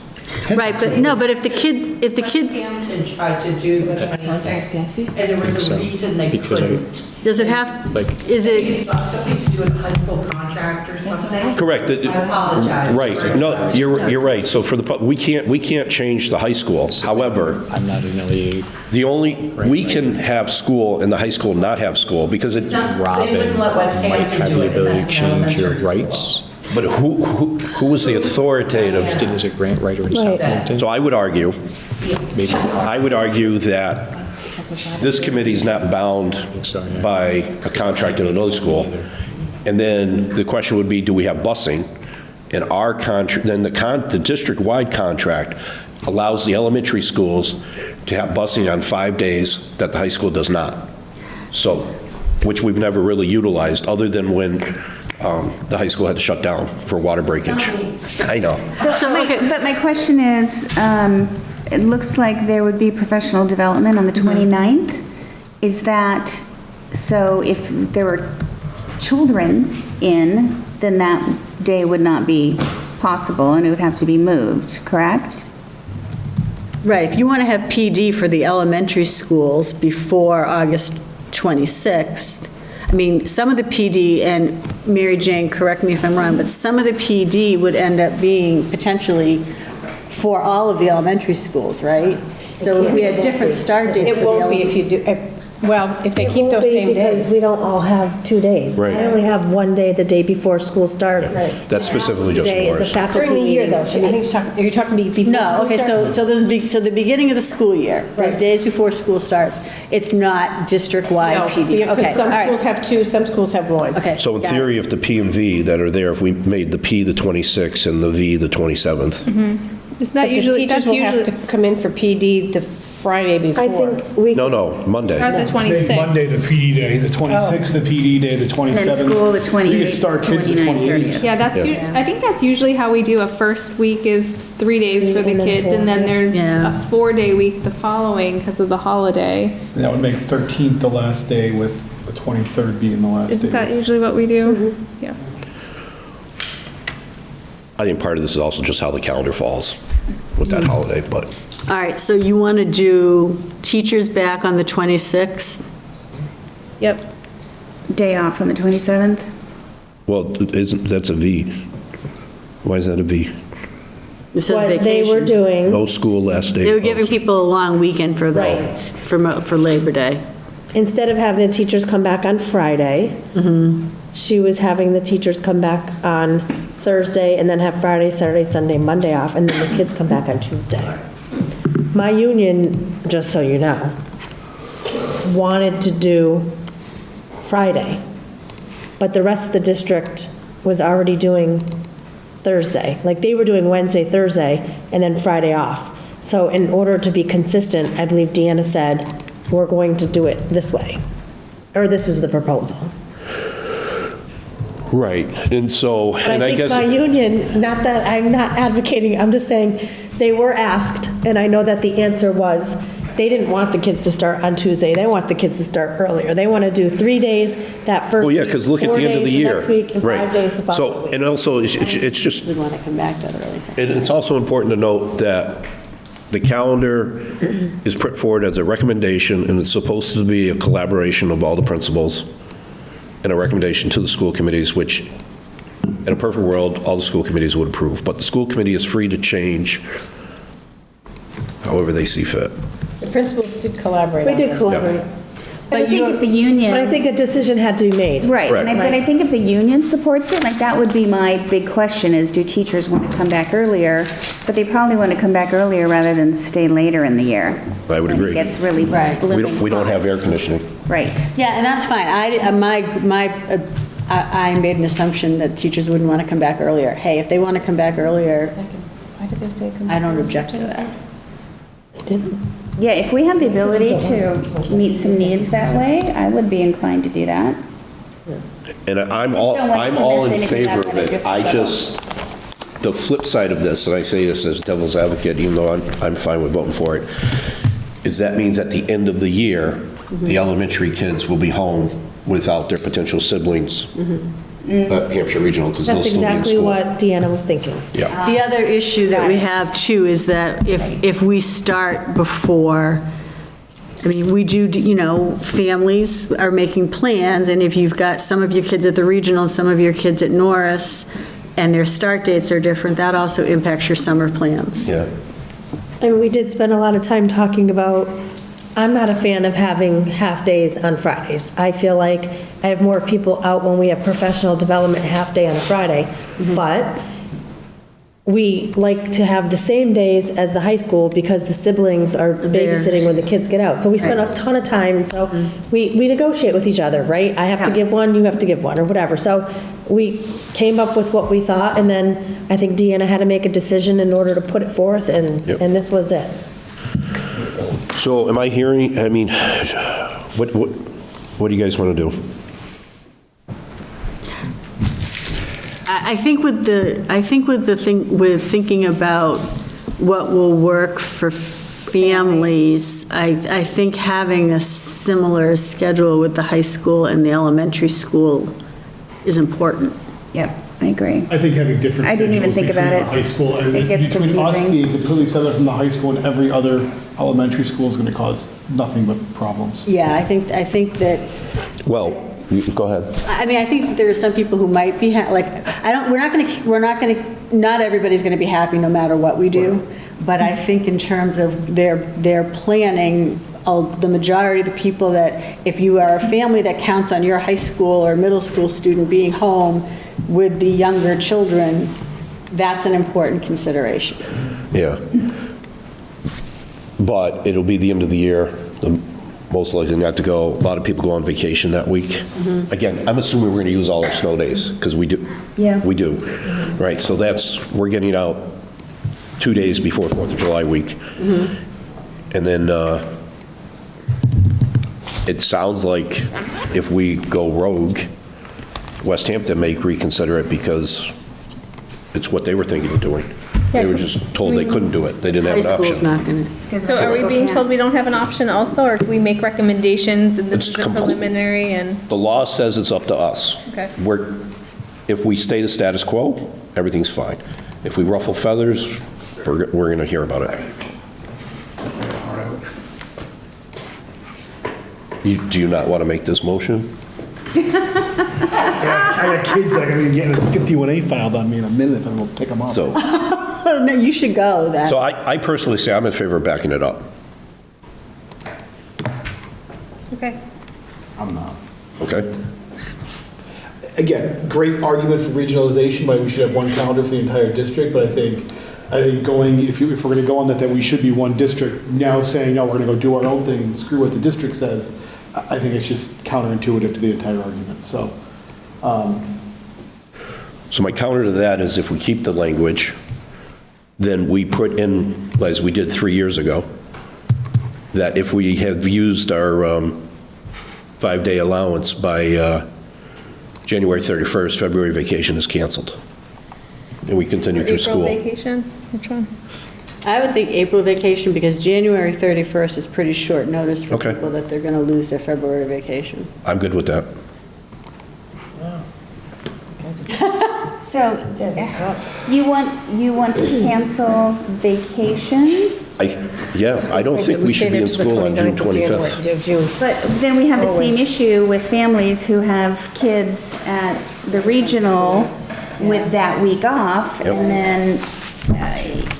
Right, but, no, but if the kids, Southampton tried to do the 26th, and there was a reason they Because couldn't. does it have, is I think it, it's got something to do with high school contract or something. Correct. I apologize. Right. No, you're right. So for the, we can't change the high school. However, I'm not an LEA. we can have school and the high school not have school because it, They wouldn't Robin let West might Hampton have do the it, and ability that's to an change your elementary rights. school. but who was the authoritative? Kristen is a grant writer in Southampton. So I would argue Maybe. that this committee is not bound so, yeah. by a contract in another school. And then the question would be, do we have busing? And our contract, then the district-wide contract allows the elementary schools to have busing on 5 days that the high school does not. So, which we've never really utilized, other than when the high school had to shut down for water breakage. I know. but my question is, it looks like there would be professional development on the 29th. Is that, so if there were children in, then that day would not be possible and it would have to be moved, correct? right, if you want to have PD for the elementary schools before August 26th, I mean, some of the PD, and Mary Jane, correct me if I'm wrong, but some of the PD would end up being potentially for all of the elementary schools, right? So if we had different start dates for It the won't be if you do, well, if they keep those same because days. we don't all have 2 days. Right. I only have 1 day the day before school starts. That's specifically just Day is a Norris. faculty During the year, meeting. though, I think she's talking, are you talking before? No, school okay, starts? so the beginning of the school year, those Right. days before school starts, it's not district-wide No, PD. because Okay, some all right. schools have 2, some schools have 1. Okay. So in got it. theory, if the P and V that are there, if we made the P the 26th and the V the 27th, It's not But the usually, teachers that's will have usually, to come in for PD the Friday before. I think we, no, Monday. or the Monday, 26th. the PD day, the 26th, the PD day, the 27th. Then school, the 28th, You could start kids the 29th, 28th. Yeah, that's, I think that's usually how we do a first week is 3 days for the And then kids, 4, and then there's Yeah. a 4-day week the following because of the holiday. And that would make 13th the last day with the 23rd being the last day. Isn't that usually what we do? Yeah. I think part of this is also just how the calendar falls with that holiday, but All right, so you want to do teachers back on the 26th? Yep. Day off on the 27th? well, that's a V. Why is that a V? It says What they were vacation. doing, No school last day. They were giving people a long weekend for the, Right. for Labor Day. instead of having the teachers come back on Friday, she was having the teachers come back on Thursday and then have Friday, Saturday, Sunday, Monday off, and then the kids come back on Tuesday. My union, just so you know, wanted to do Friday, but the rest of the district was already doing Thursday. Like, they were doing Wednesday, Thursday, and then Friday off. So in order to be consistent, I believe Deanna said, we're going to do it this way, or this is the proposal. Right, and so, But and I I think guess. my union, not that, I'm not advocating, I'm just saying, they were asked, and I know that the answer was, they didn't want the kids to start on Tuesday, they want the kids to start earlier. They want to do 3 days that first Well, week, yeah, because look at 4 the end of the days year. next week, and Right. 5 days the following So, week. and also, it's just, We want to come back that early. and it's also important to note that the calendar is put forward as a recommendation, and it's supposed to be a collaboration of all the principals and a recommendation to the school committees, which, in a perfect world, all the school committees would approve. But the school committee is free to change however they see fit. The principals did collaborate We on did this. collaborate. But I think if the union. But I think a decision had to be made. Right, Right. but I think if the union supports it, like, that would be my big question, is do teachers want to come back earlier? But they probably want to come back earlier rather than stay later in the year. I would When agree. it gets really Right. blooming. We don't have air conditioning. Right. Yeah, and that's fine. I made an assumption that teachers wouldn't want to come back earlier. Hey, if they want to come back earlier, Why did they say come I don't object to that. Yeah, if we have the ability to meet some needs that way, I would be inclined to do that. And I'm all don't want to in invest anything favor of that it. kind of I just, the flip side of this, and I say this as devil's advocate, even though I'm fine with voting for it, is that means at the end of the year, the elementary kids will be home without their potential siblings at Hampshire Regional, because they'll That's still be in exactly school. what Deanna was thinking. Yeah, The other issue that we have too is that if we start before, I mean, we do, families are making plans, and if you've got some of your kids at the regional, some of your kids at Norris, and their start dates are different, that also impacts your summer plans. yeah. And we did spend a lot of time talking about, I'm not a fan of having half-days on Fridays. I feel like I have more people out when we have professional development half-day on a Friday, but we like to have the same days as the high school because the siblings are babysitting when the kids get out. So we spend a ton of time, and so we negotiate with each other, right? I have to give one, you have to give one, or whatever. So we came up with what we thought, and then I think Deanna had to make a decision in order to put it forth, and Yep. this was it. So am I hearing, I mean, what do you guys want to do? I think with thinking about what will work for families, I think having a similar schedule with the high school and the elementary school is important. Yep, I agree. I think having different I didn't even schedules think about between it. the high school and It gets between us confusing. being completely separate from the high school and every other elementary school is going to cause nothing but problems. Yeah, I think that, Well, go ahead. I mean, I think that there are some people who might be, not everybody's going to be happy no matter what we do, but I think in terms of their planning, the majority of the people that, if you are a family that counts on your high school or middle school student being home with the younger children, that's an important consideration. Yeah. But it'll be the end of the year, most likely not to go. A lot of people go on vacation that week. Again, I'm assuming we're going to use all our snow days, because we do. Yeah. We do. Right, so we're getting out 2 days before 4th of July week. And then it sounds like if we go rogue, Westhampton may reconsider it because it's what they were thinking of doing. They were just told they couldn't do it. They didn't have High an school's option. not going to. So are we being told we don't have an option also, or can we make recommendations and this It's is a preliminary and, The law says it's up to us. Okay. If we stay the status quo, everything's fine. If we ruffle feathers, we're going to hear about it. Do you not want to make this motion? I got kids that are going to be getting a 51A filed on me in a minute if I don't pick them up. So, Oh, no, you should go then. so I personally say I'm in favor of backing it up. okay. I'm not. Okay? Again, great argument for regionalization, why we should have one calendar for the entire district, but I think going, if we're going to go on that, then we should be one district. Now saying, no, we're going to go do our own thing and screw what the district says, I think it's just counterintuitive to the entire argument, so. So my counter to that is if we keep the language, then we put in, as we did 3 years ago, that if we have used our 5-day allowance by January 31st, February vacation is canceled. And we continue through April school. vacation, which one? I would think April vacation, because January 31st is pretty short notice for Okay. people that they're going to lose their February vacation. I'm good with that. So, you want to cancel vacation? I don't think we should be in school on June 25th. But then we have the same Always. issue with families who have kids at the regional with that week off, Yep. and then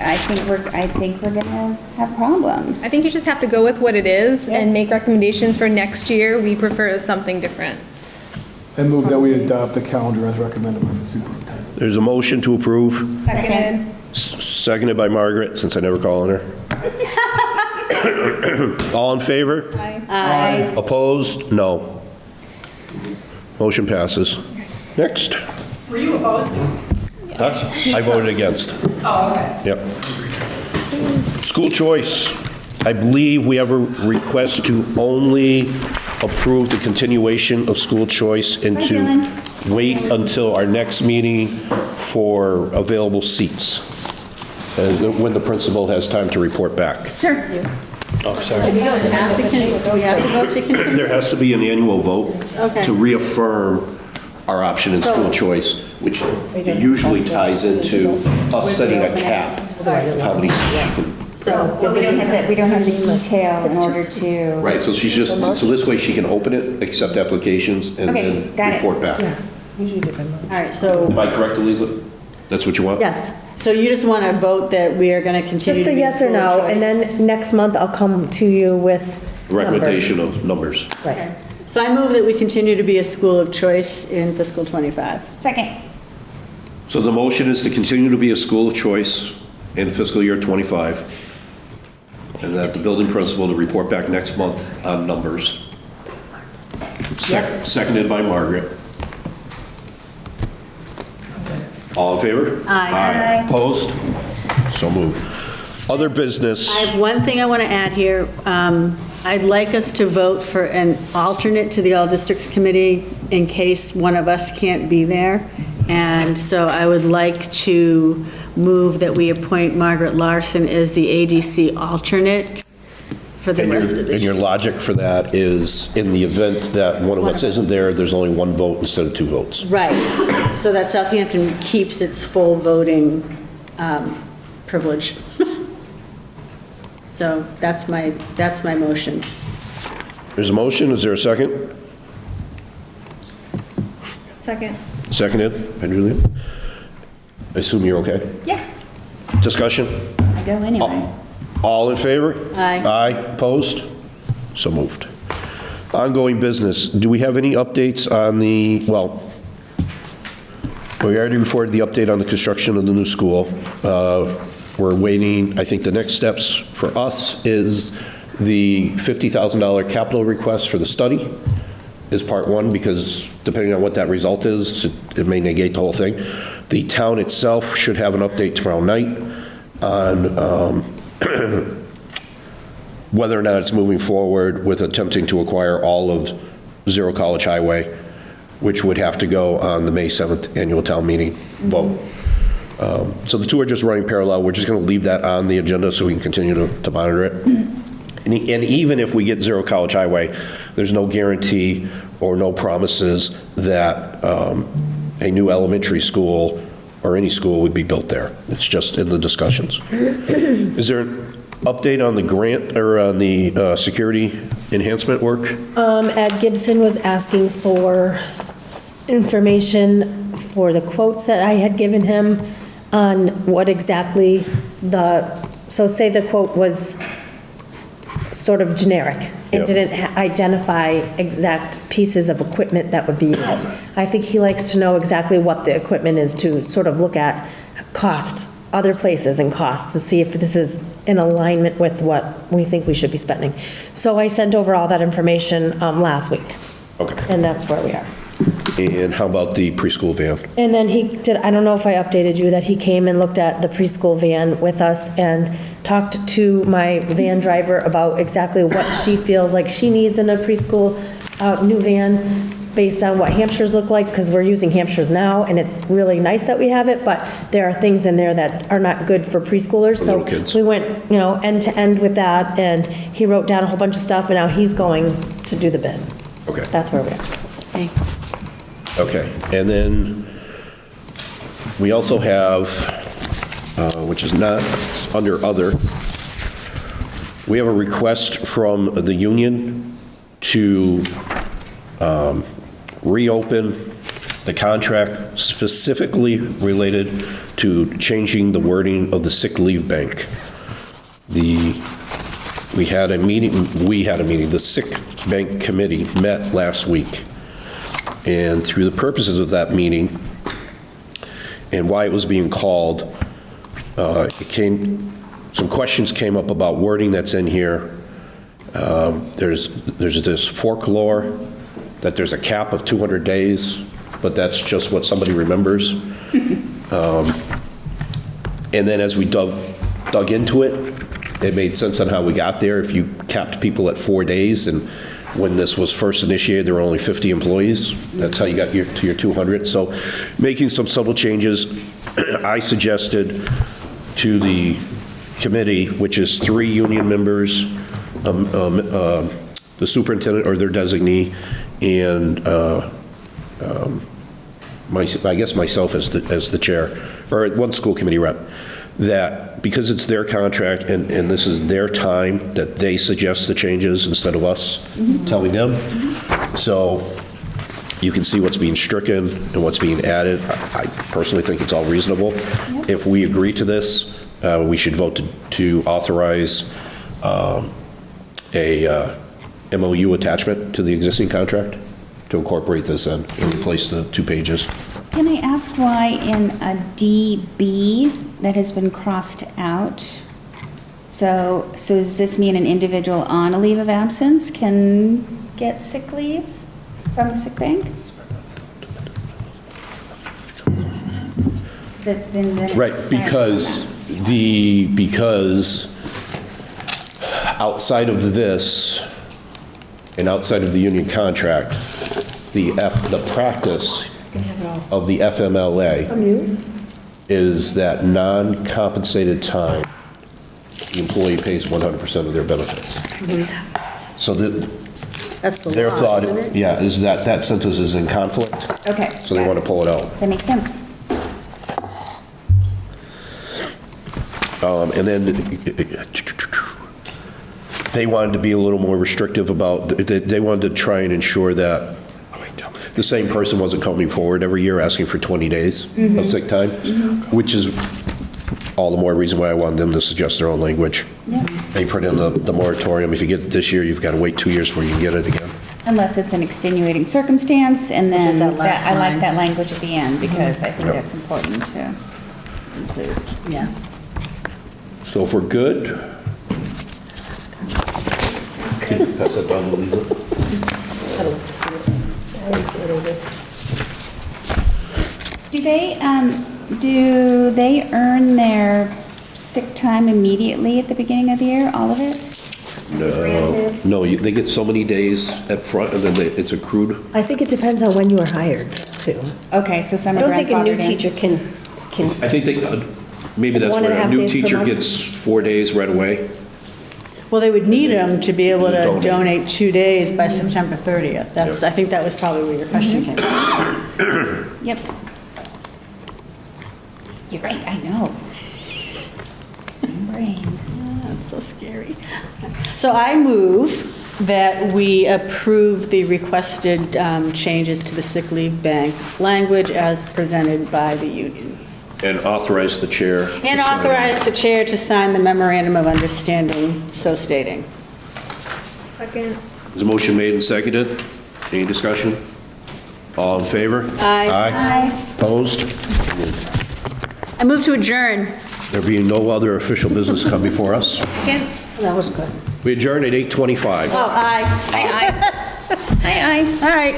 I think we're gonna have problems. I think you just have to go with what it is and make recommendations for next year. We prefer something different. I move that we adopt the calendar as recommended by the superintendent. There's a motion to approve, Seconded. seconded by Margaret, since I never call on her. All in favor? Aye. Opposed? No. Motion passes. Next. Were you opposed? Huh? I voted against. Oh, okay. Yep. School choice. I believe we have a request to only approve the continuation of school choice and to wait until our next meeting for available seats, and when the principal has time to report back. Sure. Oh, sorry. Do we have to vote to continue? There has to be an annual vote Okay. to reaffirm our option in school choice, which usually ties into us setting a cap of how many seats you can. But we don't have the detail in order to. Right, so she's just, so this way she can open it, accept applications, and Okay, then got it. report back. All right, so, Am I correct, Elisa? That's what you want? yes. So you just want to vote that we are going to continue Just to a be yes or school no, choice? and then next month I'll come to you with numbers. Recommendation of numbers. Okay. So I move that we continue to be a school of choice in fiscal '25. Second. So the motion is to continue to be a school of choice in fiscal year '25, and that the building principal to report back next month on numbers. Seconded by Margaret. All in favor? Aye. Opposed? So moved. Other business. I have one thing I want to add here. I'd like us to vote for an alternate to the All Districts Committee in case one of us can't be there. And so I would like to move that we appoint Margaret Larson as the ADC alternate for the rest of the And your year. logic for that is, in the event that one of us isn't there, there's only one vote instead of two votes. Right, so that Southampton keeps its full voting privilege. So that's my motion. There's a motion, is there a second? Second. Seconded by Julian? I assume you're okay? Yeah. Discussion? I go anyway. All in favor? Aye. Aye, opposed? So moved. Ongoing business, do we have any updates on the, well, we already reported the update on the construction of the new school. We're waiting, I think the next steps for us is the $50,000 capital request for the study is part one, because depending on what that result is, it may negate the whole thing. The town itself should have an update tomorrow night on whether or not it's moving forward with attempting to acquire all of Zero College Highway, which would have to go on the May 7th annual town meeting vote. So the two are just running parallel. We're just going to leave that on the agenda so we can continue to monitor it. And even if we get Zero College Highway, there's no guarantee or no promises that a new elementary school or any school would be built there. It's just in the discussions. Is there an update on the grant or on the security enhancement work? Ed Gibson was asking for information for the quotes that I had given him on what exactly so say the quote was sort of generic and Yep. didn't identify exact pieces of equipment that would be used. I think he likes to know exactly what the equipment is to sort of look at cost, other places and costs, to see if this is in alignment with what we think we should be spending. So I sent over all that information last week. Okay. And that's where we are. And how about the preschool van? And then I don't know if I updated you, that he came and looked at the preschool van with us and talked to my van driver about exactly what she feels like she needs in a preschool new van based on what Hampshire's look like, because we're using Hampshire's now, and it's really nice that we have it, but there are things in there that are not good for preschoolers. For So little kids. we went, end to end with that, and he wrote down a whole bunch of stuff, and now he's going to do the bid. Okay. That's where we are. Okay, and then we also have, which is not under other, we have a request from the union to reopen the contract specifically related to changing the wording of the sick leave bank. We had a meeting, the sick bank committee met last week. And through the purposes of that meeting and why it was being called, some questions came up about wording that's in here. There's this folklore that there's a cap of 200 days, but that's just what somebody remembers. And then as we dug into it, it made sense on how we got there. If you capped people at 4 days, and when this was first initiated, there were only 50 employees. That's how you got to your 200. So making some subtle changes, I suggested to the committee, which is 3 union members, the superintendent or their designee, and I guess myself as the chair, or one school committee rep, that because it's their contract and this is their time, that they suggest the changes instead of us telling them. So you can see what's being stricken and what's being added. I personally think it's all reasonable. If we agree to this, we should vote to authorize a MOU attachment to the existing contract to incorporate this in and replace the 2 pages. Can I ask why in a DB that has been crossed out? So does this mean an individual on a leave of absence can get sick leave from the sick bank? Right, because outside of this and outside of the union contract, the practice of the FMLA is that non-compensated time, the employee pays 100% of their benefits. So That's the their law, thought, isn't it? yeah, is that sentence is in conflict, Okay. so they want to pull it out. That makes sense. And then they wanted to be a little more restrictive about, they wanted to try and ensure that the same person wasn't coming forward every year asking for 20 days of sick time, which is all the more reason why I wanted them to suggest their own language. They put in the moratorium. If you get it this year, you've got to wait 2 years before you can get it again. Unless it's an extenuating circumstance, and Which then is that last I like line. that language at the end, because I think Yep. that's important to include. Yeah. So if we're good, pass that down to Lisa. I don't see it. I didn't see it either. Do they earn their sick time immediately at the beginning of the year, all of it? No, they get so many days up front, and then it's accrued. I think it depends on when you were hired, too. Okay, so some I are don't think a new grandfathered in. teacher can I think maybe that's where a 1.5 new days per teacher month? gets 4 days right away. Well, they would need them to be able to Donate. donate 2 days by September 30th. That's, I think that was probably where your question came from. Yep. You're right, I know. Same brain. That's so scary. So I move that we approve the requested changes to the sick leave bank language as presented by the union. And authorize the chair. to And sign. authorize the chair to sign the memorandum of understanding, so stating. Second. Is a motion made and seconded? Any discussion? All in favor? Aye. Aye. Opposed? I move to adjourn. There being no other official business come before us. That was good. We adjourn at 8:25. Oh, aye. Aye, aye. All right.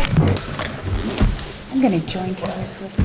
I'm going to join Taylor Swift's.